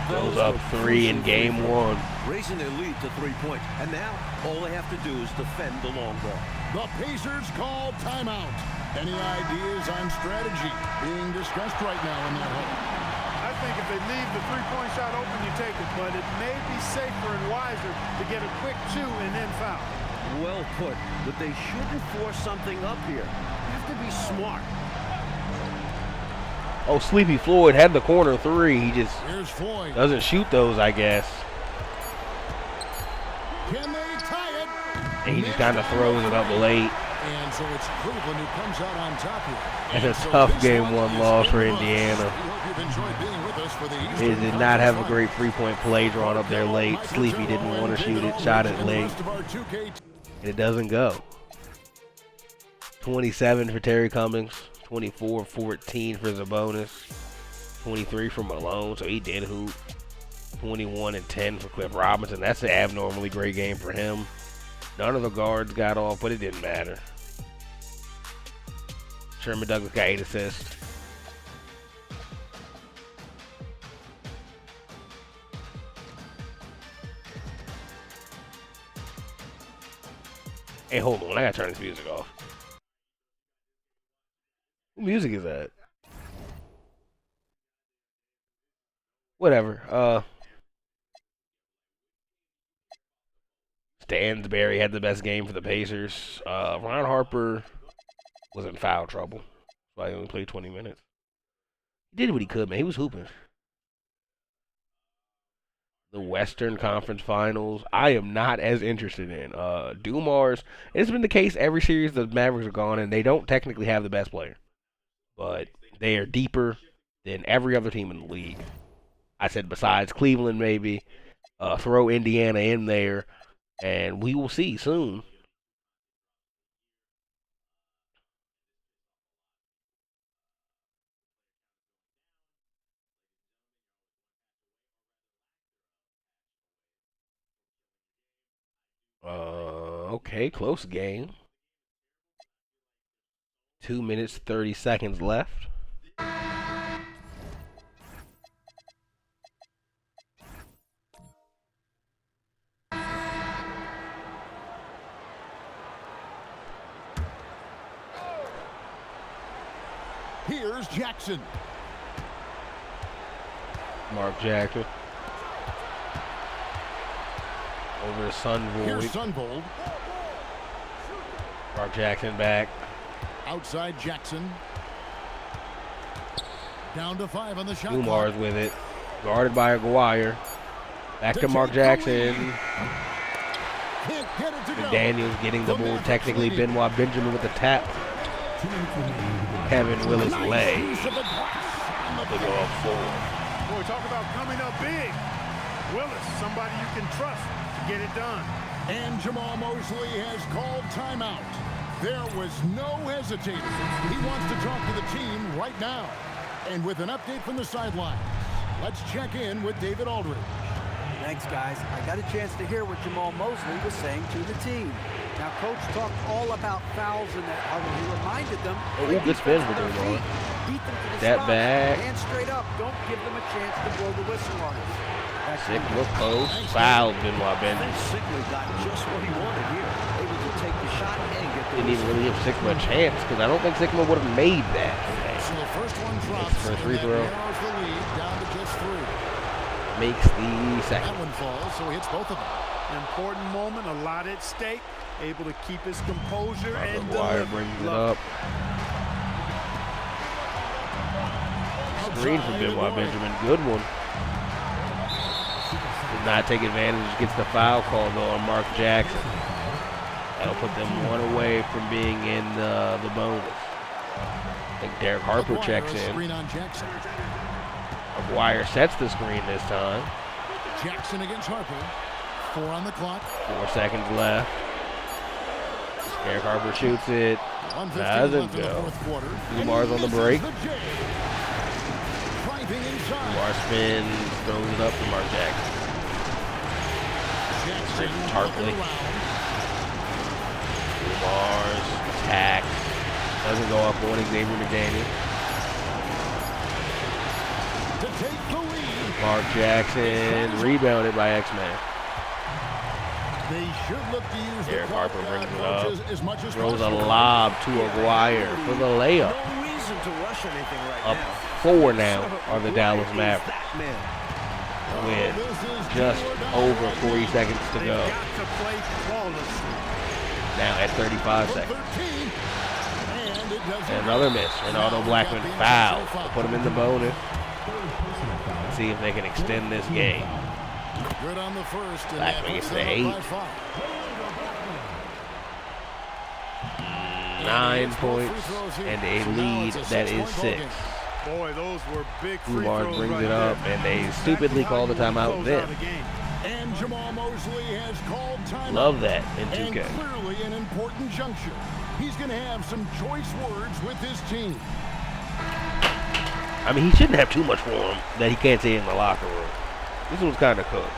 goes up 3 in game 1. Raising their lead to 3 points, and now all they have to do is defend the long ball. The Pacers call timeout. Any ideas on strategy being discussed right now in that hole? I think if they leave the three-point shot open, you take it. But it may be safer and wiser to get a quick 2 and then foul. Well put, but they shouldn't force something up here. You have to be smart. Oh, Sleepy Floyd had the corner 3. He just Here's Floyd. doesn't shoot those, I guess. Can they tie it? And he just kind of throws it up late. And so it's Cleveland who comes out on top here. It's a tough game 1 loss for Indiana. We hope you've enjoyed being with us for the They Eastern did not have a Conference great 3-point play drawn up there late. Sleepy didn't want to shoot it, shot it late, and it doesn't go. 27 for Terry Cummings, 24-14 for Sabonis, 23 for Malone, so he did hoop. 21 and 10 for Cliff Robinson. That's an abnormally great game for him. None of the guards got off, but it didn't matter. Sherman Douglas got 8 assists. Hey, hold on. I gotta turn this music off. What music is that? Whatever. Stansberry had the best game for the Pacers. Ron Harper was in foul trouble. That's why he only played 20 minutes. He did what he could, man. He was hooping. The Western Conference Finals, I am not as interested in. Dumars, it's been the case every series the Mavericks are gone, and they don't technically have the best player. But they are deeper than every other team in the league. I said besides Cleveland, maybe. Throw Indiana in there, and we will see soon. Okay, close game. 2 minutes, 30 seconds left. Here's Jackson. Mark Jackson. Over to Sunvold. Here's Sunvold. Mark Jackson back. Outside Jackson. Down to 5 on the shot Dumars clock. with it. Guarded by Aguirre. Back to Mark Jackson. Can't get it to go. McDaniels getting the ball. Technically, Benoit Benjamin with the tap. Kevin Willis lay. To go up forward. Boy, talk about coming up big. Willis, somebody you can trust to get it done. And Jamal Mosley has called timeout. There was no hesitating. He wants to talk to the team right now. And with an update from the sidelines, let's check in with David Aldridge. Thanks, guys. I got a chance to hear what Jamal Mosley was saying to the team. Now, Coach talked all about fouls in that huddle. He reminded them. Good spin for Dumars. Beat them to the Step spot. back. Hands straight up. Don't give them a chance to blow the whistle on us. Sigma post. Fouled Benoit I Benjamin. think Sigma got just what he wanted here. Able to take the shot and get the Didn't even really give Sigma a chance because I don't think Sigma would have made that. So the first one drops. For a free and throw. that narrows the lead down to just 3. Makes the second. That one falls, so he hits both of them. Important moment, a lot at stake. Able to keep his composure and Aguirre brings it up. Screen from Benoit Benjamin. Good one. Did not take advantage. Gets the foul call though on Mark Jackson. That'll put them one away from being in the bonus. I think Derek Harper checks in. Screen on Jackson. Aguirre sets the screen this time. Jackson against Harper. 4 on the clock. 4 seconds left. Derek Harper shoots it. 1:15 Doesn't left in the go. fourth quarter. Dumars on the Misses break. the J. Driving inside. Dumars spins, throws it up to Mark Jackson. Jackson Tarpley. looking around. Dumars attacks. Doesn't go up on Xavier McDaniel. To take the lead. Mark Jackson rebounded by X-Man. They should look to use Derek the clock Harper brings it coaches up. as much as Throws a possible. lob to Aguirre for the layup. No reason to rush anything right Up now. 4 now are the Dallas Mavericks That man. with This is just over 40 seconds to They go. got to play flawlessly. Now at 35 From seconds. 13. And it doesn't And another miss. Ronaldo Blackman fouled to put him in the bonus. Let's see if they can extend this game. Good on the first. And Blackman that gets puts to them up 8. by 5. 9 points and a lead that is 6. Boy, those were big free Dumars throws brings right it up, there. and they Exactly stupidly how called the you wanna timeout close then. out a game. And Jamal Mosley has called timeout. Love that in And 2K. clearly an important juncture. He's going to have some choice words with his team. I mean, he shouldn't have too much for him that he can't say in the locker room. This one's kind of cooked.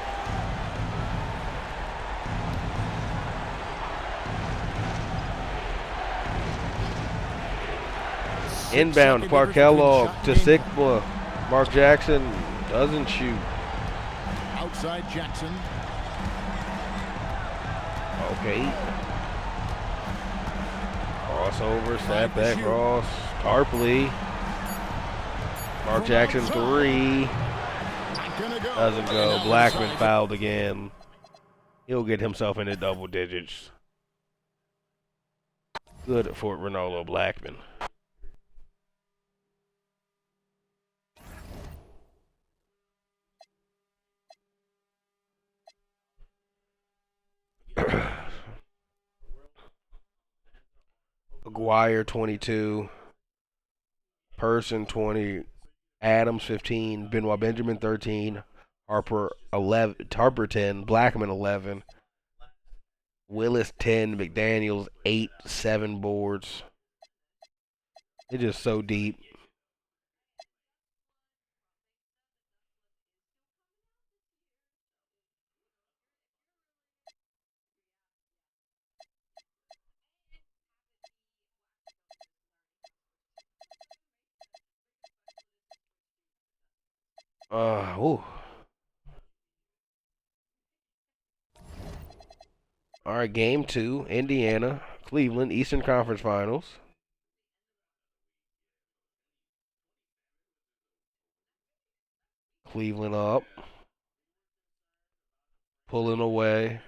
Inbound, Clark Kellogg to Sigma. Mark Jackson doesn't shoot. Outside Jackson. Okay. Crossover, snap back, cross, Harpley. Mark Jackson 3. Doesn't go. Blackman fouled again. He'll get himself into double digits. Good for Ronaldo Blackman. Aguirre 22. Person 20. Adams 15. Benoit Benjamin 13. Harper 11. Harper 10. Blackman 11. Willis 10. McDaniels 8. 7 boards. They're just so deep. Ooh. All right, game 2, Indiana, Cleveland, Eastern Conference Finals. Cleveland up, pulling away.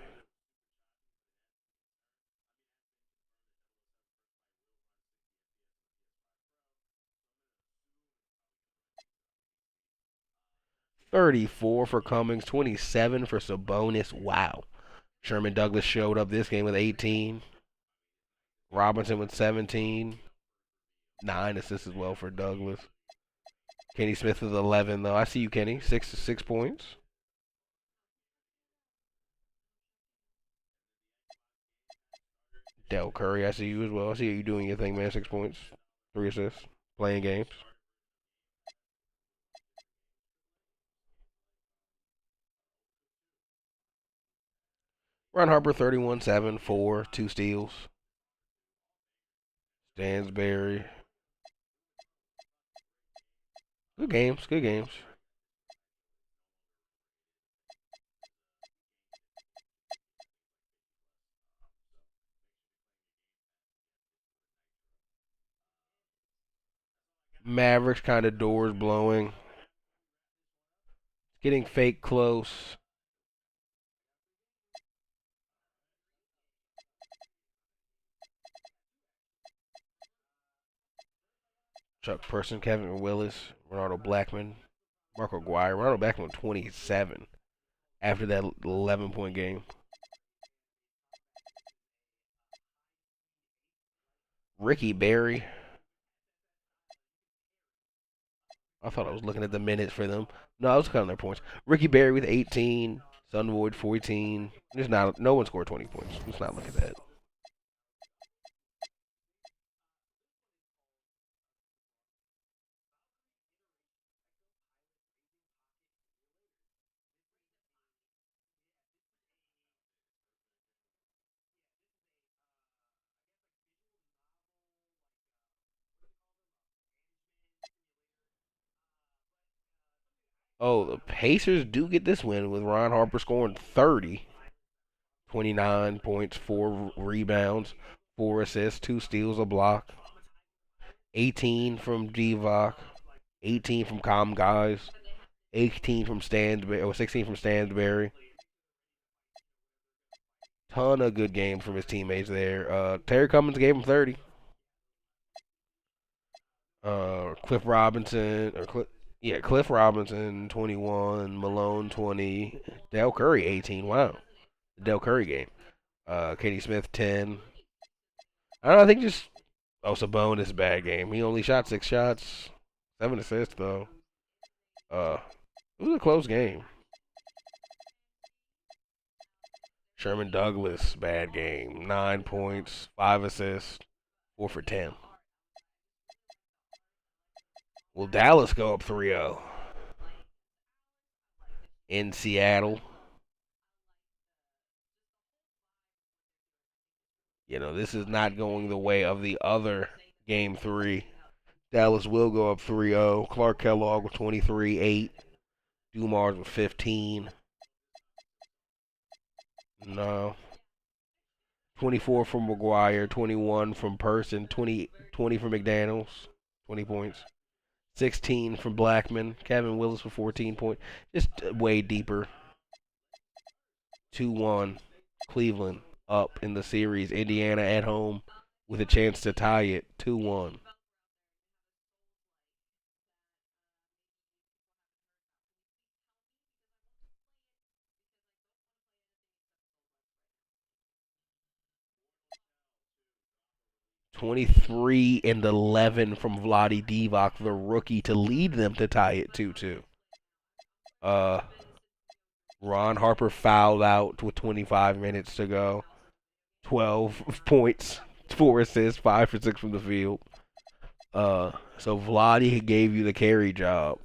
$34 for Cummings, 27 for Sabonis. Wow. Sherman Douglas showed up this game with 18. Robinson with 17. 9 assists as well for Douglas. Kenny Smith with 11, though. I see you, Kenny. 6 points. Del Curry, I see you as well. I see you doing your thing, man. 6 points. 3 assists. Playing games. Ron Harper, 31-7, 4, 2 steals. Stansberry. Good games, good games. Mavericks kind of doors blowing. Getting fake close. Chuck Person, Kevin Willis, Ronaldo Blackman, Marco Aguirre. Ronaldo Blackman 27 after that 11-point game. Ricky Berry. I thought I was looking at the minutes for them. No, I was counting their points. Ricky Berry with 18. Sunvoid 14. No one scored 20 points. Let's not look at that. Oh, the Pacers do get this win with Ron Harper scoring 30. 29 points, 4 rebounds, 4 assists, 2 steals, a block. 18 from Divac, 18 from Com Guys, 18 from Stansberry, or 16 from Stansberry. Ton of good games from his teammates there. Terry Cummings gave him 30. Cliff Robinson, Cliff Robinson 21, Malone 20, Del Curry 18. Wow, the Del Curry game. Kenny Smith 10. I don't know, I think just Sabonis bad game. He only shot 6 shots, 7 assists though. It was a close game. Sherman Douglas bad game, 9 points, 5 assists, 4 for 10. Will Dallas go up 3-0 in Seattle? You know, this is not going the way of the other game 3. Dallas will go up 3-0. Clark Kellogg with 23, 8. Dumars with 15. No. 24 from McGuire, 21 from Person, 20 from McDaniels. 20 points. 16 from Blackman. Kevin Willis for 14 points. Just way deeper. 2-1. Cleveland up in the series. Indiana at home with a chance to tie it. 2-1. (23-11) from Vlade Divac, the rookie, to lead them to tie it 2-2. Ron Harper fouled out with 25 minutes to go. 12 points, 4 assists, 5 for 6 from the field. So Vlade gave you the carry job.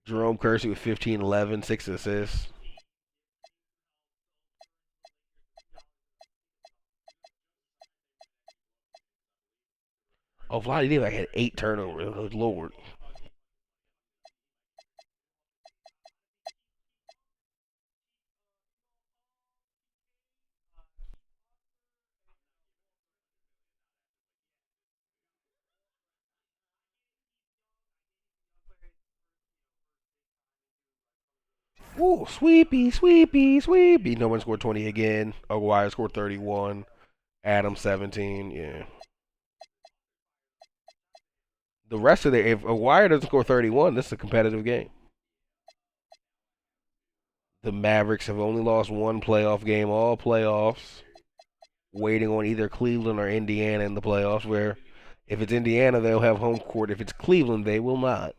Jerome Kersey with 15-11, 6 assists. Oh, Vlade Divac had 8 turnovers. Good Lord. Ooh, sweepy, sweepy, sweepy. No one scored 20 again. Aguirre scored 31. Adams 17. Yeah. The rest of if Aguirre doesn't score 31, this is a competitive game. The Mavericks have only lost one playoff game all playoffs, waiting on either Cleveland or Indiana in the playoffs, where if it's Indiana, they'll have home court. If it's Cleveland, they will not.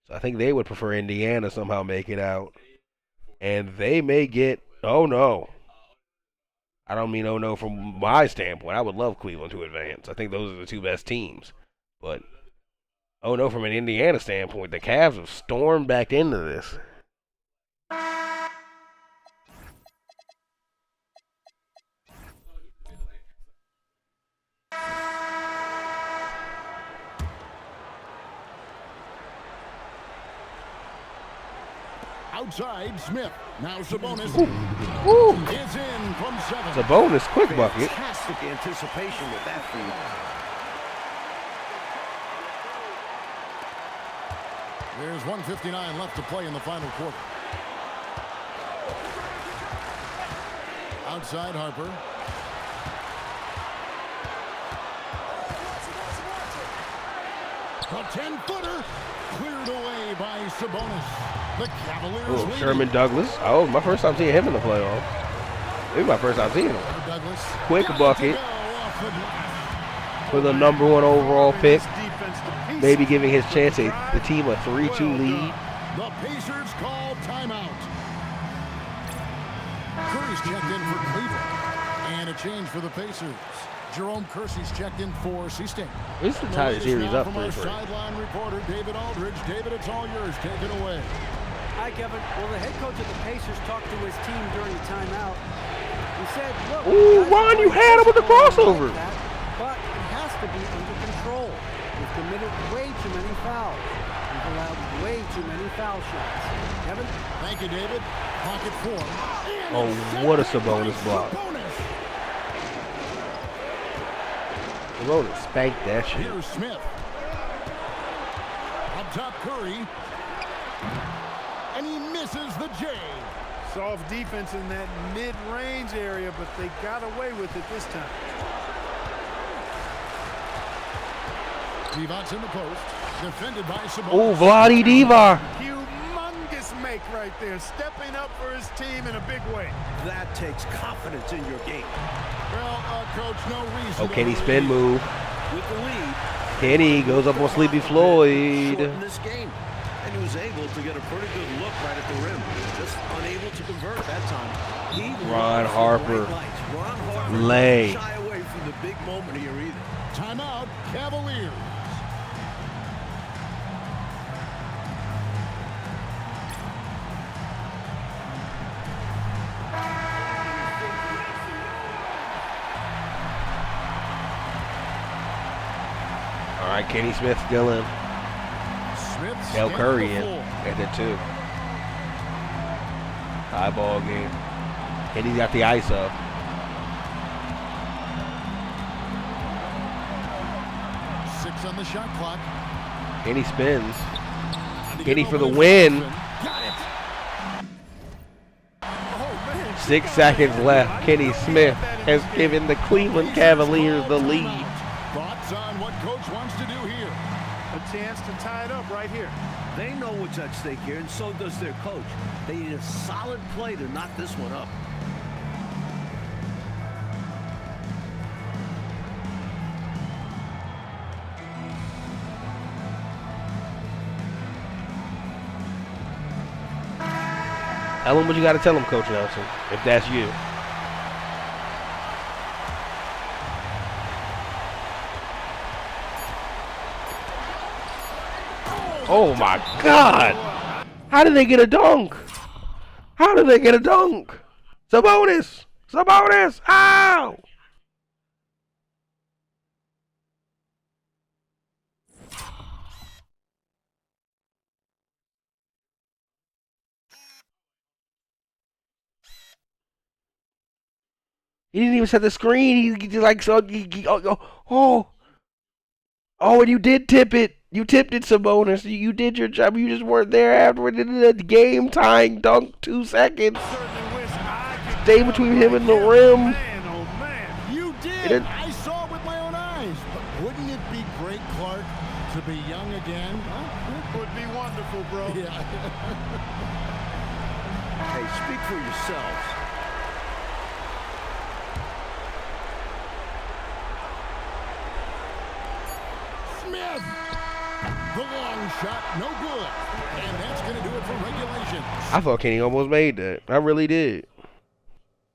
So I think they would prefer Indiana somehow make it out. And they may get, oh no. I don't mean oh no from my standpoint. I would love Cleveland to advance. I think those are the two best teams. But, oh no, from an Indiana standpoint, the Cavs have stormed back into this. Outside, Smith. Now Sabonis Ooh. is in from 7. Sabonis, quick bucket. Fantastic anticipation with that feed. There's 1:59 left to play in the final quarter. Outside, Harper. A 10-footer cleared away by Sabonis. The Cavaliers lead. Sherman Douglas. Oh, my first time seeing him in the playoffs. Maybe my first time seeing him. Douglas. Quick bucket for the #1 overall pick. Maybe giving his chance the team a 3-2 lead. The Pacers call timeout. Curry's checked in for Cleveland. And a change for the Pacers. Jerome Kersey's checked in for C-State. This is the tie the series up from our 3-3. sideline reporter, David Aldridge. David, it's all yours. Take it away. Hi, Kevin. Well, the head coach of the Pacers talked to his team during the timeout. He said, look, Ooh, Ron, you had him with the crossover. Like that, but it has to be under control. We've committed way too many fouls. We've allowed way too many foul shots. Kevin? Thank you, David. Pocket 4. Oh, what a Sabonis block. Sabonis spanked that shit. Here's Smith. Up top, Curry. And he misses the J. Soft defense in that mid-range area, but they got away with it this time. Divac's in the post. Defended by Sabonis. Oh, Vlade Divac. Humongous make right there, stepping up for his team in a big way. That takes confidence in your game. Well, Coach, no reason. Oh, Kenny spin move. With the lead, Kenny goes up on Sleepy Floyd. shortened this game. And he was able to get a pretty good look right at the rim. Just unable to convert that time. He Ron Harper. Ron Harper Lay. shy away from the big moment here either. Timeout, Cavaliers. All right, Kenny Smith still in. Smith Kel Curry in full. at the 2. High ball game. Kenny's got the ISO. on the shot clock. Kenny spins. Kenny for the win. Got it. 6 seconds left. Kenny Smith has given the Cleveland Cavaliers the lead. Thoughts on what coach wants to do here? A chance to tie it up right here. They know what's at stake here, and so does their coach. They need a solid play to knock this one up. Tell him what you got to tell him, Coach Nelson, if that's you. Oh my God! How did they get a dunk? How did they get a dunk? Sabonis! Sabonis! Ow! He didn't even set the screen. He like so. Oh, and you did tip it. You tipped it, Sabonis. You did your job. You just weren't there after the game tying dunk. 2 seconds. Stay between him and the rim. Man, oh man. You did. I saw it with my own eyes. But wouldn't it be great, Clark, to be young again? Huh? Would be wonderful, bro. Yeah. Hey, speak for yourselves. Smith. The long shot, no good. And that's going to do it for regulation. I thought Kenny almost made that. I really did.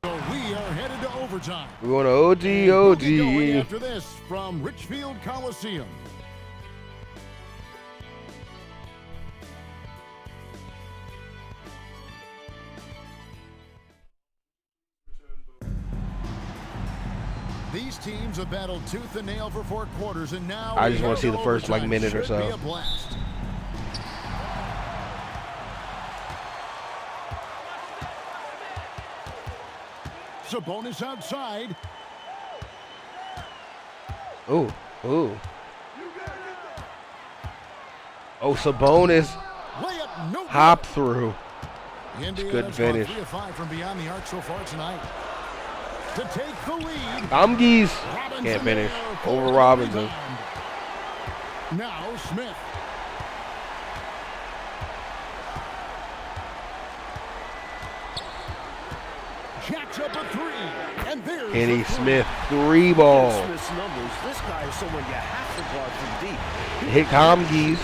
So we are headed to overtime. We're going to OT, We'll be going OT. after this from Richfield Coliseum. These teams have battled tooth and nail for 4 quarters, and now I just want to see the first like overtime. minute or Should be so. a blast. Sabonis outside. Ooh, ooh. Oh, Sabonis Layup, no hop through. good. Good finish. 3 of 5 from beyond the arc so far tonight. To take the lead. Cummings Robinson can't finish there for over the Robinson. rebound. Now Smith. Jacks up a 3. And there's Kenny the three. Smith 3 ball. Smith's numbers. This guy is someone you have to guard from deep. Hit Cummings.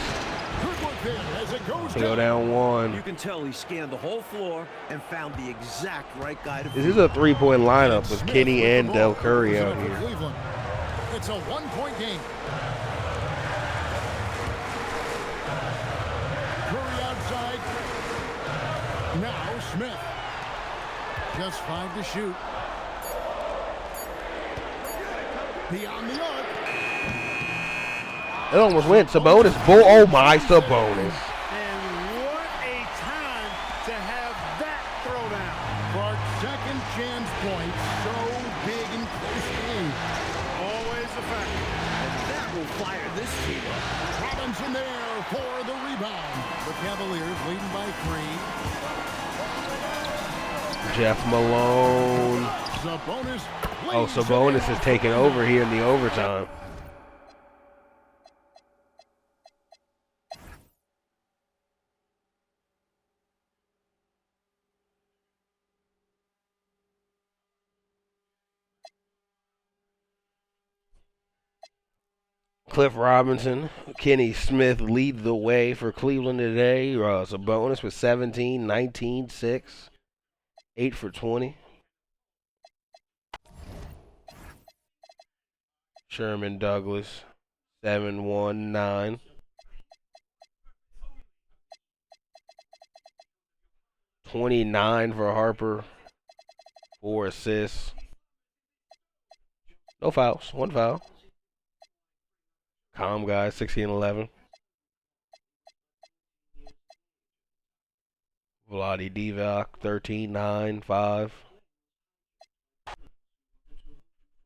Good look there as it goes They go down. down You 1. can tell he scanned the whole floor and found the exact right guy to This is a 3-point lineup with Smith Kenny with the and ball. Del Curry Goes out up for here. Cleveland. It's a 1-point game. Curry outside. Now Smith. Just 5 to shoot. Beyond the arc. It almost went. Sabonis. Oh my, Sabonis. And what a time to have that throwdown. Clark's second chance point. So big and close game. Always a factor. And that will fire this team up. Robinson there for the rebound. The Cavaliers leading by 3. Jeff Malone. Sabonis. Oh, Sabonis is taking over here in the overtime. Cliff Robinson, Kenny Smith lead the way for Cleveland today. Sabonis with 17, 19, 6, 8 for 20. Sherman Douglas, 7, 1, 9. 29 for Harper, 4 assists. No fouls, 1 foul. Calm guy, 16, 11. Vlade Divac, 13, 9, 5.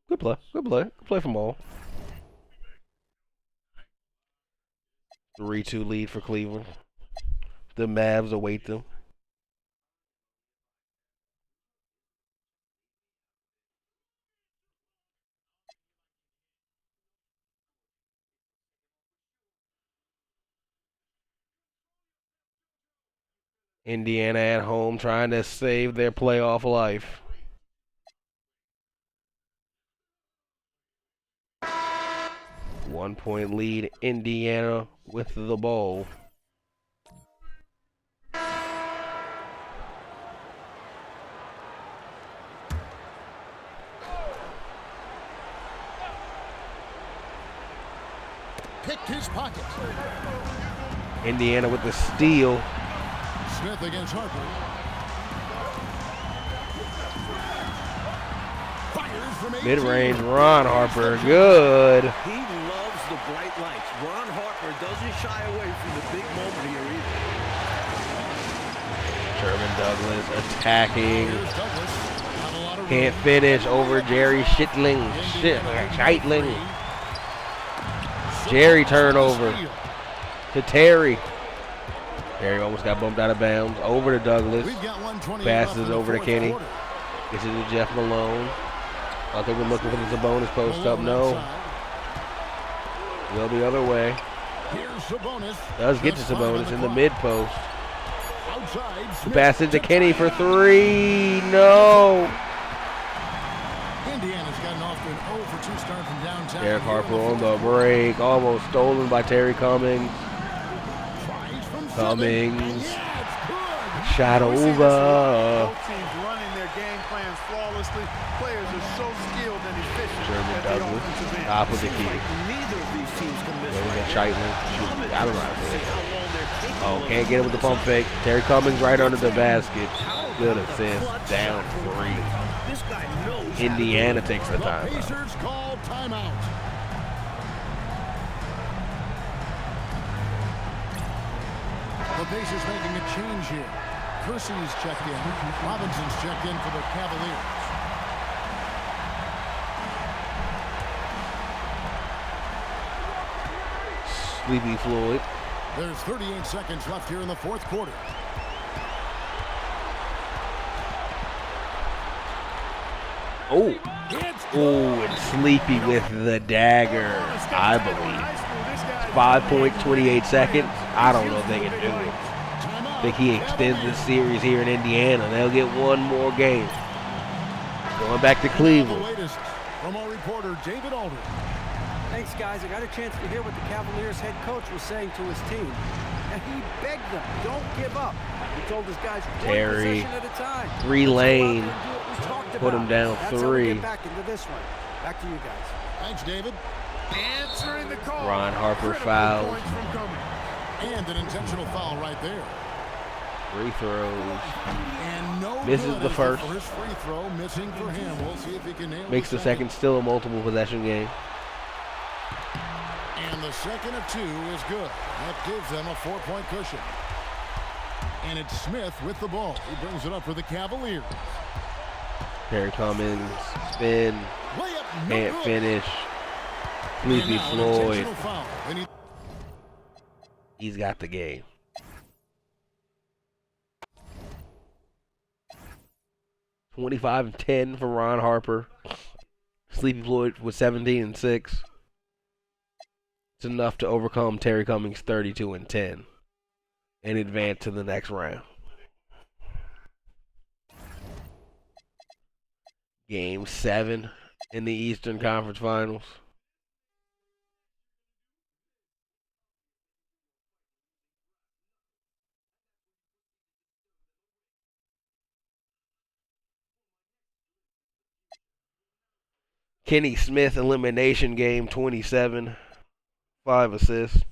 Good play, good play. Good play from all. 3-2 lead for Cleveland. The Mavs await them. Indiana at home trying to save their playoff life. One-point lead, Indiana with the ball. Picked his pocket. Indiana with the steal. Smith against Harper. Fires from 18. Mid-range, Ron Harper, good. He loves the bright lights. Ron Harper doesn't shy away from the big moment here either. Sherman Douglas attacking. Here's Douglas. Not a lot of Can't room. finish over Jerry Scheitling. Jerry turnover to Terry. Terry almost got bumped out of bounds. Over to Douglas. We've got 1:20 Passes left in the over to fourth Kenny. quarter. Gets it to Jeff Malone. I think we're looking for the Sabonis post up. Malone No. outside. Will the other way. Here's Sabonis. Does get to Just fine on Sabonis the in the clock. mid post. Outside. The Smith pass into to Kenny for tie. 3. No. Indiana's gotten off to an 0 for 2 start from downtown. Derek Here in Harper on the fourth quarter. break. Almost stolen by Terry Cummings. Tries from 7. Cummings. And yeah, it's good. Shot We see this a lot. over. Both teams running their game plans flawlessly. Players are so skilled and efficient Sherman at the Douglas. offensive end. Top of the key. Like neither of these teams can miss Where we right got now. Scheitling. Cummings I don't know how to say see it. how long they're capable Oh, of can't get it with the pump fake. Terry Cummings right under the basket. Good assist. Down 3. This guy knows how to Indiana do it. takes the The time. Pacers call timeout. The Pacers making a change here. Kersey's checked in. Robinson's checked in for the Cavaliers. Sleepy Floyd. There's 38 seconds left here in the fourth quarter. Oh. It's Oh, and Sleepy with the dagger, I believe. 5.28 seconds. I don't know if they can do it. I think he extends the series here in Indiana. They'll get one more game. Going back to The Cleveland. latest from our reporter, David Aldridge. Thanks, guys. I got a chance to hear what the Cavaliers head coach was saying to his team. And he begged them, don't give up. He told his guys, one Terry, possession at a time. 3 lane. Let's go out there and do what we talked Put him about. down That's how we 3. get back into this one. Back to you guys. Thanks, David. Answering the call. Ron Harper Critical fouled. points from Cummings. And an intentional foul right there. Free throws. And no Misses good the as first. First free throw missing for him. We'll see if he can nail Makes the second still a multiple possession game. And the second of 2 is good. That gives them a 4-point cushion. And it's Smith with the ball. He brings it up for the Cavaliers. Terry Cummings, spin, Layup, no can't good. finish. And Sleepy now an Floyd, intentional foul. And he he's got the game. 25-10 for Ron Harper. Sleepy Floyd with 17-6. It's enough to overcome Terry Cummings' 32-10 and advance to the next round. Game 7 in the Eastern Conference Finals. Kenny Smith elimination game 27, 5 assists,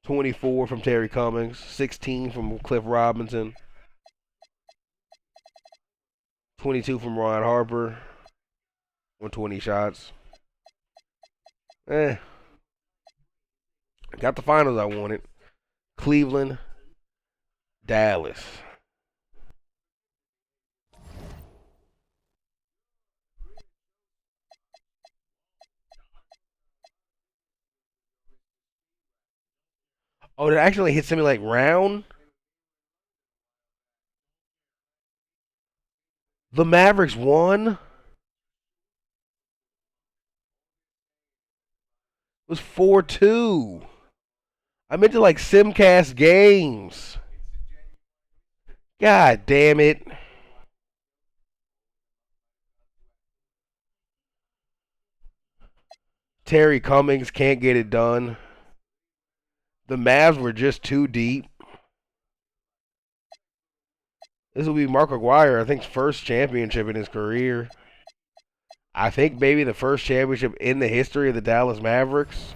24 from Terry Cummings, 16 from Cliff Robinson, 22 from Ron Harper, 120 shots. Got the finals I wanted. Cleveland, Dallas. Oh, it actually hit something like round. The Mavericks won. It was 4-2. I meant to like simcast games. God damn it. Terry Cummings can't get it done. The Mavs were just too deep. This will be Mark Aguirre, I think, first championship in his career. I think maybe the first championship in the history of the Dallas Mavericks.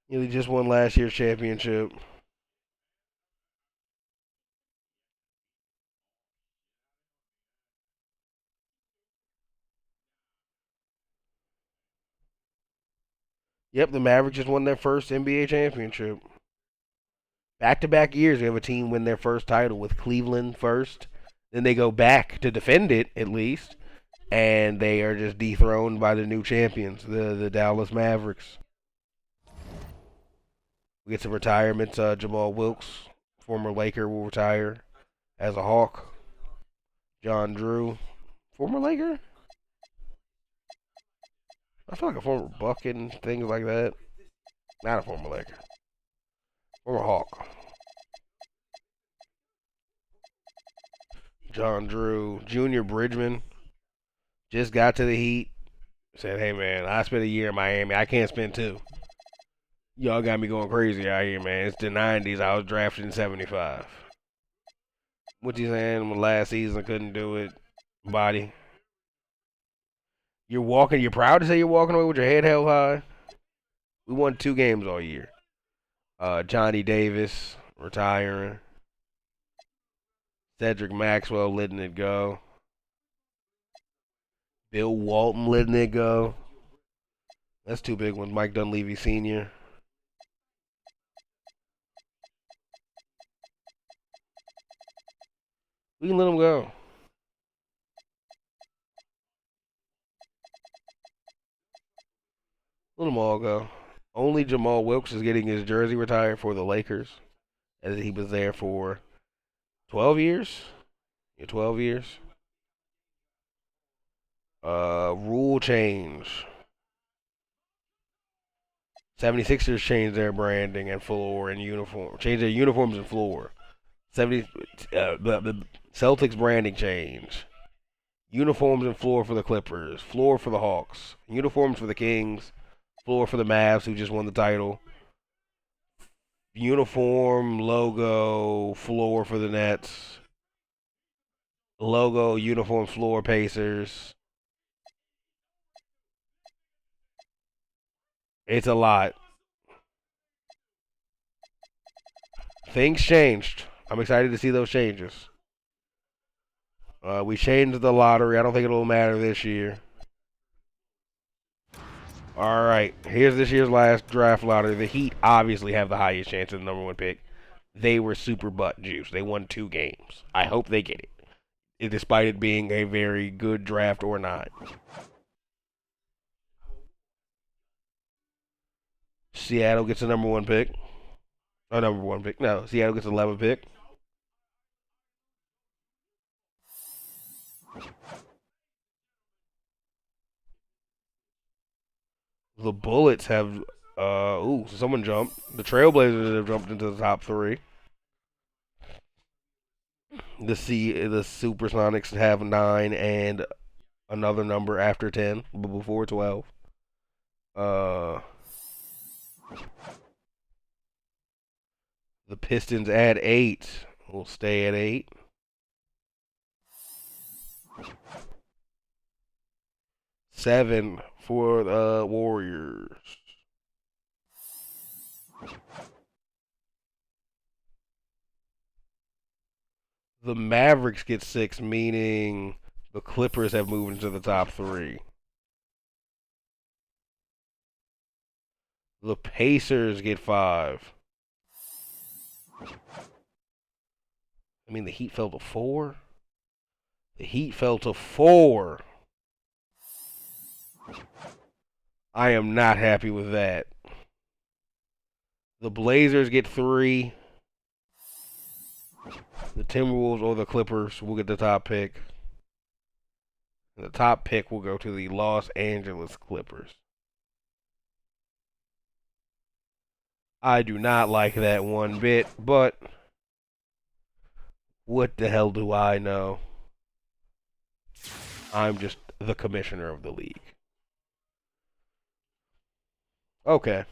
He just won last year's championship. Yep, the Mavericks just won their first NBA championship. Back-to-back years, we have a team win their first title with Cleveland first. Then they go back to defend it, at least. And they are just dethroned by the new champions, the Dallas Mavericks. We get some retirements. Jamal Wilkes, former Laker, will retire as a Hawk. John Drew, former Laker? I feel like a former Buck and things like that. Not a former Laker. Former Hawk. John Drew. Junior Bridgman just got to the Heat. Said, hey, man, I spent a year in Miami. I can't spend two. Y'all got me going crazy out here, man. It's the 90s. I was drafted in 75. What you saying? Last season, couldn't do it. Body. You're proud to say you're walking away with your head held high? We won 2 games all year. Johnny Davis retiring. Cedric Maxwell letting it go. Bill Walton letting it go. That's 2 big ones. Mike Dunleavy Sr. We can let him go. Let them all go. Only Jamal Wilkes is getting his jersey retired for the Lakers, as he was there for 12 years. Yeah, 12 years. Rule change. 76ers changed their branding and floor and uniform. Changed their uniforms and floor. The Celtics branding change. Uniforms and floor for the Clippers. Floor for the Hawks. Uniforms for the Kings. Floor for the Mavs, who just won the title. Uniform, logo, floor for the Nets. Logo, uniform, floor, Pacers. It's a lot. Things changed. I'm excited to see those changes. We changed the lottery. I don't think it'll matter this year. All right. Here's this year's last draft lottery. The Heat obviously have the highest chance of the number 1 pick. They were super butt juice. They won 2 games. I hope they get it, despite it being a very good draft or not. Seattle gets the number 1 pick. Oh, number 1 pick. No, Seattle gets the 11th pick. The Bullets have, someone jumped. The Trailblazers have jumped into the top 3. The Supersonics have 9 and another number after 10, but before 12. The Pistons add 8. We'll stay at 8. Seven for the Warriors. The Mavericks get 6, meaning the Clippers have moved into the top 3. The Pacers get 5. I mean, the Heat fell to 4. The Heat fell to 4. I am not happy with that. The Blazers get 3. The Timberwolves or the Clippers will get the top pick. And the top pick will go to the Los Angeles Clippers. I do not like that one bit, but what the hell do I know? I'm just the commissioner of the league. Okay.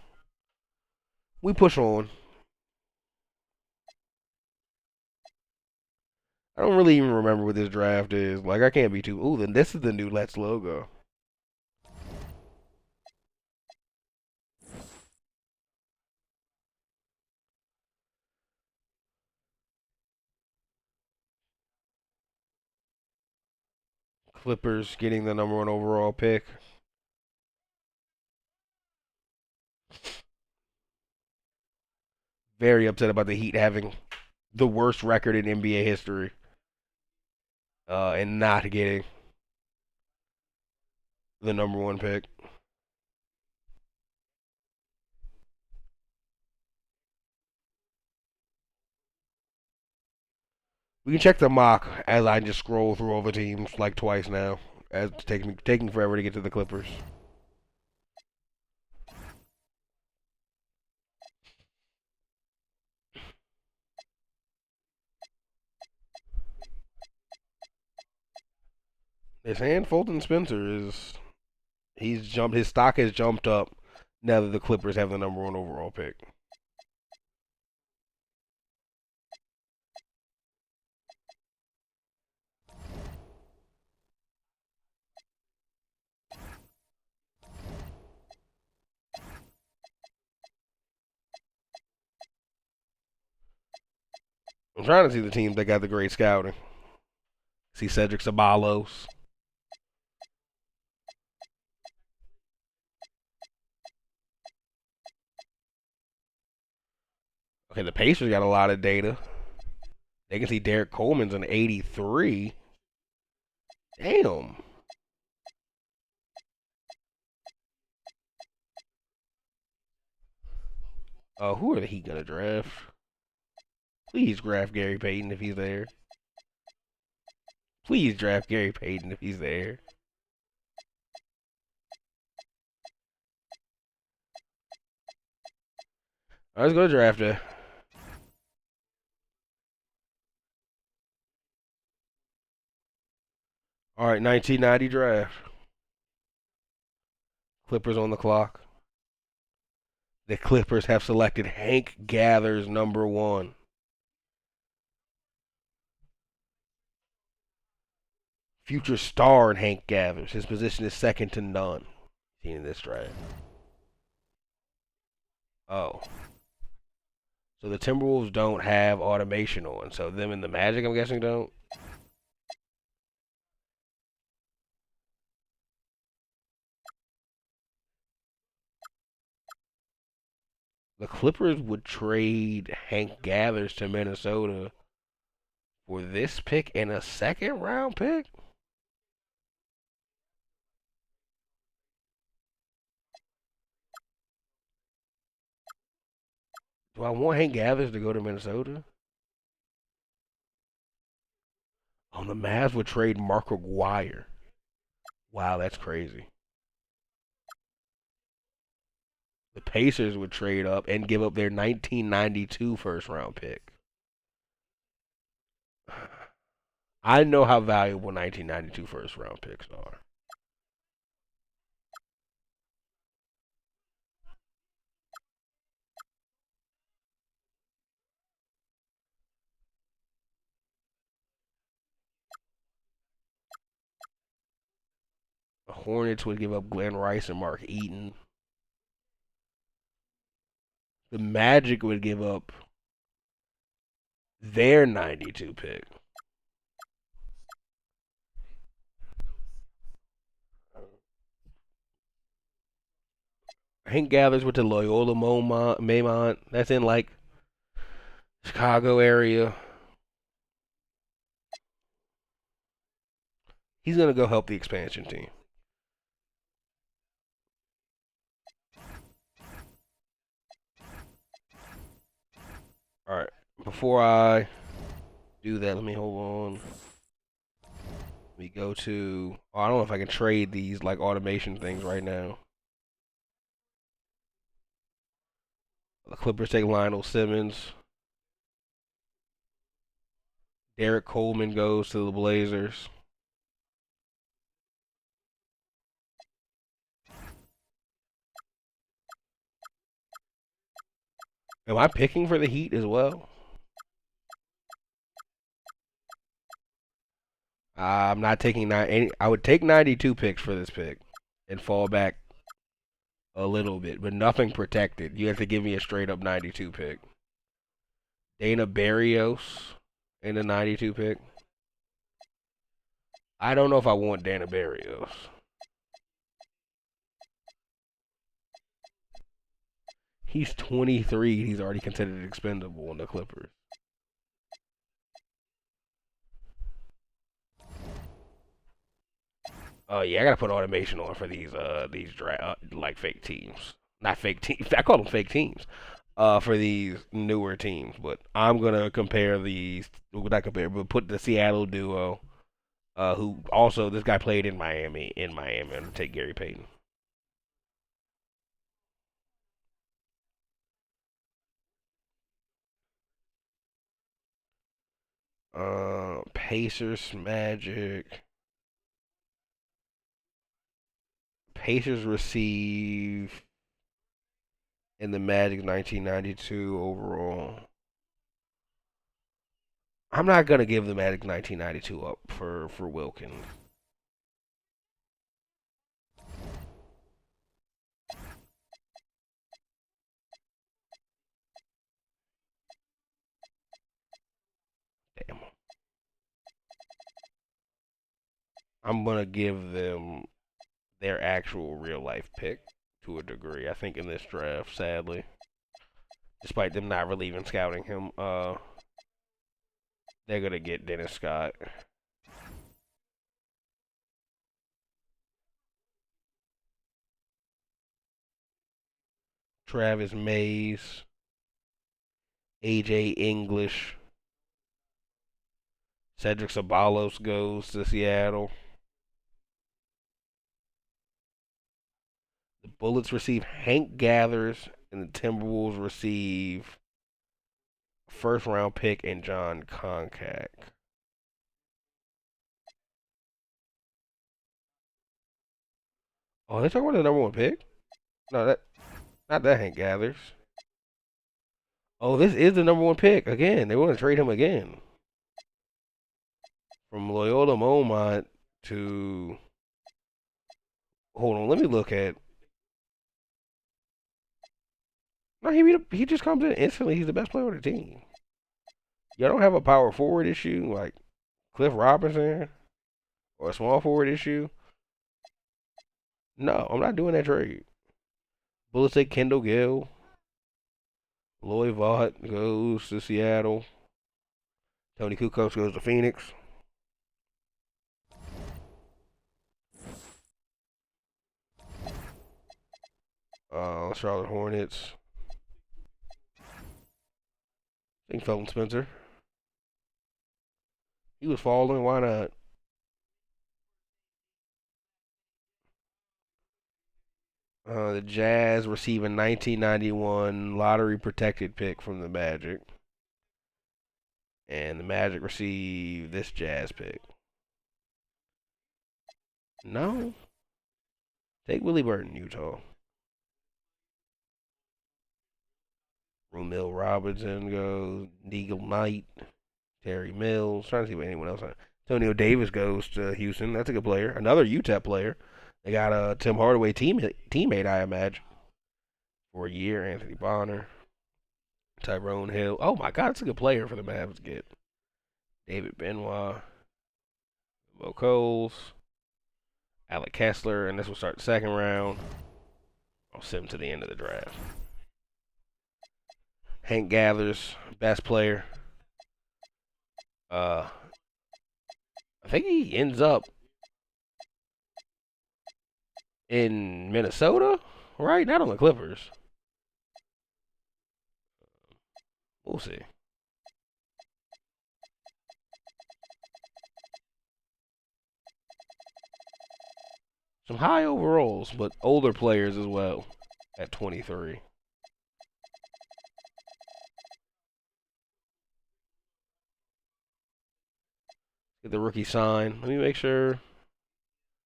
We push on. I don't really even remember what this draft is. Like, I can't be too... Ooh, then this is the new Let's logo. Clippers getting the #1 overall pick. Very upset about the Heat having the worst record in NBA history. And not getting the #1 pick. We can check the mock as I just scroll through all the teams like twice now. As it's taking forever to get to the Clippers. His hand Fulton Spencer is his stock has jumped up now that the Clippers have the #1 overall pick. I'm trying to see the teams that got the great scouting. See Cedric Ceballos. Okay, the Pacers got a lot of data. They can see Derek Coleman's an 83. Damn. Who are the Heat gonna draft? Please draft Gary Payton if he's there. Please draft Gary Payton if he's there. I was gonna draft it. All right, 1990 draft. Clippers on the clock. The Clippers have selected Hank Gathers #1. Future star in Hank Gathers. His position is second to none. Seen in this draft. Oh. So the Timberwolves don't have automation on. So them and the Magic, I'm guessing, don't. The Clippers would trade Hank Gathers to Minnesota for this pick and a second round pick? Do I want Hank Gathers to go to Minnesota? Oh, the Mavs would trade Mark Aguirre. Wow, that's crazy. The Pacers would trade up and give up their 1992 first round pick. I know how valuable 1992 first round picks are. The Hornets would give up Glenn Rice and Mark Eaton. The Magic would give up their 92 pick. Hank Gathers went to Loyola Marymount. That's in like Chicago area. He's gonna go help the expansion team. Before I do that, let me hold on. Let me go to. Oh, I don't know if I can trade these like automation things right now. The Clippers take Lionel Simmons. Derek Coleman goes to the Blazers. Am I picking for the Heat as well? I'm not taking I would take 92 picks for this pick and fall back a little bit, but nothing protected. You have to give me a straight up 92 pick. Dana Barrios in the 92 pick. I don't know if I want Dana Barrios. He's 23. He's already considered expendable in the Clippers. Yeah, I gotta put automation on for these like fake teams. Not fake teams. I call them fake teams. For these newer teams, but I'm gonna compare these. Well, not compare, but put the Seattle duo. Who also this guy played in Miami. And take Gary Payton. Pacers, Magic. Pacers receive in the Magic 1992 overall. I'm not gonna give the Magic 1992 up for Wilkins. Damn. I'm gonna give them their actual real life pick to a degree. I think in this draft, sadly, despite them not really even scouting him, they're gonna get Dennis Scott. Travis Mays, AJ English, Cedric Sabalos goes to Seattle. The Bullets receive Hank Gathers, and the Timberwolves receive first round pick and John Koncak. Oh, they talking about the number one pick? No, that not that Hank Gathers. Oh, this is the number one pick again. They want to trade him again from Loyola Momont to. Hold on, let me look at. No, he just comes in instantly. He's the best player on the team. Y'all don't have a power forward issue like Cliff Robinson or a small forward issue. No, I'm not doing that trade. Bullets take Kendall Gill. Lloyd Vaught goes to Seattle. Tony Kukoc goes to Phoenix. Charlotte Hornets. I think Felton Spencer. He was falling. Why not? The Jazz receive a 1991 lottery protected pick from the Magic. And the Magic receive this Jazz pick. No. Take Willie Burton, Utah. Rumil Robinson goes. Neagle Knight. Terry Mills. Trying to see what anyone else. Antonio Davis goes to Houston. That's a good player. Another UTEP player. They got a Tim Hardaway teammate, I imagine, for a year. Anthony Bonner, Tyrone Hill. Oh my God, that's a good player for the Mavs to get. David Benoit, Bo Coles, Alec Kessler, and this will start the second round. I'll send him to the end of the draft. Hank Gathers, best player. I think he ends up in Minnesota, right? Not on the Clippers. We'll see. Some high overalls, but older players as well at 23. Get the rookie sign. Let me make sure.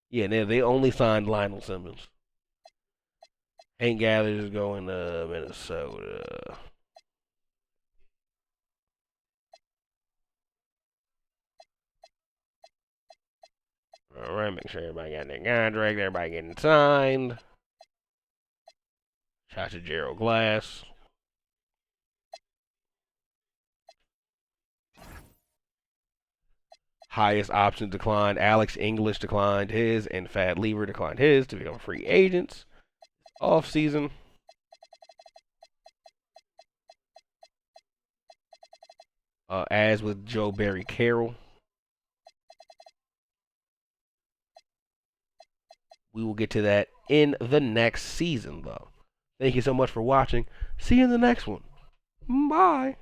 Yeah, they only signed Lionel Simmons. Hank Gathers is going to Minnesota. All right, make sure everybody got their contract. Everybody getting signed. Shout to Gerald Glass. Highest option declined. Alex English declined his, and Fad Lever declined his to become free agents off season. As with Joe Barry Carroll. We will get to that in the next season, though. Thank you so much for watching. See you in the next one. Bye.